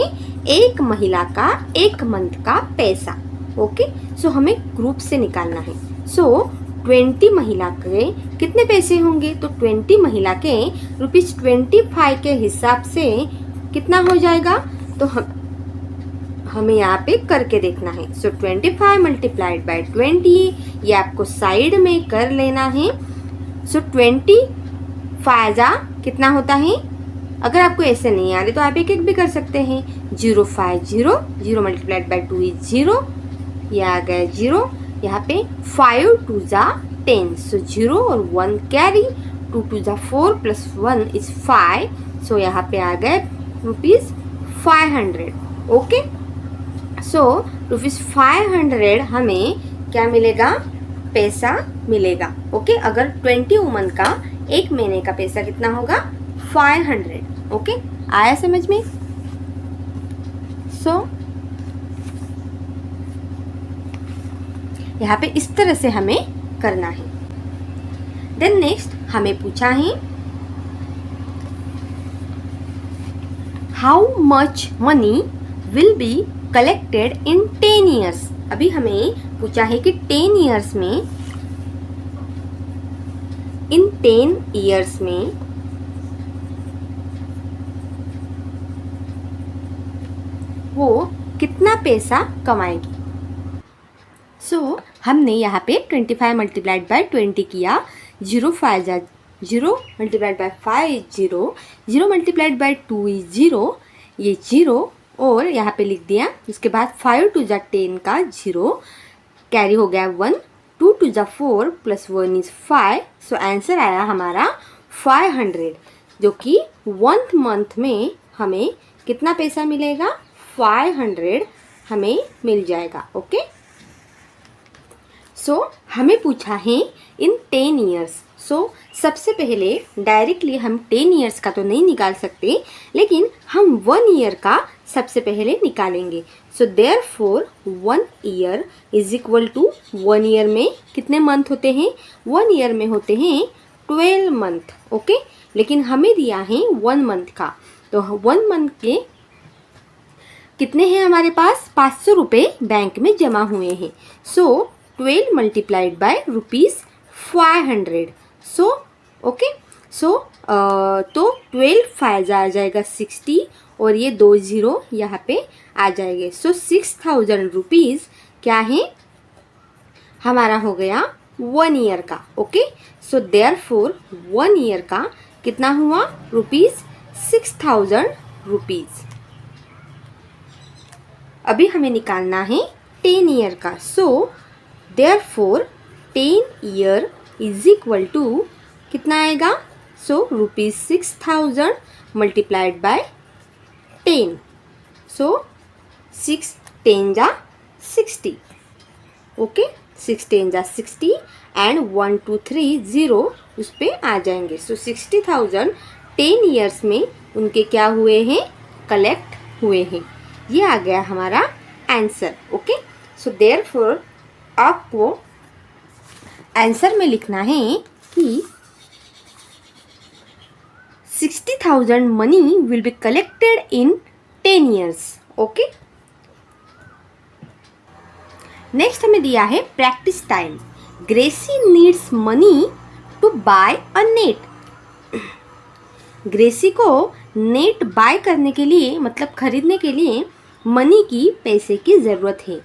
एक महिला का एक मंथ का पैसा। ओके, सो हमें ग्रुप से निकालना है। सो 20 महिला के कितने पैसे होंगे? तो 20 महिला के ₹25 के हिसाब से कितना हो जाएगा? तो हमें यहाँ पे करके देखना है। सो 25 मल्टीप्लाइड बाय 20, ये आपको साइड में कर लेना है। सो 25 कितना होता है? अगर आपको ऐसे नहीं आ रही तो आप एक एक भी कर सकते हैं। 050, 0 मल्टीप्लाइड बाय 2 इज 0, ये आ गया 0। यहाँ पे 5 2 जा 10, सो 0 और 1 कैरी, 2 2 जा 4 प्लस 1 इज 5, सो यहाँ पे आ गए ₹500। ओके, सो ₹500 हमें क्या मिलेगा? पैसा मिलेगा। ओके, अगर 20 वुमन का एक महीने का पैसा कितना होगा? 500। ओके, आया समझ में? सो यहाँ पे इस तरह से हमें करना है। देन नेक्स्ट हमें पूछा है how much money will be collected in 10 years। अभी हमें पूछा है कि 10 years में, इन 10 years में वो कितना पैसा कमाएगी। सो हमने यहाँ पे 25 मल्टीप्लाइड बाय 20 किया। 0 5 जा 0 multiplied by 5 is 0, 0 multiplied by 2 is 0, ये 0 और यहाँ पे लिख दिया। उसके बाद 5 2 जा 10 का 0 कैरी हो गया 1, 2 2 जा 4 प्लस 1 इज 5। सो आंसर आया हमारा 500, जो कि 1 मंथ में हमें कितना पैसा मिलेगा? 500 हमें मिल जाएगा। ओके, सो हमें पूछा है इन 10 years। सो सबसे पहले डायरेक्टली हम 10 years का तो नहीं निकाल सकते, लेकिन हम 1 year का सबसे पहले निकालेंगे। So therefore 1 year is equal to 1 year में कितने मंथ होते हैं? 1 ईयर में होते हैं 12 मंथ। ओके, लेकिन हमें दिया है 1 मंथ का, तो 1 मंथ के कितने हैं हमारे पास? 500 रुपये बैंक में जमा हुए हैं। सो 12 मल्टीप्लाइड बाय ₹500। सो ओके, सो तो 12 5 आ जाएगा 60 और ये 2 ज़ीरो यहाँ पे आ जाएंगे। सो 6000 रुपीज़ क्या है हमारा हो गया 1 ईयर का। ओके, सो देयरफॉर 1 ईयर का कितना हुआ? ₹6000 रुपीज़। अभी हमें निकालना है 10 ईयर का। So therefore 10 year is equal to कितना आएगा? सो ₹6000 मल्टीप्लाइड बाय 10। सो 6 10 जा 60। ओके, 6 10 जा 60 एंड 1 2 3 0 उस पर आ जाएंगे। सो 60,000 10 ईयर्स में उनके क्या हुए हैं? कलेक्ट हुए हैं। ये आ गया हमारा आंसर। ओके, सो देयरफॉर आपको आंसर में लिखना है कि 60,000 money will be collected in 10 years. Okay, next हमें दिया है practice time. Gracy needs money to buy a net. Gracy को नेट बाय करने के लिए मतलब खरीदने के लिए मनी की पैसे की ज़रूरत है।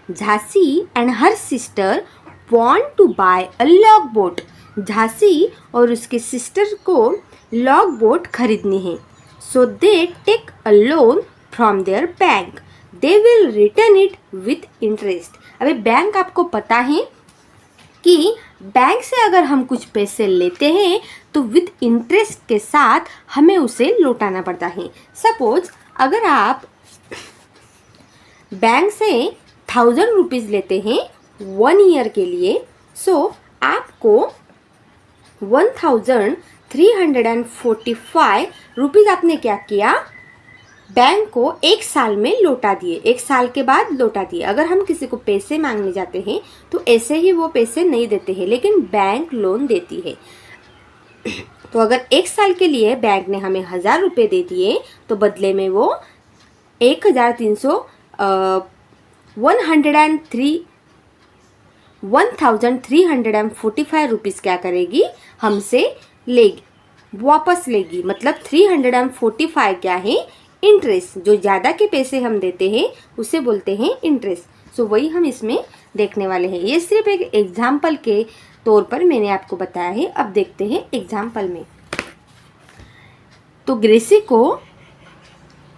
Jhansi and her sister want to buy a log boat. Jhansi और उसके सिस्टर को लॉग बोट खरीदनी है। So they take a loan from their bank. They will return it with interest. अभी बैंक आपको पता है कि बैंक से अगर हम कुछ पैसे लेते हैं तो विथ इंटरेस्ट के साथ हमें उसे लौटाना पड़ता है। सपोज अगर आप बैंक से 1000 रुपीज़ लेते हैं 1 ईयर के लिए, सो आपको 1345 रुपीज़ आपने क्या किया? बैंक को 1 साल में लौटा दिए, 1 साल के बाद लौटा दिए। अगर हम किसी को पैसे मांगने जाते हैं तो ऐसे ही वो पैसे नहीं देते हैं, लेकिन बैंक लोन देती है। तो अगर 1 साल के लिए बैंक ने हमें 1000 रुपये दे दिए तो बदले में वो 1345 रुपीज़ क्या करेगी? हमसे लेगी, वापस लेगी। मतलब 345 क्या है? इंटरेस्ट। जो ज़्यादा के पैसे हम देते हैं उसे बोलते हैं इंटरेस्ट। सो वही हम इसमें देखने वाले हैं। ये सिर्फ एक एग्जाम्पल के तौर पर मैंने आपको बताया है। अब देखते हैं एग्जाम्पल में। तो ग्रेसी को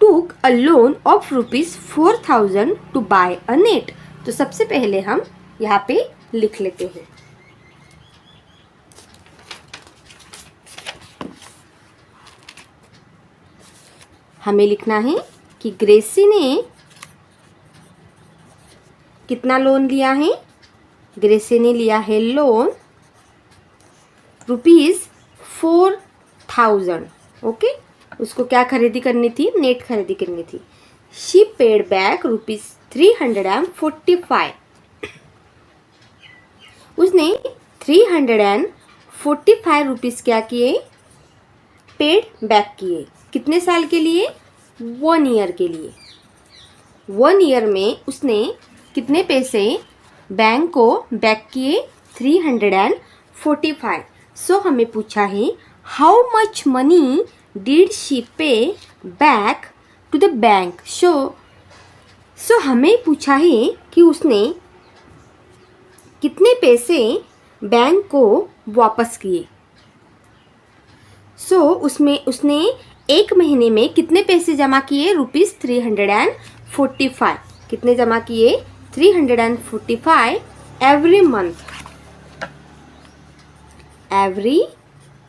took a loan of ₹4000 to buy a net. तो सबसे पहले हम यहाँ पे लिख लेते हैं। हमें लिखना है कि ग्रेसी ने कितना लोन लिया है? ग्रेसी ने लिया है लोन ₹4000। ओके, उसको क्या खरीदी करनी थी? नेट खरीदी करनी थी। She paid back ₹345। उसने 345 रुपीज़ क्या किए? पेड बैक किए। कितने साल के लिए? 1 ईयर के लिए। 1 ईयर में उसने कितने पैसे बैंक को बैक किए? 345। सो हमें पूछा है how much money did she pay back to the bank. सो हमें पूछा है कि उसने कितने पैसे बैंक को वापस किए। सो उसने 1 महीने में कितने पैसे जमा किए? ₹345। कितने जमा किए? 345 एवरी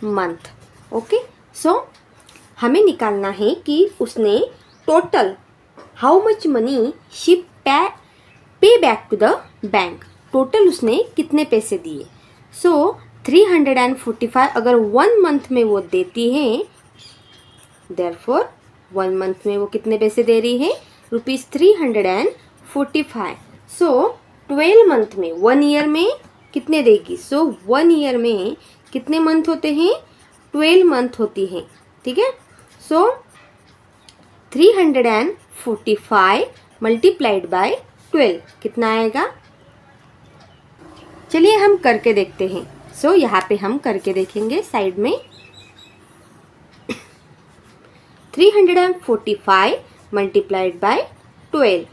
मंथ। ओके, सो हमें निकालना है कि उसने total how much money she pay back to the bank. Total उसने कितने पैसे दिए? सो 345 अगर 1 मंथ में वो देती है, देयरफॉर 1 मंथ में वो कितने पैसे दे रही है, ₹345। सो 12 मंथ में, 1 ईयर में कितने देगी। सो 1 ईयर में कितने मंथ होते हैं, 12 मंथ होती हैं, ठीक है। सो 345 मल्टीप्लाइड बाय 12 कितना आएगा, चलिए हम करके देखते हैं। सो यहाँ पे हम करके देखेंगे साइड में। 345 मल्टीप्लाइड बाय 12।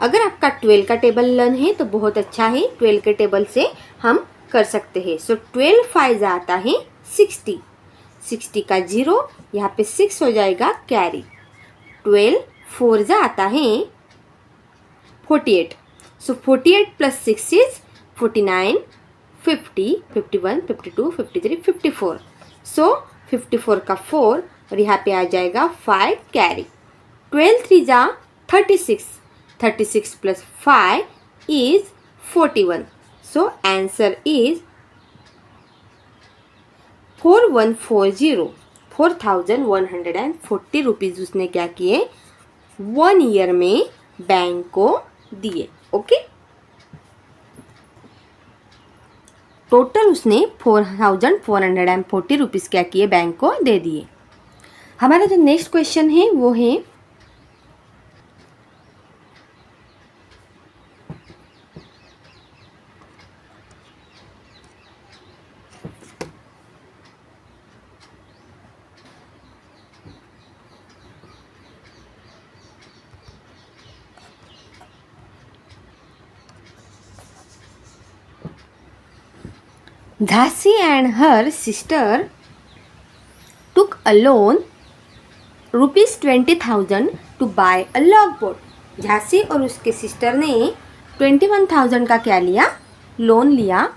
अगर आपका 12 का टेबल लर्न है तो बहुत अच्छा है, 12 के टेबल से हम कर सकते हैं। सो 12 5 आता है 60, 60 का 0 यहाँ पे 6 हो जाएगा कैरी। 12 4 आता है 48। सो 48 प्लस 6 इज 49, 50, 51, 52, 53, 54। सो 54 का 4 और यहाँ पे आ जाएगा 5 कैरी। 12 3 जा 36, 36 plus 5 is 41। So answer is 4140, 4140 rupees उसने क्या किए, 1 ईयर में बैंक को दिए। ओके, टोटल उसने 4440 रुपीज़ क्या किए, बैंक को दे दिए। हमारा जो नेक्स्ट क्वेश्चन है वो है Jhansi and her sister took a loan ₹20,000 to buy a logboat. Jhansi और उसके सिस्टर ने 21,000 का क्या लिया, लोन लिया।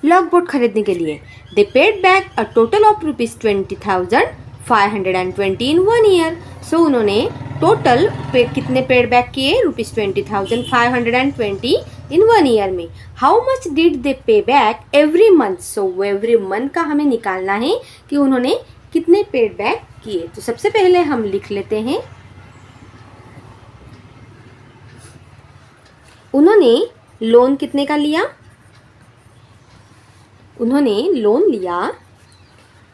लॉग बोट खरीदने के लिए। They paid back a total of ₹20,520 in 1 year. So उन्होंने टोटल कितने पेड बैक किए, ₹20,520 इन 1 ईयर में। How much did they pay back every month. So every month का हमें निकालना है कि उन्होंने कितने पेड बैक किए। तो सबसे पहले हम लिख लेते हैं, उन्होंने लोन कितने का लिया, उन्होंने लोन लिया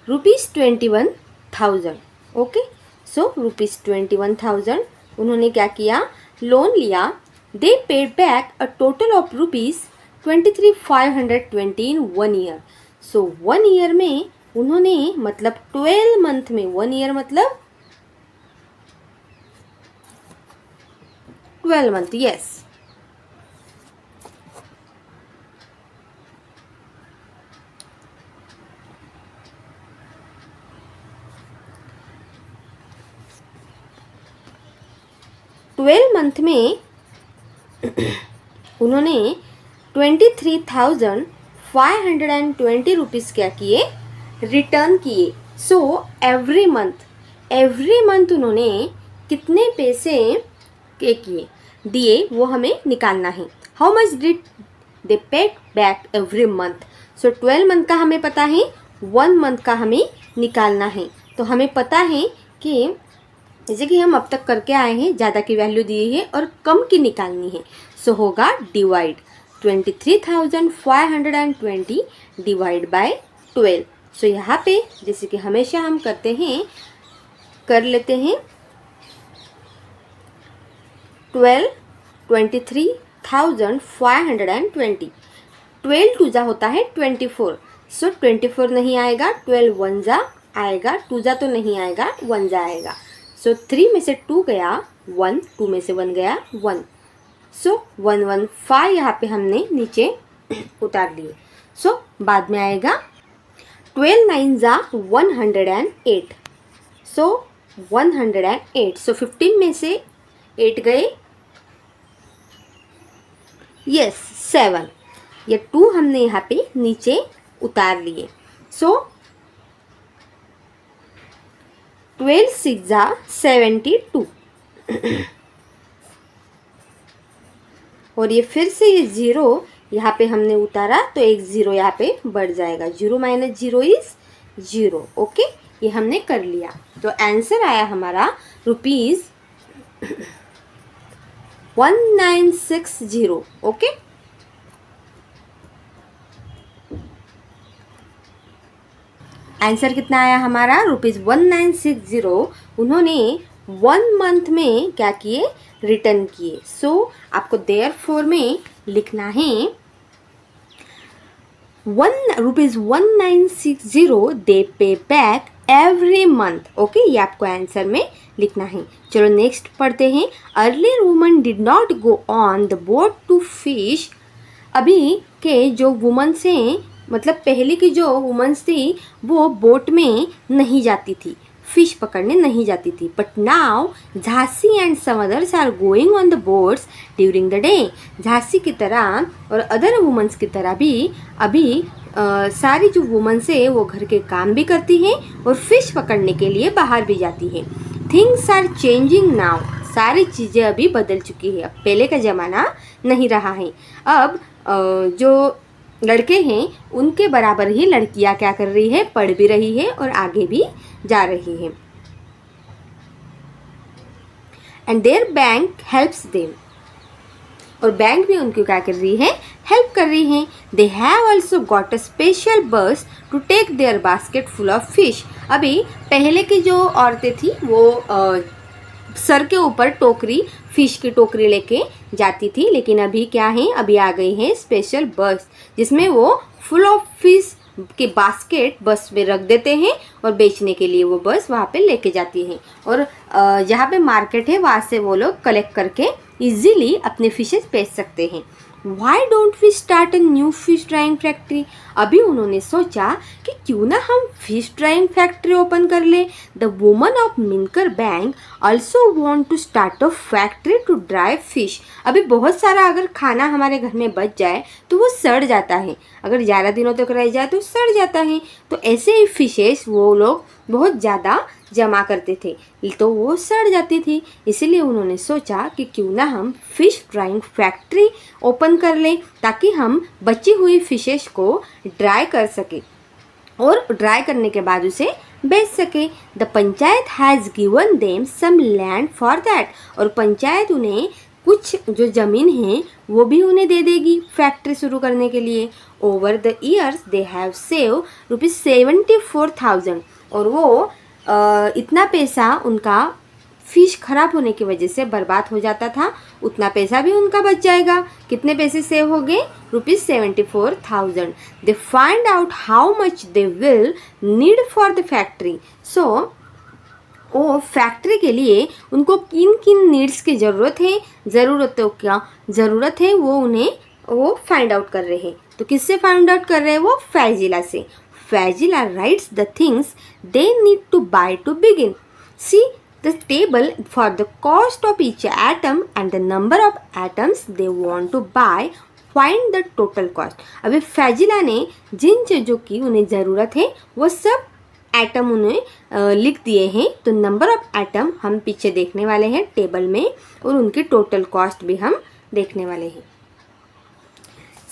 ₹21,000। ओके, सो ₹21,000 उन्होंने क्या किया, लोन लिया। दे paid back a total of ₹23,520 in 1 year. So 1 year में उन्होंने, मतलब 12 मंथ में, 1 ईयर मतलब 12 मंथ, यस। मंथ में उन्होंने 23,520 रुपीज़ क्या किए, रिटर्न किए। सो एवरी मंथ उन्होंने कितने पैसे के किए, दिए, वो हमें निकालना है। How much did they paid back every month. So 12 month का हमें पता है, 1 मंथ का हमें निकालना है। तो हमें पता है कि जैसे कि हम अब तक करके आए हैं, ज़्यादा की वैल्यू दी है और कम की निकालनी है। सो होगा डिवाइड 23,520 डिवाइड बाय 12। सो यहाँ पे जैसे कि हमेशा हम करते हैं, कर लेते हैं 23,520। 12 टू जा होता है 24। सो 24 नहीं आएगा, 12 1 जा आएगा, 2 जा तो नहीं आएगा, 1 जा आएगा। सो 3 में से 2 गया 1, 2 में से 1 गया 1। सो 115 यहाँ पे हमने नीचे उतार लिए। सो बाद में आएगा 12 9 जा 108। सो 108। सो 15 में से 8 गए, यस 7। ये 2 हमने यहाँ पे नीचे उतार लिए। सो 12 6 जा 72। और ये फिर से ये 0 यहाँ पे हमने उतारा तो एक ज़ीरो यहाँ पे बढ़ जाएगा, 0 माइनस 0 इज़ 0। ओके, ये हमने कर लिया। तो आंसर आया हमारा ₹1960। ओके, आंसर कितना आया हमारा? ₹1960 उन्होंने 1 मंथ में क्या किए? रिटर्न किए। सो आपको देयरफॉर में लिखना है ₹1960 दे pay back every month. Okay, ये आपको आंसर में लिखना है। चलो नेक्स्ट पढ़ते हैं। Earlier woman did not go on the boat to fish. अभी के जो वुमेन्स हैं, मतलब पहले की जो वुमेन्स थी वो बोट में नहीं जाती थी, फिश पकड़ने नहीं जाती थी। But now Jhansi and some others are going on the boats during the day. Jhansi की तरह और अदर वुमेन्स की तरह भी अभी सारी जो वुमेन्स है वो घर के काम भी करती हैं और फिश पकड़ने के लिए बाहर भी जाती हैं। Things are changing now. सारी चीज़ें अभी बदल चुकी है, अब पहले का ज़माना नहीं रहा है। अब जो लड़के हैं उनके बराबर ही लड़कियां क्या कर रही है? पढ़ भी रही है और आगे भी जा रही है। And there bank helps them. और बैंक भी उनको क्या कर रही है? हेल्प कर रही है। They have also got a special bus to take their basket full of fish. अभी पहले की जो औरतें थी वो सर के ऊपर टोकरी, फिश की टोकरी लेके जाती थी, लेकिन अभी क्या है? अभी आ गई है स्पेशल बस जिसमें वो फुल ऑफ फिश के बास्केट बस में रख देते हैं और बेचने के लिए वो बस वहाँ पे लेके जाती है। और जहाँ पे मार्केट है वहाँ से वो लोग कलेक्ट करके इजीली अपने फिशेस बेच सकते हैं। Why don't we start a new fish drying factory. अभी उन्होंने सोचा कि क्यों ना हम फिश ड्राइंग फैक्ट्री ओपन कर ले। The women of Minkar bank also want to start a factory to dry fish. अभी बहुत सारा अगर खाना हमारे घर में बच जाए तो वो सड़ जाता है, अगर ज़्यादा दिनों तक रह जाए तो सड़ जाता है। तो ऐसे ही फिशेस वो लोग बहुत ज़्यादा जमा करते थे तो वो सड़ जाती थी। इसीलिए उन्होंने सोचा कि क्यों ना हम फिश ड्राइंग फैक्ट्री ओपन कर लें ताकि हम बची हुई फिशेस को ड्राई कर सके और ड्राई करने के बाद उसे बेच सके। The panchayat has given them some land for that. और पंचायत उन्हें कुछ जो ज़मीन है वो भी उन्हें दे देगी फैक्ट्री शुरू करने के लिए। Over the years they have save ₹74,000। और वो इतना पैसा उनका फिश खराब होने की वजह से बर्बाद हो जाता था, उतना पैसा भी उनका बच जाएगा। कितने पैसे सेव हो गए? ₹74,000। They find out how much they will need for the factory. So वो फैक्ट्री के लिए उनको किन किन नीड्स की ज़रूरतों क्या ज़रूरत है वो फाइंड आउट कर रहे हैं। तो किससे फाइंड आउट कर रहे हैं? वो फैजिला से। Fazila writes the things they need to buy to begin. See the table for the cost of each atom and the number of atoms they want to buy. Find the total cost. अभी फैजिला ने जिन चीज़ों की उन्हें ज़रूरत है वो सब atom उन्हें लिख दिए हैं। तो नंबर ऑफ एटम हम पीछे देखने वाले हैं टेबल में और उनकी टोटल कॉस्ट भी हम देखने वाले हैं।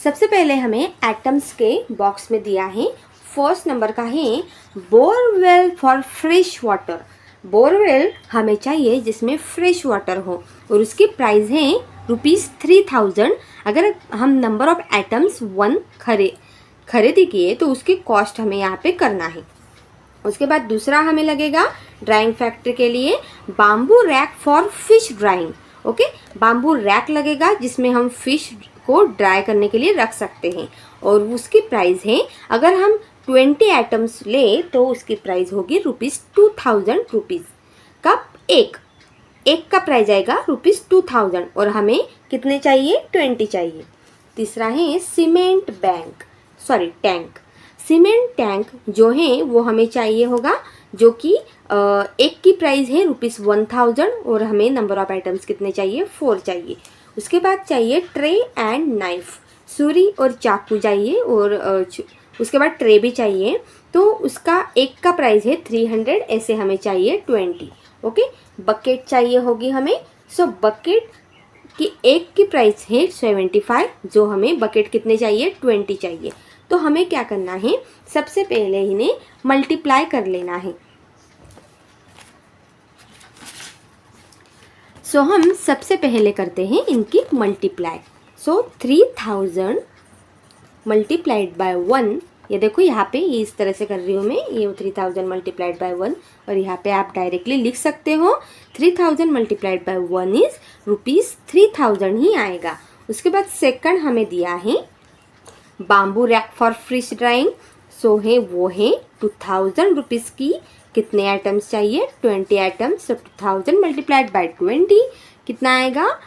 सबसे पहले हमें एटम्स के बॉक्स में दिया है। फर्स्ट नंबर का है borewell for fresh water. Borewell हमें चाहिए जिसमें फ्रेश वाटर हो और उसकी प्राइस है ₹3000। अगर हम नंबर ऑफ एटम्स 1 खरीदी किए तो उसकी कॉस्ट हमें यहाँ पे करना है। उसके बाद दूसरा हमें लगेगा ड्राइंग फैक्ट्री के लिए bamboo rack for fish drawing. Okay, bamboo rack लगेगा जिसमें हम फिश को ड्राई करने के लिए रख सकते हैं और उसकी प्राइस है, अगर हम 20 एटम्स ले तो उसकी प्राइस होगी ₹2000 का। एक का प्राइस आएगा ₹2000 और हमें कितने चाहिए? 20 चाहिए। तीसरा है सीमेंट टैंक। सीमेंट टैंक जो है वो हमें चाहिए होगा जो कि एक की प्राइस है ₹1000 और हमें नंबर ऑफ आइटम्स कितने चाहिए? 4 चाहिए। उसके बाद चाहिए ट्रे एंड नाइफ, छुरी और चाकू चाहिए और उसके बाद ट्रे भी चाहिए। तो उसका एक का प्राइस है 300, ऐसे हमें चाहिए 20। ओके, बकेट चाहिए होगी हमें। सो बकेट कि एक की प्राइस है 75, जो हमें बकेट कितने चाहिए 20 चाहिए। तो हमें क्या करना है, सबसे पहले इन्हें मल्टीप्लाई कर लेना है। सो हम सबसे पहले करते हैं इनकी मल्टीप्लाई। सो 3000 मल्टीप्लाइड बाय 1, ये देखो यहाँ पे ये इस तरह से कर रही हूँ मैं, ये 3000 मल्टीप्लाइड बाय 1, और यहाँ पे आप डायरेक्टली लिख सकते हो 3000 मल्टीप्लाइड बाय 1 इज ₹3000 ही आएगा। उसके बाद सेकंड हमें दिया है bamboo rack for fish drying. So है वो है 2000 रुपीज़ की। कितने आइटम्स चाहिए 20 आइटम्स। सो 2000 मल्टीप्लाइड बाय 20 कितना आएगा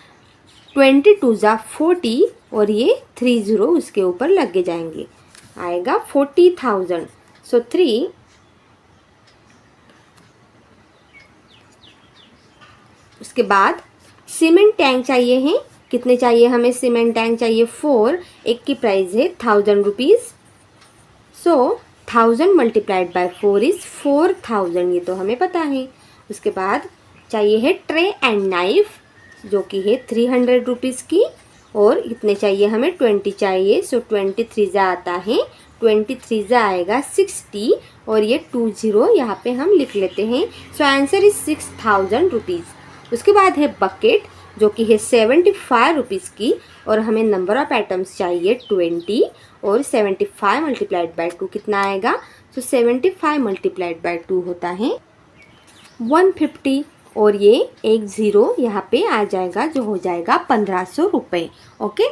22 × 40, और ये 30 उसके ऊपर लगे जाएंगे, आएगा 40,000। सो 3 उसके बाद सीमेंट टैंक चाहिए है। कितने चाहिए हमें सीमेंट टैंक चाहिए 4, एक की प्राइस है 1000 rupees. So 1000 multiplied by 4 is 4000, ये तो हमें पता है। उसके बाद चाहिए है ट्रे एंड नाइफ, जो कि है 300 रुपीज़ की, और इतने चाहिए हमें 20 चाहिए। सो 23 आता है, 23 आएगा 60, और ये 20 यहाँ पे हम लिख लेते हैं। So answer is 6000 rupees. उसके बाद है बकेट, जो कि है 75 रुपीज़ की, और हमें नंबर ऑफ आइटम्स चाहिए 20, और 75 मल्टीप्लाइड बाय 2 कितना आएगा। सो 75 मल्टीप्लाइड बाय 2 होता है 150, और ये एक ज़ीरो यहाँ पे आ जाएगा, जो हो जाएगा 1500 रुपये। ओके,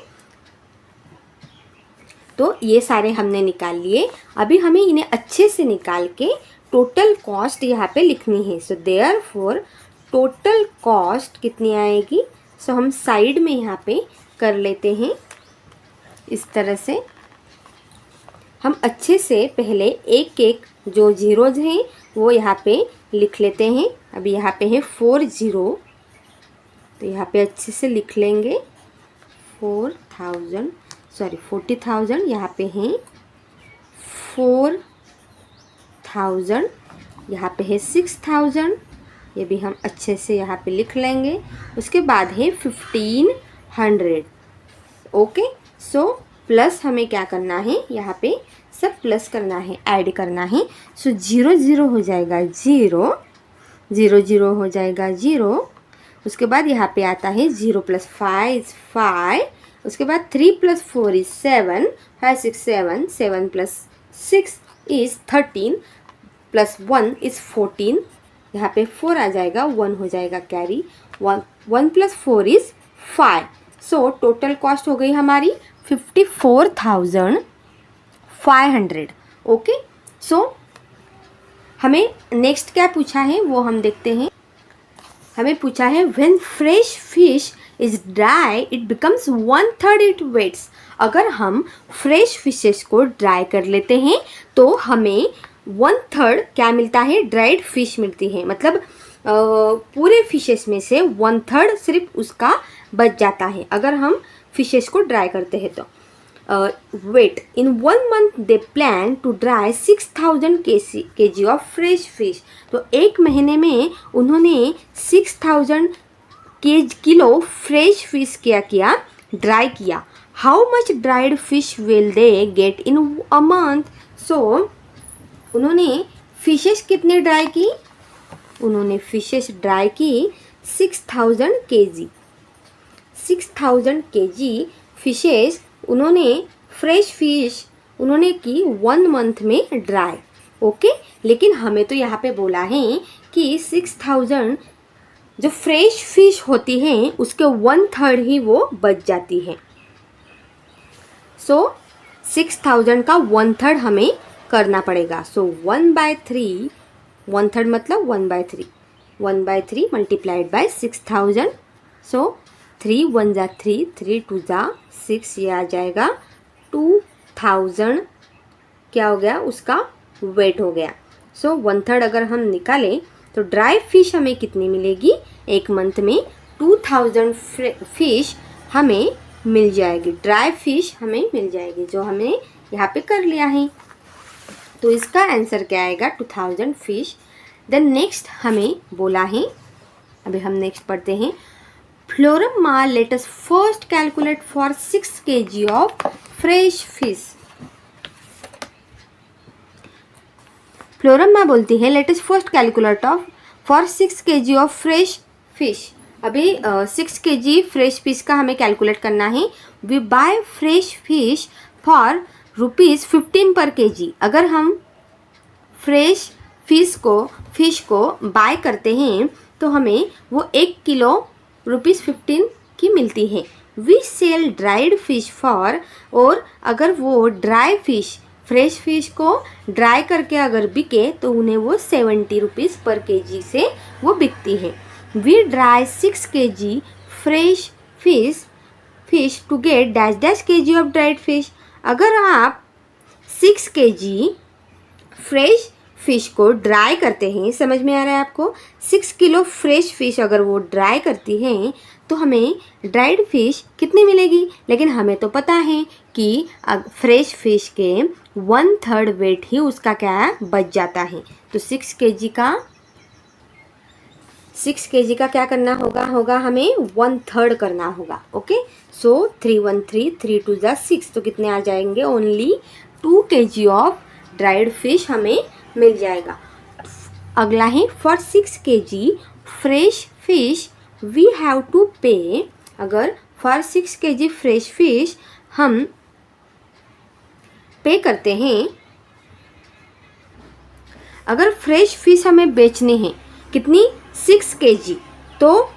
तो ये सारे हमने निकाल लिए। अभी हमें इन्हें अच्छे से निकाल के टोटल कॉस्ट यहाँ पे लिखनी है। सो देयरफॉर टोटल कॉस्ट कितनी आएगी। सो हम साइड में यहाँ पे कर लेते हैं इस तरह से। हम अच्छे से पहले एक एक जो ज़ीरोज़ हैं वो यहाँ पे लिख लेते हैं। अभी यहाँ पे है 40, तो यहाँ पे अच्छे से लिख लेंगे 40,000, यहाँ पे हैं 4000, यहाँ पे है 6000, ये भी हम अच्छे से यहाँ पे लिख लेंगे। उसके बाद है 1500। ओके, सो प्लस हमें क्या करना है, यहाँ पे सब प्लस करना है, ऐड करना है। सो 0 हो जाएगा 0, 0 हो जाएगा 0। उसके बाद यहाँ पे आता है 0 + 5 इज़ 5। उसके बाद 3 + 4 इज़ 7, 5 6 7, 7 + 6 इज़ 13, +1 इज़ 14। यहाँ पे 4 आ जाएगा, 1 हो जाएगा carry, 1 + 4 is 5। So total cost हो गई हमारी 54,500। ओके, सो हमें नेक्स्ट क्या पूछा है वो हम देखते हैं। हमें पूछा है when fresh fish is dry it becomes 1/3 it weights. अगर हम फ्रेश फिशेस को ड्राई कर लेते हैं तो हमें 1/3 क्या मिलता है, ड्राइड फिश मिलती है। मतलब पूरे फिशेस में से 1/3 सिर्फ उसका बच जाता है अगर हम फिशेस को ड्राई करते हैं तो। Weight in 1 month they plan to dry 6000 kg of fresh fish. तो एक महीने में उन्होंने 6000 किलो फ्रेश फिश क्या किया, ड्राई किया। How much dried fish will they get in a month. So उन्होंने फिशेस कितने ड्राई की, उन्होंने फिशेस ड्राई की 6000 kg। 6000 kg फिशेस उन्होंने फ्रेश फिश उन्होंने की 1 month में ड्राई। ओके, लेकिन हमें तो यहाँ पे बोला है कि 6000 जो फ्रेश फिश होती हैं उसके 1/3 ही वो बच जाती है। सो 6000 का 1/3 हमें करना पड़ेगा। सो 1/3, 1/3 मतलब 1/3, 1/3 मल्टीप्लाइड बाय 6000। सो 3 × 1 = 3, 3 × 2 = 6, ये आ जाएगा 2000 क्या हो गया, उसका वेट हो गया। सो 1/3 अगर हम निकालें तो ड्राई फिश हमें कितनी मिलेगी, एक मंथ में 2000 फिश हमें मिल जाएगी, ड्राई फिश हमें मिल जाएगी, जो हमने यहाँ पे कर लिया है। तो इसका आंसर क्या आएगा 2000 फिश। देन नेक्स्ट हमें बोला है, अभी हम नेक्स्ट पढ़ते हैं Florama, let us first calculate for 6 kg of fresh fish. Florama बोलती है let us first calculate of for 6 kg of fresh fish. अभी 6 kg फ्रेश फिश का हमें कैलकुलेट करना है. We buy fresh fish for ₹15 per kg. अगर हम fresh fish को बाय करते हैं तो हमें वो 1 किलो ₹15 की मिलती है. We sell dried fish for, और अगर वो ड्राई फिश फ्रेश फिश को ड्राई करके अगर बिके तो उन्हें वो ₹70 पर kg से वो बिकती है. We dry 6 kg fresh fish to get dash kg of dried fish. अगर आप 6 kg फ्रेश फिश को ड्राई करते हैं, समझ में आ रहा है आपको? 6 किलो फ्रेश फिश अगर वो ड्राई करती हैं तो हमें ड्राइड फिश कितनी मिलेगी. लेकिन हमें तो पता है कि फ्रेश फिश के 1/3 वेट ही उसका क्या बच जाता है. तो 6 kg का क्या करना होगा हमें 1/3 करना होगा. ओके, सो 313 3 2 6, तो कितने आ जाएंगे? Only 2 kg of dried fish हमें मिल जाएगा. अगला है for 6 kg fresh fish we have to pay. अगर फॉर 6 kg फ्रेश फिश हम पे करते हैं, अगर फ्रेश फिश हमें बेचने हैं कितनी 6 kg, तो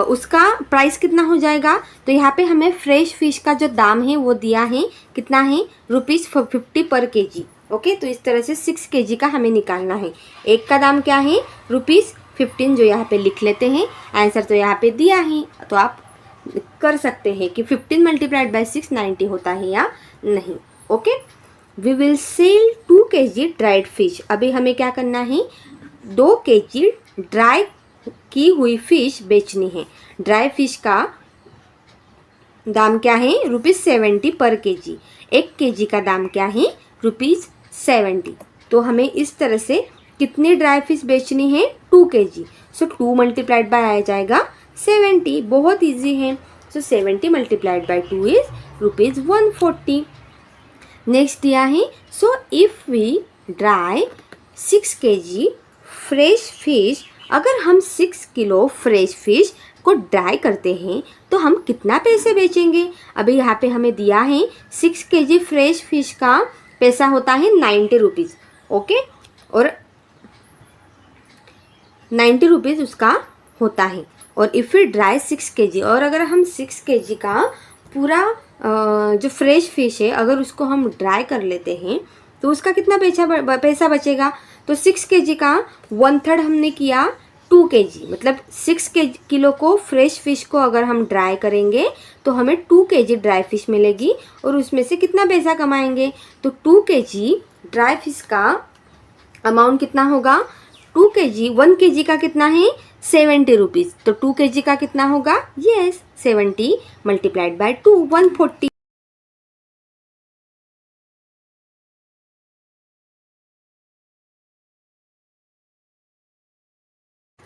उसका प्राइस कितना हो जाएगा? तो यहाँ पे हमें फ्रेश फिश का जो दाम है वो दिया है, कितना है? ₹50 पर kg. ओके, तो इस तरह से 6 kg का हमें निकालना है. एक का दाम क्या है? ₹15, जो यहाँ पे लिख लेते हैं. आंसर तो यहाँ पे दिया है, तो आप कर सकते हैं कि 15 मल्टीप्लाइड बाय 6 90 होता है या नहीं. Okay, we will sell 2 kg dried fish. अभी हमें क्या करना है? 2 kg ड्राई की हुई फिश बेचनी है. ड्राई फिश का दाम क्या है? ₹70 पर kg. 1 kg का दाम क्या है? ₹70. तो हमें इस तरह से कितनी ड्राई फिश बेचनी है? 2 kg. सो 2 मल्टीप्लाइड बाय आ जाएगा 70. बहुत इजी है. So 70 multiplied by 2 is ₹140. Next दिया है, so if we dry 6 kg fresh fish. अगर हम 6 किलो फ्रेश फिश को ड्राई करते हैं तो हम कितना पैसे बेचेंगे? अभी यहाँ पे हमें दिया है 6 kg फ्रेश फिश का पैसा होता है ₹90. ओके, और ₹90 उसका होता है. और इफ़ वी ड्राई 6 kg, और अगर हम 6 kg का पूरा जो फ्रेश फिश है अगर उसको हम ड्राई कर लेते हैं तो उसका कितना पैसा बचेगा? तो 6 kg का 1/3 हमने किया 2 kg, मतलब 6 किलो को फ्रेश फिश को अगर हम ड्राई करेंगे तो हमें 2 kg ड्राई फिश मिलेगी. और उसमें से कितना पैसा कमाएंगे? तो 2 kg ड्राई फिश का अमाउंट कितना होगा? 2 kg 1 kg का कितना है? ₹70. तो 2 kg का कितना होगा? Yes, 70 multiplied by 2 140.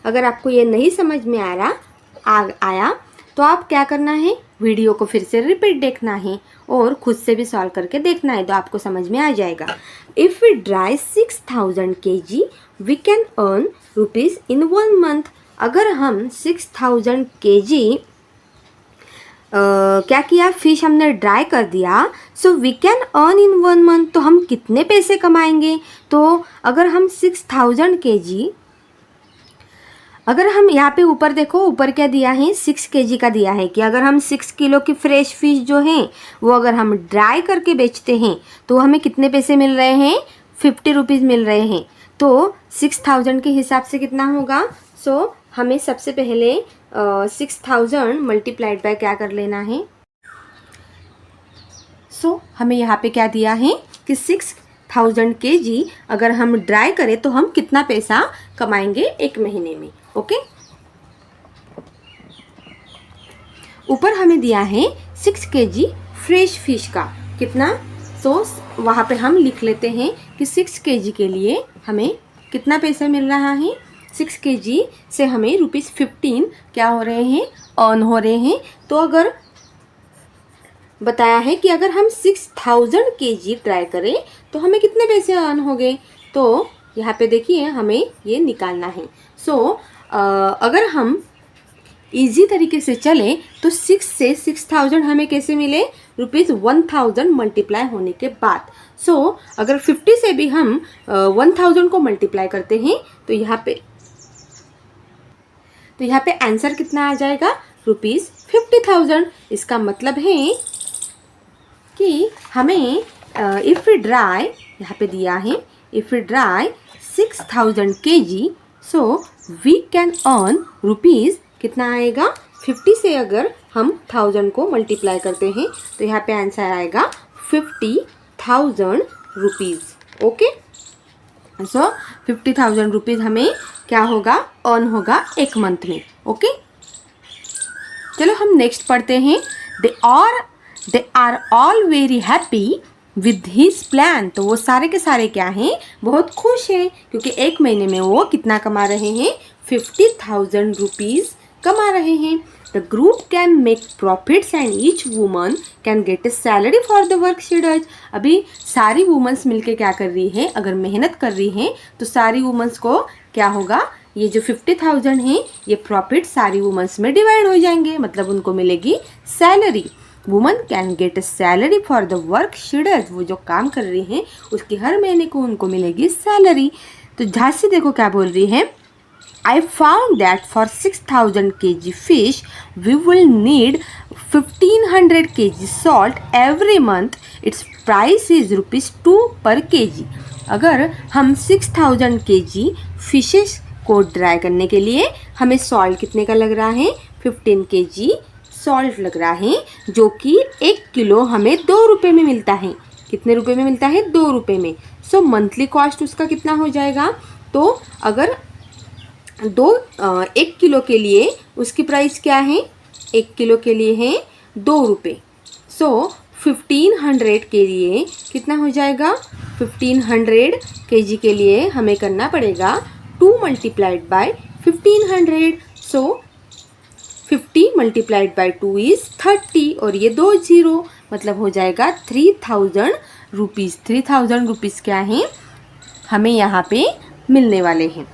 अगर आपको ये नहीं समझ में आया तो आप क्या करना है? वीडियो को फिर से रिपीट देखना है और खुद से भी सॉल्व करके देखना है, तो आपको समझ में आ जाएगा. If we dry 6000 kg we can earn ₹, in 1 month. अगर हम 6000 kg क्या किया? फिश हमने ड्राई कर दिया. So we can earn in 1 month. तो हम कितने पैसे कमाएंगे? तो अगर हम 6000 kg, अगर हम यहाँ पे ऊपर देखो, ऊपर क्या दिया है? 6 kg का दिया है कि अगर हम 6 किलो की फ्रेश फिश जो है वो अगर हम ड्राई करके बेचते हैं तो हमें कितने पैसे मिल रहे हैं? ₹50 मिल रहे हैं. तो 6000 के हिसाब से कितना होगा? सो हमें सबसे पहले 6000 मल्टीप्लाइड बाय क्या कर लेना है? सो हमें यहाँ पे क्या दिया है कि 6000 kg अगर हम ड्राई करें तो हम कितना पैसा कमाएंगे एक महीने में. ओके, ऊपर हमें दिया है 6 kg फ्रेश फिश का कितना. तो वहाँ पे हम लिख लेते हैं कि 6 kg के लिए हमें कितना पैसा मिल रहा है? 6 kg से हमें ₹15 क्या हो रहे हैं, अर्न हो रहे हैं। तो अगर बताया है कि अगर हम 6000 kg ट्राई करें तो हमें कितने पैसे अर्न हो गए, तो यहाँ पे देखिए हमें ये निकालना है। अगर हम इजी तरीके से चले तो 6 से 6000 हमें कैसे मिले, ₹1000 मल्टीप्लाई होने के बाद। अगर 50 से भी हम 1000 को मल्टीप्लाई करते हैं तो यहाँ पे आंसर कितना आ जाएगा, ₹50,000। इसका मतलब है कि हमें इफ़ वी ड्राई, यहाँ पे दिया है if we dry 6000 kg, so we can earn rupees कितना आएगा, 50 से अगर हम 1000 को मल्टीप्लाई करते हैं तो यहाँ पे आंसर आएगा 50,000 रुपीज़। ओके, 50,000 रुपीज़ हमें क्या होगा, अर्न होगा एक मंथ में। ओके, चलो हम नेक्स्ट पढ़ते हैं। They are all very happy with his plan. तो वो सारे के सारे क्या हैं, बहुत खुश हैं, क्योंकि एक महीने में वो कितना कमा रहे हैं, 50,000 रुपीज़ कमा रहे हैं। The group can make profits and each woman can get A salary for the work she does. अभी सारी वुमेंस मिलके क्या कर रही है, अगर मेहनत कर रही हैं तो सारी वुमेंस को क्या होगा, ये जो 50,000 हैं ये प्रॉफिट सारी वुमेंस में डिवाइड हो जाएंगे, मतलब उनको मिलेगी salary. Woman can get A salary for the work she does. वो जो काम कर रही हैं उसकी हर महीने को उनको मिलेगी सैलरी। तो झांसी देखो क्या बोल रही है, I found that for 6000 kg fish, we will need 1500 kg salt every month. Its price is ₹2 per kg. अगर हम 6000 kg फिशेस को ड्राई करने के लिए हमें सॉल्ट कितने का लग रहा है, 15 kg सॉल्ट लग रहा है, जो कि 1 किलो हमें 2 रुपये में मिलता है। कितने रुपए में मिलता है, 2 रुपये में। मंथली कॉस्ट उसका कितना हो जाएगा, तो अगर 1 किलो के लिए उसकी प्राइस क्या है, 1 किलो के लिए है 2 रुपये। 1500 के लिए कितना हो जाएगा, 1500 kg के लिए हमें करना पड़ेगा 2 multiplied bye 1500। 50 multiplied by 2 is 30, और ये 2 0, मतलब हो जाएगा 3000 रुपीज़। 3000 रुपीज़ क्या है, हमें यहाँ पे मिलने वाले हैं।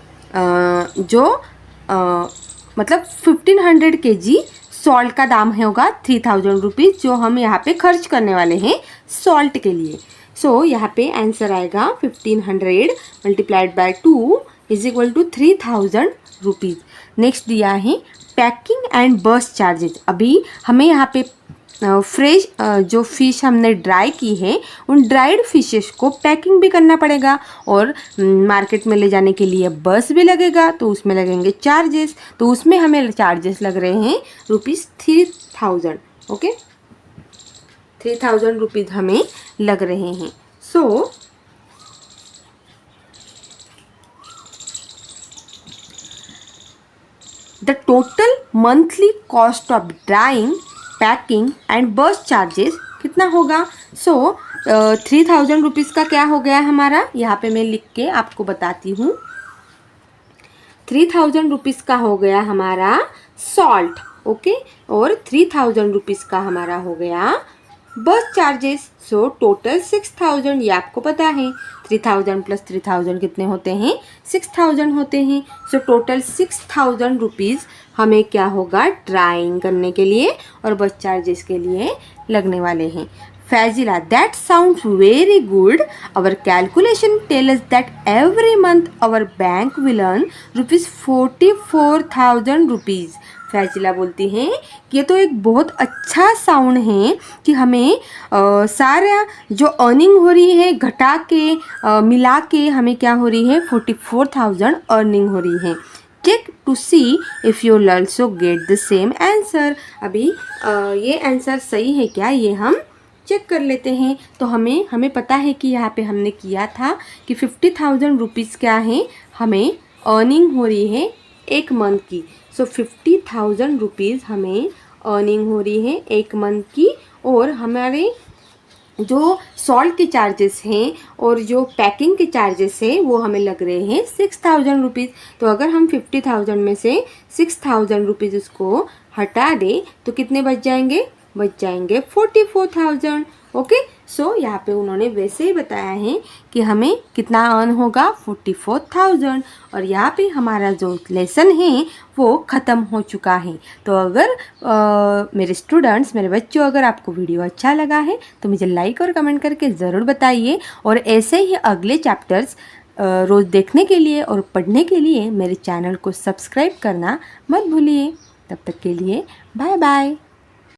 मतलब 1500 kg सॉल्ट का दाम होगा 3000 रुपीज़, जो हम यहाँ पे खर्च करने वाले हैं सॉल्ट के लिए। यहाँ पे आंसर आएगा 1500 multiplied by 2 is equal to 3000 rupees. Next दिया है पैकिंग एंड बस चार्जेस। अभी हमें यहाँ पे फ्रेश जो फ़िश हमने ड्राई की है उन ड्राइड फिशेस को पैकिंग भी करना पड़ेगा, और मार्केट में ले जाने के लिए बस भी लगेगा, तो उसमें लगेंगे चार्जेस। तो उसमें हमें चार्जेस लग रहे हैं ₹3000। ओके, 3000 रुपीज़ हमें लग रहे हैं। The total monthly cost of drawing, packing and बस चार्जेस कितना होगा। 3000 रुपीज़ का क्या हो गया हमारा, यहाँ पे मैं लिख के आपको बताती हूँ। 3000 रुपीज़ का हो गया हमारा सॉल्ट, ओके, और 3000 रुपीज़ का हमारा हो गया बस चार्जेस। टोटल 6000, ये आपको पता है। 3000 प्लस 3000 कितने होते हैं, 6000 होते हैं। टोटल 6000 रुपीज़ हमें क्या होगा ड्राइंग करने के लिए और बस चार्जेस के लिए लगने वाले हैं। Fazila, that sounds very good. Our calculation tells us that every month our bank will earn ₹44,000 rupees. Faizila बोलती हैं कि ये तो एक बहुत अच्छा साउंड है कि हमें सारा जो अर्निंग हो रही है घटा के मिला के हमें क्या हो रही है 44,000 अर्निंग हो रही है। Check to see if you also get the same answer. अभी ये आंसर सही है क्या, ये हम चेक कर लेते हैं। तो हमें पता है कि यहाँ पे हमने किया था कि 50,000 रुपीज़ क्या है हमें अर्निंग हो रही है एक मंथ की। 50,000 रुपीज़ हमें अर्निंग हो रही है एक मंथ की, और हमारे जो सॉल्ट के चार्जेस हैं और जो पैकिंग के चार्जेस हैं वो हमें लग रहे हैं 6000 रुपीज़। तो अगर हम 50,000 में से 6000 रुपीज़ उसको हटा दें तो कितने बच जाएंगे? बच जाएंगे 44,000। ओके, सो यहाँ पे उन्होंने वैसे ही बताया है कि हमें कितना अर्न होगा 44,000। और यहाँ पे हमारा जो लेसन है वो ख़त्म हो चुका है। तो अगर मेरे स्टूडेंट्स, मेरे बच्चों, अगर आपको वीडियो अच्छा लगा है तो मुझे लाइक और कमेंट करके ज़रूर बताइए। और ऐसे ही अगले चैप्टर्स रोज़ देखने के लिए और पढ़ने के लिए मेरे चैनल को सब्सक्राइब करना मत भूलिए। तब तक के लिए बाय बाय।